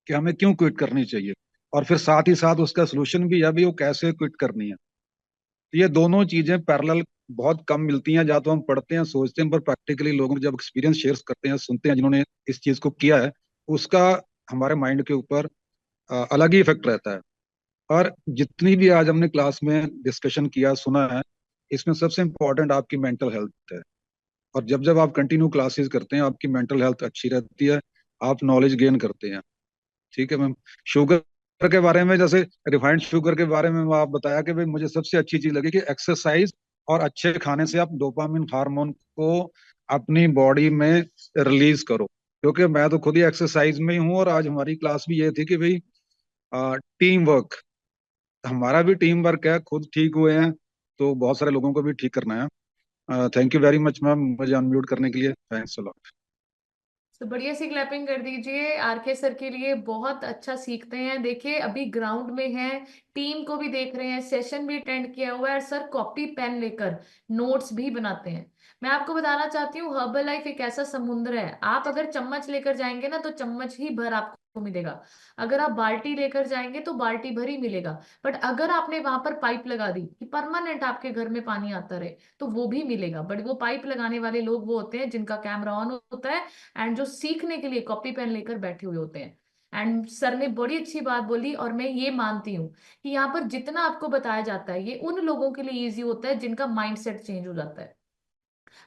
G: कि हमें क्यों क्विट करनी चाहिए, और फिर साथ ही साथ उसका सोल्यूशन भी है भी वो कैसे क्विट करनी है। तो ये दोनों चीजें पैरेलल बहुत कम मिलती हैं, या तो हम पढ़ते हैं सोचते हैं, पर प्रैक्टिकली लोग जब एक्सपीरियंस शेयर करते हैं सुनते हैं जिन्होंने इस चीज को किया है, उसका हमारे माइंड के ऊपर अलग ही इफेक्ट रहता है। और जितनी भी आज हमने क्लास में डिस्कशन किया सुना है, इसमें सबसे इम्पोर्टेंट आपकी मेंटल हेल्थ है। और जब जब आप कंटिन्यू क्लासेस करते हैं आपकी मेंटल हेल्थ अच्छी रहती है, आप नॉलेज गेन करते हैं। ठीक है मैम। शुगर के बारे में, जैसे रिफाइंड शुगर के बारे में आप बताया कि भाई मुझे सबसे अच्छी चीज लगी कि एक्सरसाइज और अच्छे खाने से आप डोपामिन हार्मोन को अपनी बॉडी में रिलीज करो, क्योंकि मैं तो खुद ही एक्सरसाइज में ही हूँ। और आज हमारी क्लास भी ये थी कि भाई टीम वर्क, हमारा भी टीम वर्क है, खुद ठीक हुए हैं तो बहुत सारे लोगों को भी ठीक करना है। Thank you very much ma'am, मुझे अनम्यूट करने के लिए थैंक्स अ लॉट।
A: तो बढ़िया सी क्लैपिंग कर दीजिए आरके सर के लिए, बहुत अच्छा सीखते हैं। देखिए अभी ग्राउंड में हैं, टीम को भी देख रहे हैं, सेशन भी अटेंड किया हुआ है, और सर कॉपी पेन लेकर नोट्स भी बनाते हैं। मैं आपको बताना चाहती हूँ हर्बल लाइफ एक ऐसा समुद्र है, आप अगर चम्मच लेकर जाएंगे ना तो चम्मच ही भर आपको मिलेगा, अगर आप बाल्टी लेकर जाएंगे तो बाल्टी भर ही मिलेगा। बट अगर आपने वहां पर पाइप लगा दी कि परमानेंट आपके घर में पानी आता रहे, तो वो भी मिलेगा। बट वो पाइप लगाने वाले लोग वो होते हैं जिनका कैमरा ऑन होता है एंड जो सीखने के लिए कॉपी पेन लेकर बैठे हुए होते हैं। एंड सर ने बड़ी अच्छी बात बोली, और मैं ये मानती हूँ कि यहाँ पर जितना आपको बताया जाता है ये उन लोगों के लिए इजी होता है जिनका माइंडसेट चेंज हो जाता है।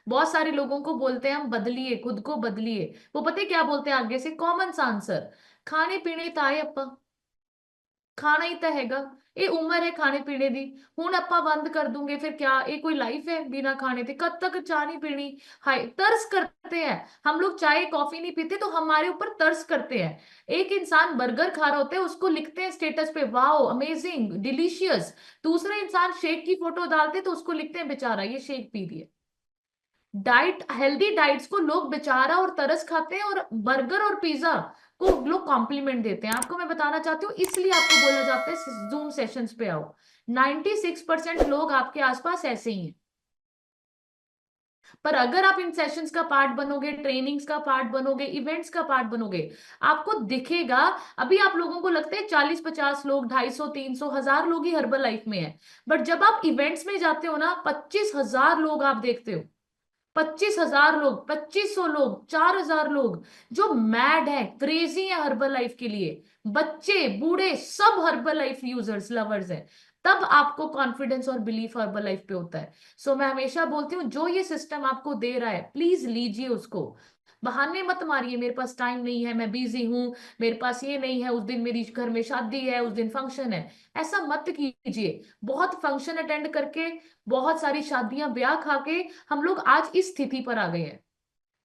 A: बहुत सारे लोगों को बोलते हैं हम बदलिए, खुद को बदलिए, वो पता है क्या बोलते हैं आगे से, कॉमन सा आंसर, खाने पीने ताए अपा, खाना ही तो हैगा, ये उम्र है खाने पीने दी, हुन अपा बंद कर दूंगे फिर क्या, ये कोई लाइफ है बिना खाने थे, कब तक चाय नहीं पीनी। हाय तरस करते हैं हम लोग, चाय कॉफी नहीं पीते तो हमारे ऊपर तरस करते हैं। एक इंसान बर्गर खा रहा होता है, उसको लिखते हैं स्टेटस पे वाओ अमेजिंग डिलीशियस, दूसरा इंसान शेक की फोटो डालते तो उसको लिखते हैं बेचारा ये शेक पी रही है। डाइट, हेल्दी डाइट्स को लोग बेचारा और तरस खाते हैं, और बर्गर और पिज्जा को लोग कॉम्प्लीमेंट देते हैं। आपको मैं बताना चाहती हूँ इसलिए आपको बोला जाता है जूम सेशंस पे आओ, 96% लोग आपके आसपास ऐसे ही हैं। पर अगर आप इन सेशंस का पार्ट बनोगे, ट्रेनिंग्स का पार्ट बनोगे, इवेंट्स का पार्ट बनोगे, आपको दिखेगा। अभी आप लोगों को लगता है 40-50 लोग, 250, 300, 1000 लोग ही हर्बल लाइफ में है, बट जब आप इवेंट्स में जाते हो ना 25,000 लोग आप देखते हो, 25,000 लोग, 2500 लोग, 4000 लोग जो मैड है, क्रेजी है हर्बल लाइफ के लिए, बच्चे बूढ़े सब हर्बल लाइफ यूजर्स लवर्स हैं। तब आपको कॉन्फिडेंस और बिलीफ हर्बल लाइफ पे होता है। सो मैं हमेशा बोलती हूँ जो ये सिस्टम आपको दे रहा है प्लीज लीजिए उसको, बहाने मत मारिए, मेरे पास टाइम नहीं है, मैं बिजी हूँ, मेरे पास ये नहीं है, उस दिन मेरी घर में शादी है, उस दिन फंक्शन है, ऐसा मत कीजिए। बहुत फंक्शन अटेंड करके, बहुत सारी शादियां ब्याह खा के हम लोग आज इस स्थिति पर आ गए हैं।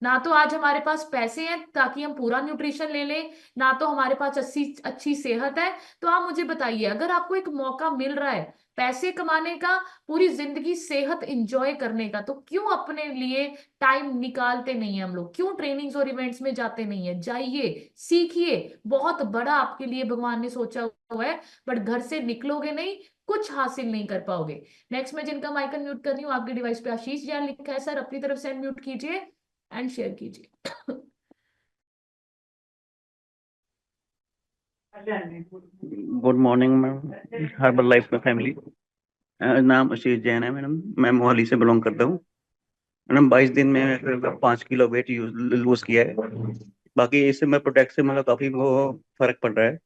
A: ना तो आज हमारे पास पैसे हैं ताकि हम पूरा न्यूट्रिशन ले लें, ना तो हमारे पास अच्छी अच्छी सेहत है। तो आप मुझे बताइए, अगर आपको एक मौका मिल रहा है पैसे कमाने का, पूरी जिंदगी सेहत इंजॉय करने का, तो क्यों अपने लिए टाइम निकालते नहीं है हम लोग, क्यों ट्रेनिंग्स और इवेंट्स में जाते नहीं है? जाइए, सीखिए, बहुत बड़ा आपके लिए भगवान ने सोचा हुआ है, बट घर से निकलोगे नहीं, कुछ हासिल नहीं कर पाओगे। नेक्स्ट में जिनका माइक अनम्यूट कर रही हूँ, आपके डिवाइस पे आशीष जैन लिखा है, सर अपनी तरफ से अनम्यूट कीजिए एंड शेयर कीजिए।
H: Good morning ma'am, herbal life में फैमिली। नाम आशीष जैन है मैडम, मैं मोहाली से बिलोंग करता हूँ मैडम। 22 दिन में 5 किलो वेट लूज किया है। बाकी इससे मैं प्रोडक्ट से मतलब काफ़ी वो फर्क पड़ रहा है।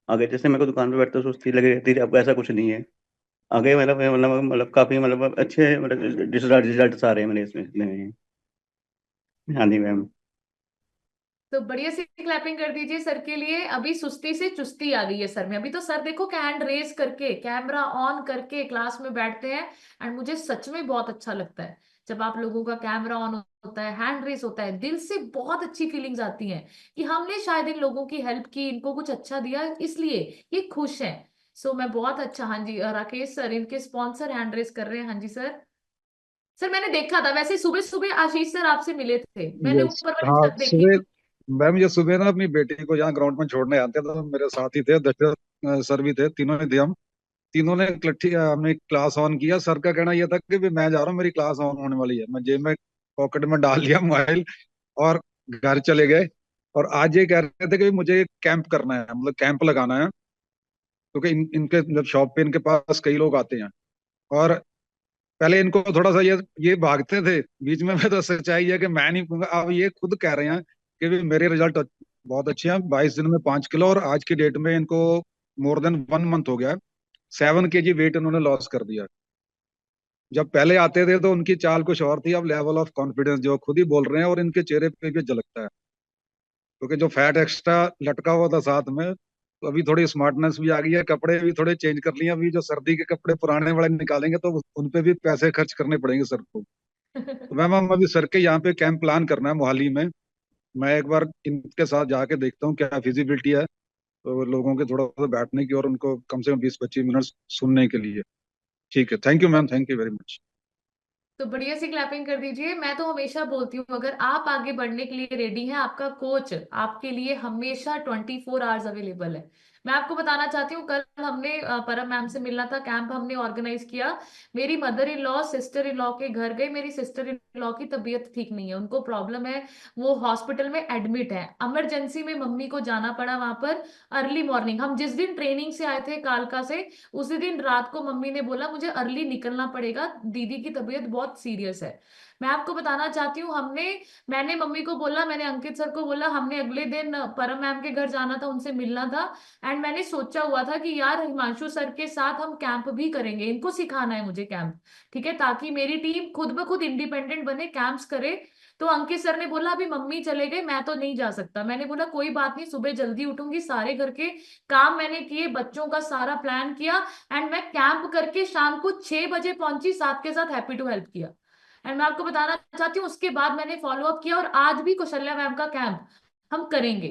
H: आगे जैसे मेरे को दुकान पे बैठते सुस्ती लगी रहती थी, अब ऐसा कुछ नहीं है। आगे मतलब काफ़ी मतलब अच्छे मतलब रिजल्ट आ रहे हैं मेरे इसमें। हाँ जी मैम।
A: तो बढ़िया सी क्लैपिंग कर दीजिए सर के लिए। अभी सुस्ती से चुस्ती आ गई है सर में। अभी तो सर देखो हैंड रेज करके, कैमरा ऑन करके क्लास में बैठते हैं, एंड मुझे सच में बहुत अच्छा लगता है जब आप लोगों का कैमरा ऑन होता है, हैंड रेज होता है, दिल से बहुत अच्छी फीलिंग्स आती हैं कि हमने शायद इन लोगों की हेल्प की, इनको कुछ अच्छा दिया, इसलिए ये खुश हैं। सो मैं बहुत अच्छा, हाँ जी राकेश सर इनके स्पॉन्सर हैंड रेज कर रहे हैं, हाँ जी सर। सर मैंने देखा था वैसे, सुबह सुबह आशीष सर आपसे मिले थे, मैंने
G: यस,
A: ऊपर वाली
G: हाँ
A: छत देखी
G: सुबह
A: थी।
G: मैम, ये सुबह ना अपनी बेटी को यहाँ ग्राउंड में छोड़ने आते थे तो मेरे साथ ही थे, दशरथ सर भी थे, तीनों ही थे हम। तीनों ने इकट्ठी हमने क्लास ऑन किया। सर का कहना यह था कि भी मैं जा रहा हूँ, मेरी क्लास ऑन होने वाली है। मैं जेब में पॉकेट में डाल लिया मोबाइल और घर चले गए। और आज ये कह रहे थे कि मुझे कैंप करना है, मतलब कैंप लगाना है, क्योंकि इनके मतलब शॉप पे इनके पास कई लोग आते हैं। और पहले इनको थोड़ा सा ये भागते थे बीच में तो सच्चाई है कि मैं नहीं पूछूंगा। अब ये खुद कह रहे हैं कि भी मेरे रिजल्ट बहुत अच्छे हैं, 22 दिन में 5 किलो, और आज की डेट में इनको मोर देन 1 मंथ हो गया है, 7 kg वेट इन्होंने लॉस कर दिया। जब पहले आते थे तो उनकी चाल कुछ और थी, अब लेवल ऑफ कॉन्फिडेंस जो खुद ही बोल रहे हैं और इनके चेहरे पे भी झलकता है, क्योंकि जो फैट एक्स्ट्रा लटका हुआ था साथ में, तो अभी थोड़ी स्मार्टनेस भी आ गई है, कपड़े भी थोड़े चेंज कर लिए। अभी जो सर्दी के कपड़े पुराने वाले निकालेंगे तो उन पे भी पैसे खर्च करने पड़ेंगे सर को। तो मैम हम अभी सर के यहाँ पे कैंप प्लान करना है मोहाली में। मैं एक बार इनके साथ जाके देखता हूँ क्या फिजिबिलिटी है, तो लोगों के थोड़ा सा बैठने की और उनको कम से कम 20-25 मिनट सुनने के लिए। ठीक है, thank you ma'am, thank you very much.
A: तो बढ़िया सी क्लैपिंग कर दीजिए। मैं तो हमेशा बोलती हूँ, अगर आप आगे बढ़ने के लिए रेडी हैं, आपका कोच आपके लिए हमेशा 24 आवर्स अवेलेबल है। मैं आपको बताना चाहती हूँ, कल हमने परम मैम से मिलना था, कैंप हमने ऑर्गेनाइज किया। मेरी mother in law sister in law के घर गए। मेरी सिस्टर इन लॉ की तबीयत ठीक नहीं है, उनको प्रॉब्लम है, वो हॉस्पिटल में एडमिट है। इमरजेंसी में मम्मी को जाना पड़ा वहां पर। अर्ली मॉर्निंग, हम जिस दिन ट्रेनिंग से आए थे कालका से, उसी दिन रात को मम्मी ने बोला मुझे अर्ली निकलना पड़ेगा, दीदी की तबीयत बहुत सीरियस है। मैं आपको बताना चाहती हूँ, मैंने मम्मी को बोला, मैंने अंकित सर को बोला, हमने अगले दिन परम मैम के घर जाना था, उनसे मिलना था। एंड मैंने सोचा हुआ था कि यार हिमांशु सर के साथ हम कैंप भी करेंगे, इनको सिखाना है मुझे कैंप, ठीक है, ताकि मेरी टीम खुद ब खुद इंडिपेंडेंट बने, कैंप्स करे। तो अंकित सर ने बोला अभी मम्मी चले गए, मैं तो नहीं जा सकता। मैंने बोला कोई बात नहीं, सुबह जल्दी उठूंगी, सारे घर के काम मैंने किए, बच्चों का सारा प्लान किया, एंड मैं कैंप करके शाम को 6 बजे पहुंची, साथ के साथ हैप्पी टू हेल्प किया। एंड मैं आपको बताना चाहती हूँ, उसके बाद मैंने फॉलो अप किया, और आज भी कौशल्या मैम का कैंप हम करेंगे,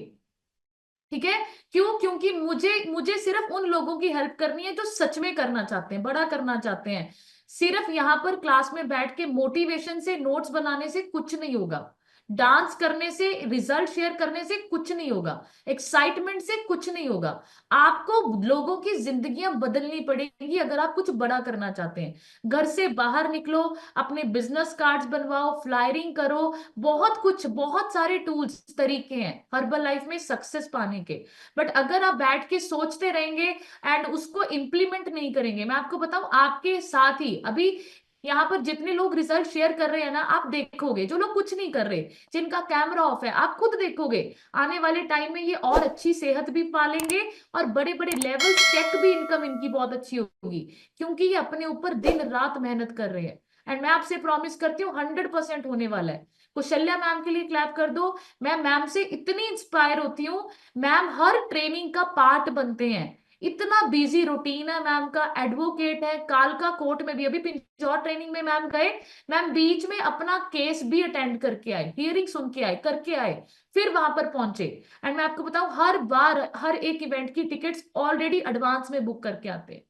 A: ठीक है। क्यों? क्योंकि मुझे मुझे सिर्फ उन लोगों की हेल्प करनी है जो सच में करना चाहते हैं, बड़ा करना चाहते हैं। सिर्फ यहाँ पर क्लास में बैठ के मोटिवेशन से, नोट्स बनाने से कुछ नहीं होगा, डांस करने से, रिजल्ट शेयर करने से कुछ नहीं होगा, एक्साइटमेंट से कुछ नहीं होगा। आपको लोगों की जिंदगियां बदलनी पड़ेगी अगर आप कुछ बड़ा करना चाहते हैं। घर से बाहर निकलो, अपने बिजनेस कार्ड्स बनवाओ, फ्लायरिंग करो, बहुत कुछ, बहुत सारे टूल्स, तरीके हैं हर्बल लाइफ में सक्सेस पाने के। बट अगर आप बैठ के सोचते रहेंगे एंड उसको इंप्लीमेंट नहीं करेंगे, मैं आपको बताऊं, आपके साथ ही अभी यहाँ पर जितने लोग रिजल्ट शेयर कर रहे हैं ना, आप देखोगे, जो लोग कुछ नहीं कर रहे, जिनका कैमरा ऑफ है, आप खुद देखोगे आने वाले टाइम में ये और अच्छी सेहत भी पालेंगे, और बड़े बड़े लेवल चेक भी, इनकम इनकी बहुत अच्छी होगी, क्योंकि ये अपने ऊपर दिन रात मेहनत कर रहे हैं। एंड मैं आपसे प्रॉमिस करती हूँ 100% होने वाला है। कौशल्या मैम के लिए क्लैप कर दो। मैं मैम से इतनी इंस्पायर होती हूँ, मैम हर ट्रेनिंग का पार्ट बनते हैं, इतना बिजी रूटीन है मैम का, एडवोकेट है, कालका कोर्ट में भी, अभी पिंजौर ट्रेनिंग में मैम गए, मैम बीच में अपना केस भी अटेंड करके आए, हियरिंग सुन के आए, करके आए, फिर वहां पर पहुंचे। एंड मैं आपको बताऊं, हर बार हर एक इवेंट की टिकट्स ऑलरेडी एडवांस में बुक करके आते हैं।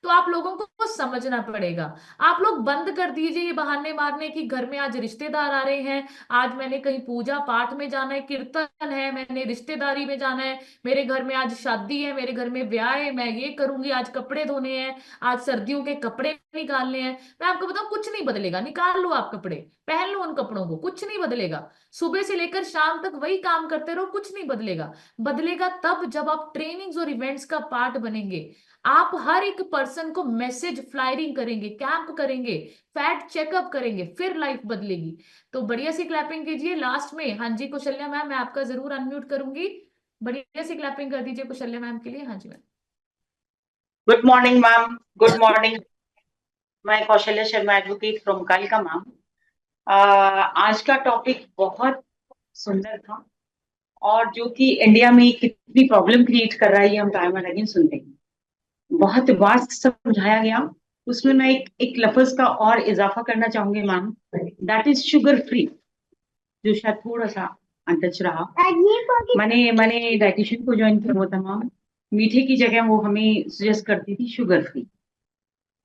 A: तो आप लोगों को समझना पड़ेगा। आप लोग बंद कर दीजिए ये बहाने मारने की घर में आज रिश्तेदार आ रहे हैं, आज मैंने कहीं पूजा पाठ में जाना है, कीर्तन है, मैंने रिश्तेदारी में जाना है, मेरे घर में आज शादी है, मेरे घर में ब्याह है, मैं ये करूंगी, आज कपड़े धोने हैं, आज सर्दियों के कपड़े निकालने हैं। मैं आपको बताऊं, कुछ नहीं बदलेगा, निकाल लो आप कपड़े, पहन लो उन कपड़ों को, कुछ नहीं बदलेगा। सुबह से लेकर शाम तक वही काम करते रहो, कुछ नहीं बदलेगा। बदलेगा तब जब आप ट्रेनिंग्स और इवेंट्स का पार्ट बनेंगे। आप हर एक पर्सन को मैसेज, फ्लायरिंग करेंगे, कैंप करेंगे, फैट चेकअप करेंगे, फिर लाइफ बदलेगी। तो बढ़िया सी क्लैपिंग कीजिए लास्ट में। हाँ जी कौशल्या मैम, मैं आपका जरूर अनम्यूट करूंगी, बढ़िया सी क्लैपिंग कर दीजिए कौशल्या मैम के लिए। हाँ जी ma'am.
I: Good morning ma'am, good morning. मैं कौशल्या शर्मा, एडवोकेट फ्रॉम कालका मैम। आज का टॉपिक बहुत सुंदर था, और जो कि इंडिया में कितनी प्रॉब्लम क्रिएट कर रहा है ये हम टाइम एंड अगेन सुनते हैं। बहुत वास्ट समझाया गया, उसमें मैं एक लफ्ज का और इजाफा करना चाहूंगी ma'am, that is sugar free, जो शायद थोड़ा सा अनटच रहा। मैंने डाइटिशियन को ज्वाइन किया हुआ था मैम, मीठे की जगह वो हमें सजेस्ट करती थी शुगर फ्री,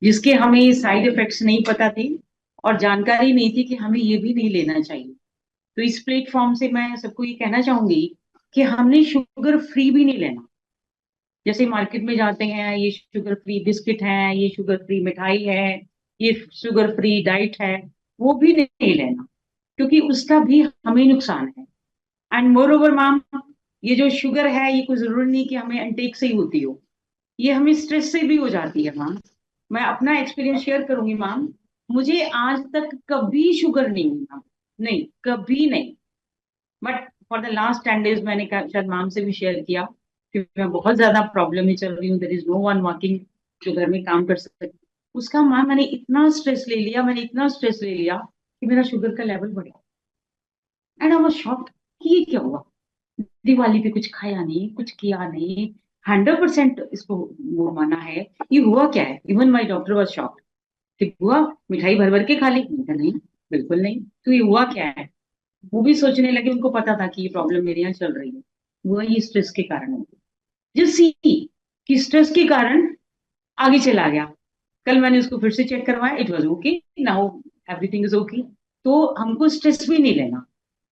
I: जिसके हमें साइड इफेक्ट्स नहीं पता थे और जानकारी नहीं थी कि हमें ये भी नहीं लेना चाहिए। तो इस प्लेटफॉर्म से मैं सबको ये कहना चाहूंगी कि हमने शुगर फ्री भी नहीं लेना, जैसे मार्केट में जाते हैं, ये शुगर फ्री बिस्किट है, ये शुगर फ्री मिठाई है, ये शुगर फ्री डाइट है, वो भी नहीं लेना, क्योंकि उसका भी हमें नुकसान है। एंड मोर ओवर मैम, ये जो शुगर है ये कोई जरूरी नहीं कि हमें अनटेक से ही होती हो, ये हमें स्ट्रेस से भी हो जाती है मैम। मैं अपना एक्सपीरियंस शेयर करूंगी मैम, मुझे आज तक कभी शुगर नहीं हुई मैम, नहीं कभी नहीं। But for the last 10 days मैंने शायद मैम से भी शेयर किया कि मैं बहुत ज्यादा प्रॉब्लम में चल रही हूँ, there is no one working जो घर में काम कर सके। उसका मैम मैंने इतना स्ट्रेस ले लिया, मैंने इतना स्ट्रेस ले लिया कि मेरा शुगर का लेवल बढ़ गया। एंड आई वाज शॉक्ड कि ये क्या हुआ, दिवाली पे कुछ खाया नहीं, कुछ किया नहीं, 100% इसको वो माना है, ये हुआ क्या है। Even my doctor was shocked कि हुआ मिठाई भर भर के खा ली, मैंने कहा, नहीं बिल्कुल नहीं, तो ये हुआ क्या है। वो भी सोचने लगे, उनको पता था कि ये प्रॉब्लम मेरे यहाँ चल रही है, वो ये स्ट्रेस के कारण होगी। जिस सी कि स्ट्रेस के कारण आगे चला गया, कल मैंने उसको फिर से चेक करवाया, it was okay, now everything is okay. तो हमको स्ट्रेस भी नहीं लेना।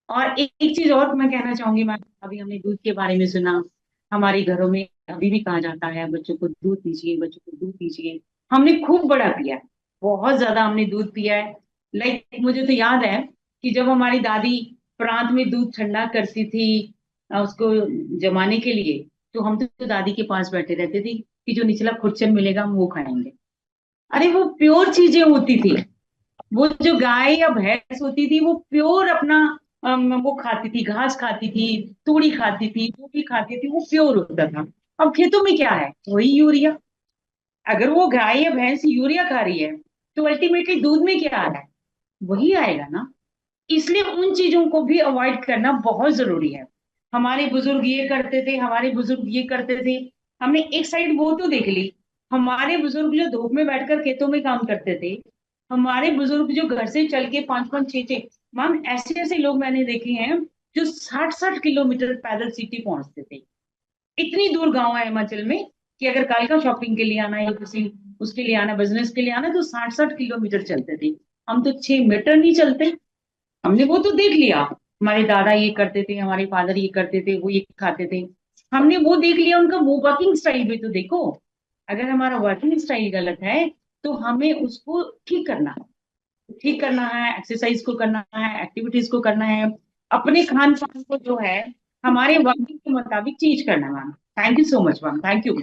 I: और एक चीज और मैं कहना चाहूंगी मैम, अभी हमने दूध के बारे में सुना, हमारे घरों में अभी भी कहा जाता है बच्चों को दूध दीजिए, बच्चों को दूध दीजिए। हमने खूब बड़ा पिया है, बहुत ज्यादा हमने दूध पिया है। लाइक मुझे तो याद है कि जब हमारी दादी प्रांत में दूध ठंडा करती थी उसको जमाने के लिए, तो हम तो दादी के पास बैठे रहते थे कि जो निचला खुरचन मिलेगा हम वो खाएंगे। अरे वो प्योर चीजें होती थी, वो जो गाय या भैंस होती थी वो प्योर अपना वो खाती थी, घास खाती थी, तूड़ी खाती थी, रोटी खाती थी, वो प्योर होता था। अब खेतों में क्या है, वही यूरिया। अगर वो गाय या भैंस यूरिया खा रही है तो अल्टीमेटली दूध में क्या आ रहा है, वही आएगा ना। इसलिए उन चीजों को भी अवॉइड करना बहुत जरूरी है। हमारे बुजुर्ग ये करते थे, हमारे बुजुर्ग ये करते थे, हमने एक साइड वो तो देख ली। हमारे बुजुर्ग जो धूप में बैठकर खेतों में काम करते थे, हमारे बुजुर्ग जो घर से चल के 5-5, 6-6, मैम ऐसे ऐसे लोग मैंने देखे हैं जो 60-60 किलोमीटर पैदल सिटी पहुंचते थे। इतनी दूर गांव है हिमाचल में कि अगर कालका शॉपिंग के लिए आना है या किसी उसके लिए आना, बिजनेस के लिए आना, तो 60-60 किलोमीटर चलते थे। हम तो 6 मीटर नहीं चलते। हमने वो तो देख लिया, हमारे दादा ये करते थे, हमारे फादर ये करते थे, वो ये खाते थे, हमने वो देख लिया। उनका वो वर्किंग स्टाइल भी तो देखो। अगर हमारा वर्किंग स्टाइल गलत है तो हमें उसको ठीक करना है, ठीक करना है, एक्सरसाइज को करना है, एक्टिविटीज को करना है, अपने खान पान को जो है हमारे वर्किंग के मुताबिक चेंज करना है ma'am. Thank you so much ma'am, thank you.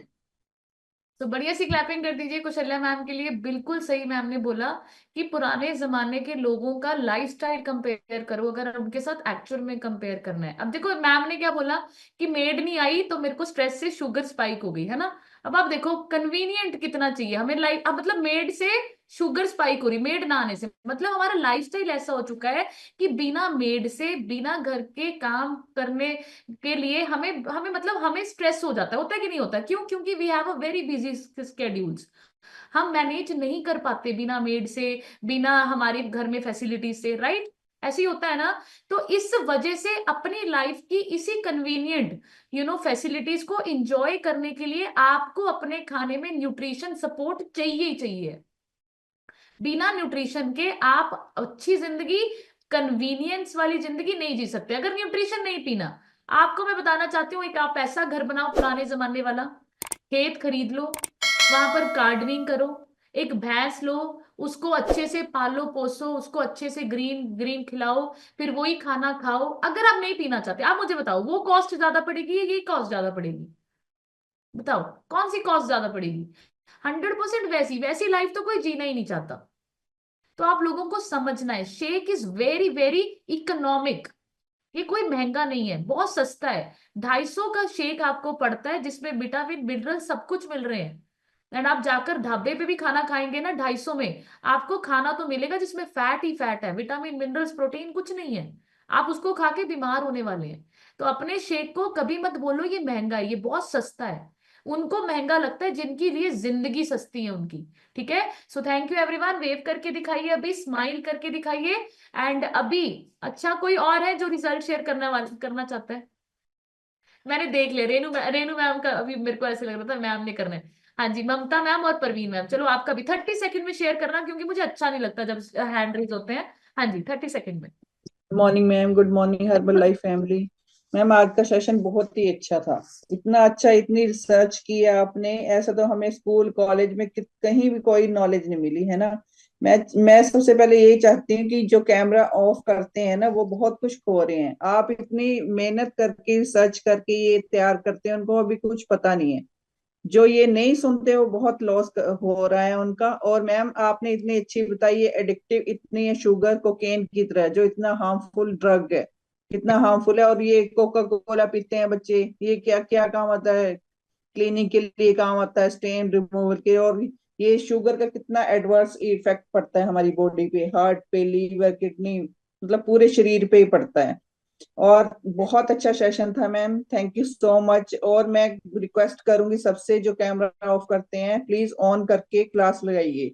A: तो बढ़िया सी क्लैपिंग कर दीजिए कौशल्या मैम के लिए। बिल्कुल सही मैम ने बोला कि पुराने जमाने के लोगों का लाइफस्टाइल कंपेयर करो अगर उनके साथ एक्चुअल में कंपेयर करना है। अब देखो मैम ने क्या बोला कि मेड नहीं आई तो मेरे को स्ट्रेस से शुगर स्पाइक हो गई है ना। अब आप देखो कन्वीनियंट कितना चाहिए हमें लाइफ। अब मतलब मेड से शुगर स्पाइक हो रही, मेड ना आने से, मतलब हमारा लाइफस्टाइल ऐसा हो चुका है कि बिना मेड से, बिना घर के काम करने के लिए हमें हमें मतलब हमें स्ट्रेस हो जाता है। होता है कि नहीं होता? क्यों? क्योंकि we have a very busy schedules. हम मैनेज नहीं कर पाते बिना मेड से, बिना हमारे घर में फैसिलिटीज से, राइट? ऐसे ही होता है ना। तो इस वजह से अपनी लाइफ की इसी कन्वीनियंट फैसिलिटीज को एंजॉय करने के लिए आपको अपने खाने में न्यूट्रिशन सपोर्ट चाहिए ही चाहिए। बिना न्यूट्रिशन के आप अच्छी जिंदगी, कन्वीनियंस वाली जिंदगी नहीं जी सकते। अगर न्यूट्रिशन नहीं पीना, आपको मैं बताना चाहती हूँ, एक आप ऐसा घर बनाओ पुराने जमाने वाला, खेत खरीद लो, वहां पर गार्डनिंग करो, एक भैंस लो, उसको अच्छे से पालो पोसो, उसको अच्छे से ग्रीन ग्रीन खिलाओ, फिर वही खाना खाओ। अगर आप नहीं पीना चाहते, आप मुझे बताओ वो कॉस्ट ज्यादा पड़ेगी या ये कॉस्ट ज्यादा पड़ेगी? बताओ कौन सी कॉस्ट ज्यादा पड़ेगी? 100% वैसी वैसी लाइफ तो कोई जीना ही नहीं चाहता। तो आप लोगों को समझना है, shake is very very economic. ये कोई महंगा नहीं है, बहुत सस्ता है। 250 का शेक आपको पड़ता है जिसमें विटामिन मिनरल सब कुछ मिल रहे हैं। एंड आप जाकर ढाबे पे भी खाना खाएंगे ना 250 में, आपको खाना तो मिलेगा जिसमें फैट ही फैट है, विटामिन मिनरल्स प्रोटीन कुछ नहीं है। आप उसको खा के बीमार होने वाले हैं। तो अपने शेक को कभी मत बोलो ये महंगा है, ये बहुत सस्ता है। उनको महंगा लगता है जिनके लिए जिंदगी सस्ती है उनकी। ठीक है। So thank you everyone. Wave करके दिखाइए, अभी स्माइल करके दिखाइए। एंड अभी अच्छा कोई और है जो रिजल्ट शेयर करना चाहता है? मैंने देख लिया रेनू मैम का अभी मेरे को ऐसे लग रहा था मैम ने करना है। हाँ जी, ममता मैम और परवीन मैम, चलो आपका भी 30 सेकंड में शेयर करना, क्योंकि मुझे अच्छा नहीं लगता जब हैंड रेज होते हैं। हाँ जी, 30 सेकंड में।
J: Good morning ma'am, good morning herbal life family. Ma'am आज का सेशन बहुत ही अच्छा था। इतना अच्छा, इतनी रिसर्च की है आपने, ऐसा तो हमें स्कूल कॉलेज में कहीं भी कोई नॉलेज नहीं मिली है ना। मैं सबसे पहले यही चाहती हूँ कि जो कैमरा ऑफ करते हैं ना वो बहुत कुछ खो रहे हैं। आप इतनी मेहनत करके रिसर्च करके ये तैयार करते हैं, उनको अभी कुछ पता नहीं है। जो ये नहीं सुनते वो बहुत लॉस हो रहा है उनका। और मैम आपने इतनी अच्छी बताई, ये एडिक्टिव इतनी है, शुगर कोकेन की तरह, जो इतना हार्मफुल ड्रग है, कितना हार्मफुल है। और ये कोका कोला पीते हैं बच्चे, ये क्या क्या काम आता है, क्लीनिंग के लिए काम आता है, स्टेन रिमूवल के। और ये शुगर का कितना एडवर्स इफेक्ट पड़ता है हमारी बॉडी पे, हार्ट पे, लीवर, किडनी, मतलब पूरे शरीर पे ही पड़ता है। और बहुत अच्छा सेशन था ma'am, thank you so much. और मैं रिक्वेस्ट करूंगी सबसे, जो कैमरा ऑफ करते हैं प्लीज ऑन करके क्लास लगाइए।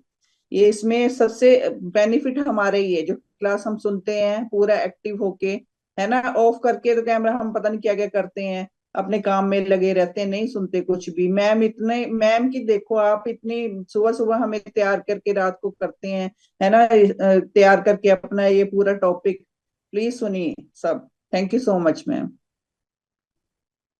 J: ये इसमें सबसे बेनिफिट हमारे ही है, जो क्लास हम सुनते हैं पूरा एक्टिव होके, है ना। ऑफ करके तो कैमरा हम पता नहीं क्या क्या करते हैं, अपने काम में लगे रहते हैं, नहीं सुनते कुछ भी। मैम इतने, मैम की देखो आप इतनी सुबह सुबह हमें तैयार करके रात को करते हैं, है ना, तैयार करके अपना ये पूरा टॉपिक। प्लीज सुनिए सब। Thank you so much ma'am.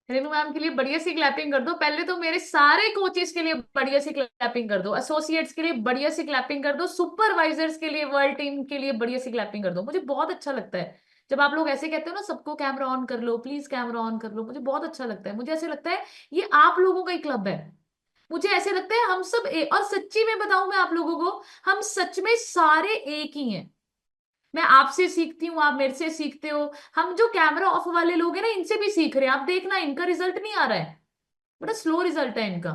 A: Renu ma'am के लिए बढ़िया सी क्लैपिंग कर दो। पहले तो मेरे सारे कोचेस के लिए बढ़िया सी क्लैपिंग कर दो, एसोसिएट्स के लिए बढ़िया सी क्लैपिंग कर दो, सुपरवाइजर्स के लिए, वर्ल्ड टीम के लिए बढ़िया सी क्लैपिंग कर दो। मुझे बहुत अच्छा लगता है जब आप लोग ऐसे कहते हो ना, सबको कैमरा ऑन कर लो प्लीज, कैमरा ऑन कर लो। मुझे बहुत अच्छा लगता है, मुझे ऐसे लगता है ये आप लोगों का ही क्लब है। मुझे ऐसे लगता है हम सब और सच्ची में बताऊं मैं आप लोगों को, हम सच में सारे एक ही हैं। मैं आपसे सीखती हूँ, आप मेरे से सीखते हो। हम जो कैमरा ऑफ वाले लोग हैं ना, इनसे भी सीख रहे हैं। आप देखना इनका रिजल्ट नहीं आ रहा है, बड़ा स्लो रिजल्ट है इनका।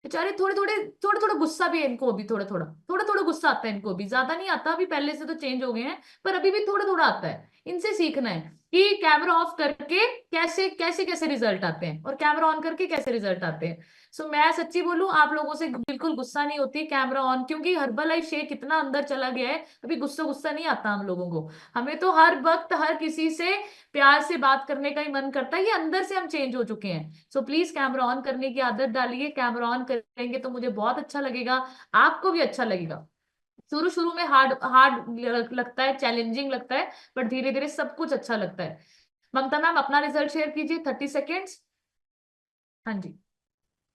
A: बेचारे थोड़े थोड़ा गुस्सा भी है इनको, भी थोड़ा थोड़ा गुस्सा आता है इनको भी, ज्यादा नहीं आता अभी, पहले से तो चेंज हो गए हैं, पर अभी भी थोड़ा थोड़ा आता है। इनसे सीखना है कि कैमरा ऑफ करके कैसे कैसे कैसे रिजल्ट आते हैं और कैमरा ऑन करके कैसे रिजल्ट आते हैं। सो मैं सच्ची बोलूं, आप लोगों से बिल्कुल गुस्सा नहीं होती कैमरा ऑन, क्योंकि हर्बल लाइफ शेक इतना अंदर चला गया है, अभी गुस्सा गुस्सा नहीं आता हम लोगों को। हमें तो हर वक्त हर किसी से प्यार से बात करने का ही मन करता है, ये अंदर से हम चेंज हो चुके हैं। सो प्लीज कैमरा ऑन करने की आदत डालिए। कैमरा ऑन करेंगे तो मुझे बहुत अच्छा लगेगा, आपको भी अच्छा लगेगा। शुरू शुरू में हार्ड हार्ड लगता है, चैलेंजिंग लगता है, पर धीरे धीरे सब कुछ अच्छा लगता है। ममता मैम अपना रिजल्ट शेयर कीजिए, 30 सेकेंड्स। हाँ जी।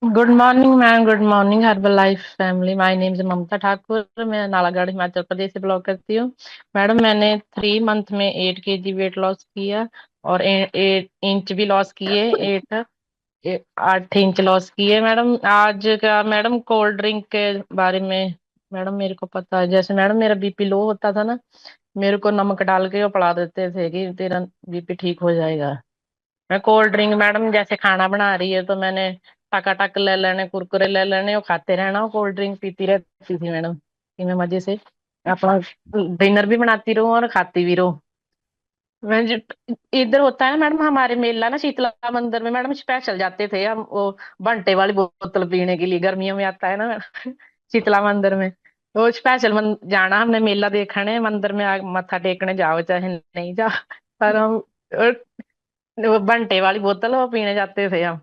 K: Good morning ma'am, good morning herbal life family. My name is Mamta Thakur, मैं नालागढ़ हिमाचल प्रदेश से बिलोंग करती हूँ। मैडम मैंने 3 मंथ में 8 kg वेट लॉस किया और 8 इंच भी लॉस किए, 8 इंच लॉस किए। मैडम आज का मैडम कोल्ड ड्रिंक के बारे में मैडम मेरे को पता है, जैसे मैडम मेरा बीपी लो होता था ना, मेरे को नमक डाल के वो पिला देते थे कि तेरा बीपी ठीक हो जाएगा। मैं कोल्ड ड्रिंक मैडम जैसे खाना बना रही है तो मैंने टक ले लेने, कुरकुरे ले लेने और खाते रहना, कोल्ड ड्रिंक पीती रहती थी मैडम कि मैं मजे से अपना डिनर भी बनाती रहूं और खाती भी रहूं। मैं इधर होता है ना मैडम, हमारे मेला ना शीतला मंदिर में मैडम स्पेशल जाते थे हम, वो बंटे वाली बोतल पीने के लिए, गर्मियों में आता है ना मैडम शीतला मंदिर में। तो स्पेशल जाना हमने मेला देखने, मंदिर में मत्था टेकने जाओ चाहे नहीं जाओ, पर हम वो बंटे वाली बोतल वो पीने जाते थे हम।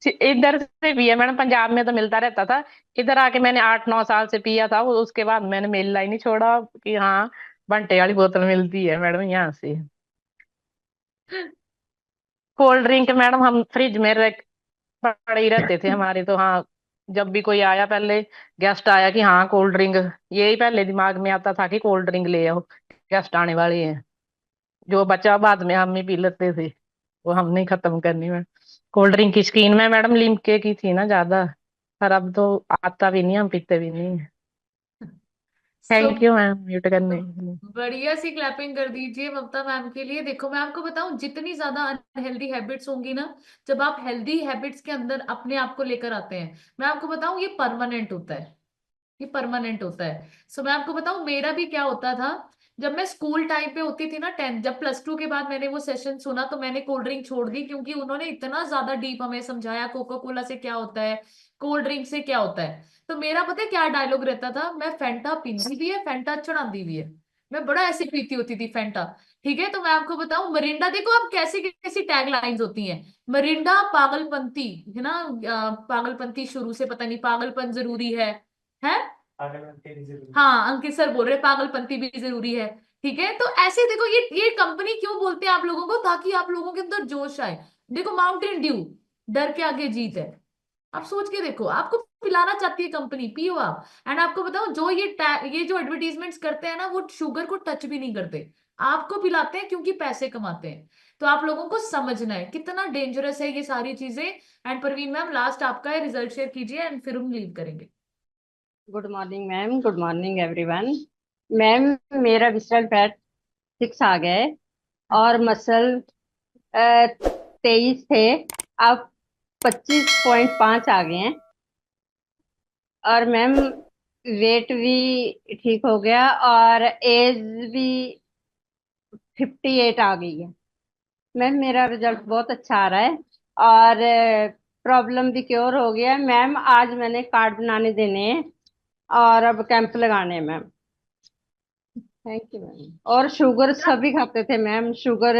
K: इधर से पिया मैडम, पंजाब में तो मिलता रहता था, इधर आके मैंने 8-9 साल से पिया था वो, उसके बाद मैंने मेला ही नहीं छोड़ा कि हाँ बंटे वाली बोतल मिलती है मैडम यहाँ से। कोल्ड ड्रिंक मैडम हम फ्रिज में रख पड़े ही रहते थे हमारे तो, हाँ जब भी कोई आया, पहले गेस्ट आया कि हाँ कोल्ड ड्रिंक, यही पहले दिमाग में आता था कि कोल्ड ड्रिंक ले आओ, गेस्ट आने वाले हैं। जो बचा बाद में हम ही पी लेते थे, वो हमने ही खत्म करनी है। कोल्ड ड्रिंक की स्कीन में मैडम लिमके की थी ना ज्यादा, पर अब तो आता भी नहीं, हम पीते भी नहीं।
A: So
K: thank you ma'am mute करने के लिए।
A: बढ़िया सी क्लैपिंग कर दीजिए ममता मैम के लिए। देखो मैं आपको बताऊं, जितनी ज्यादा अनहेल्दी हैबिट्स होंगी ना, जब आप हेल्दी हैबिट्स के अंदर अपने आप को लेकर आते हैं, मैं आपको बताऊं ये परमानेंट होता है, ये परमानेंट होता है। सो मैं आपको बताऊं मेरा भी क्या होता था, जब मैं स्कूल टाइम पे होती थी ना, 10 जब +2 के बाद मैंने वो सेशन सुना तो मैंने कोल्ड ड्रिंक छोड़ दी, क्योंकि उन्होंने इतना ज्यादा डीप हमें समझाया कोका कोला से क्या होता है, कोल्ड ड्रिंक से क्या होता है। तो मेरा पता है क्या डायलॉग रहता था, मैं फैंटा पीती भी है, फैंटा चढ़ाती भी है। मैं बड़ा ऐसे पीती होती थी फैंटा। ठीक है, तो मैं आपको बताऊं मरिंडा, देखो आप कैसी कैसी टैग लाइंस होती हैं। मरिंडा पागलपंती है ना, पागलपंती शुरू से, पता नहीं पागलपन जरूरी है। हाँ अंकित सर बोल रहे पागलपंती भी जरूरी है। ठीक है, तो ऐसे देखो, ये कंपनी क्यों बोलते हैं आप लोगों को, ताकि आप लोगों के अंदर जोश आए। देखो, माउंटेन ड्यू, डर के आगे जीत है। आप सोच के देखो, आपको पिलाना चाहती है कंपनी, पियो आप। एंड आपको बताऊं, जो ये जो एडवर्टीजमेंट्स करते हैं ना, वो शुगर को टच भी नहीं करते, आपको पिलाते हैं क्योंकि पैसे कमाते हैं। तो आप लोगों को समझना है कितना डेंजरस है ये सारी चीजें। एंड परवीन मैम, लास्ट आपका है, रिजल्ट शेयर कीजिए एंड फिर हम लीव करेंगे।
L: Good morning ma'am, good morning everyone. Ma'am, मेरा विसरल फैट 6 आ गया है और मसल 23 थे, अब 25.5 आ गए हैं। और मैम वेट भी ठीक हो गया और एज भी 58 आ गई है। मैम मेरा रिजल्ट बहुत अच्छा आ रहा है और प्रॉब्लम भी क्योर हो गया है। मैम आज मैंने कार्ड बनाने देने हैं और अब कैंप लगाने हैं मैम। Thank you ma'am. और शुगर सभी खाते थे मैम, शुगर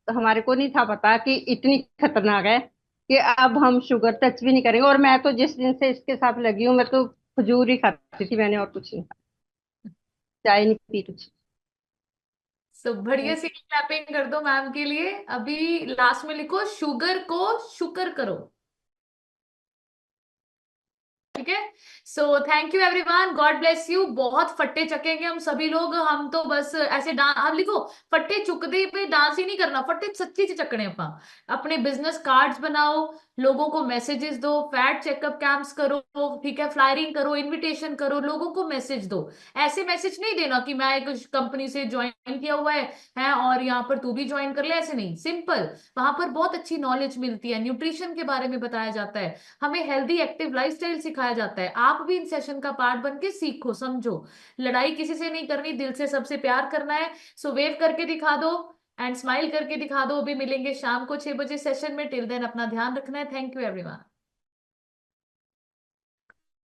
L: हमारे को नहीं था पता कि इतनी खतरनाक है कि अब हम शुगर टच भी नहीं करेंगे। और मैं तो जिस दिन से इसके साथ लगी हूँ, मैं तो खजूर ही खाती थी मैंने, और कुछ नहीं खाया, चाय नहीं पी कुछ।
A: सो बढ़िया सी क्लैपिंग कर दो मैम के लिए। अभी लास्ट में लिखो, शुगर को शुक्र करो। ठीक है, so thank you everyone, God bless you. बहुत फट्टे चकेंगे हम सभी लोग, हम तो बस ऐसे डांस, आप लिखो फट्टे चुकदे पे डांस ही नहीं करना, फट्टे सच्ची से चकने अपने बिजनेस कार्ड्स बनाओ, लोगों को मैसेजेस दो, फैट चेकअप कैंप्स करो, ठीक है, फ्लायरिंग करो, इनविटेशन करो, लोगों को मैसेज दो। ऐसे मैसेज नहीं देना कि मैं एक कंपनी से ज्वाइन किया हुआ है और यहाँ पर तू भी ज्वाइन कर ले, ऐसे नहीं, सिंपल। वहां पर बहुत अच्छी नॉलेज मिलती है, न्यूट्रिशन के बारे में बताया जाता है, हमें हेल्दी एक्टिव लाइफस्टाइल सिखाया जाता है। आप भी इन सेशन का पार्ट बन के सीखो, समझो, लड़ाई किसी से नहीं करनी, दिल से सबसे प्यार करना है। सो वेव करके दिखा दो एंड स्माइल करके दिखा दो। अभी मिलेंगे शाम को 6 बजे सेशन में। टिल देन अपना ध्यान रखना है। Thank you everyone.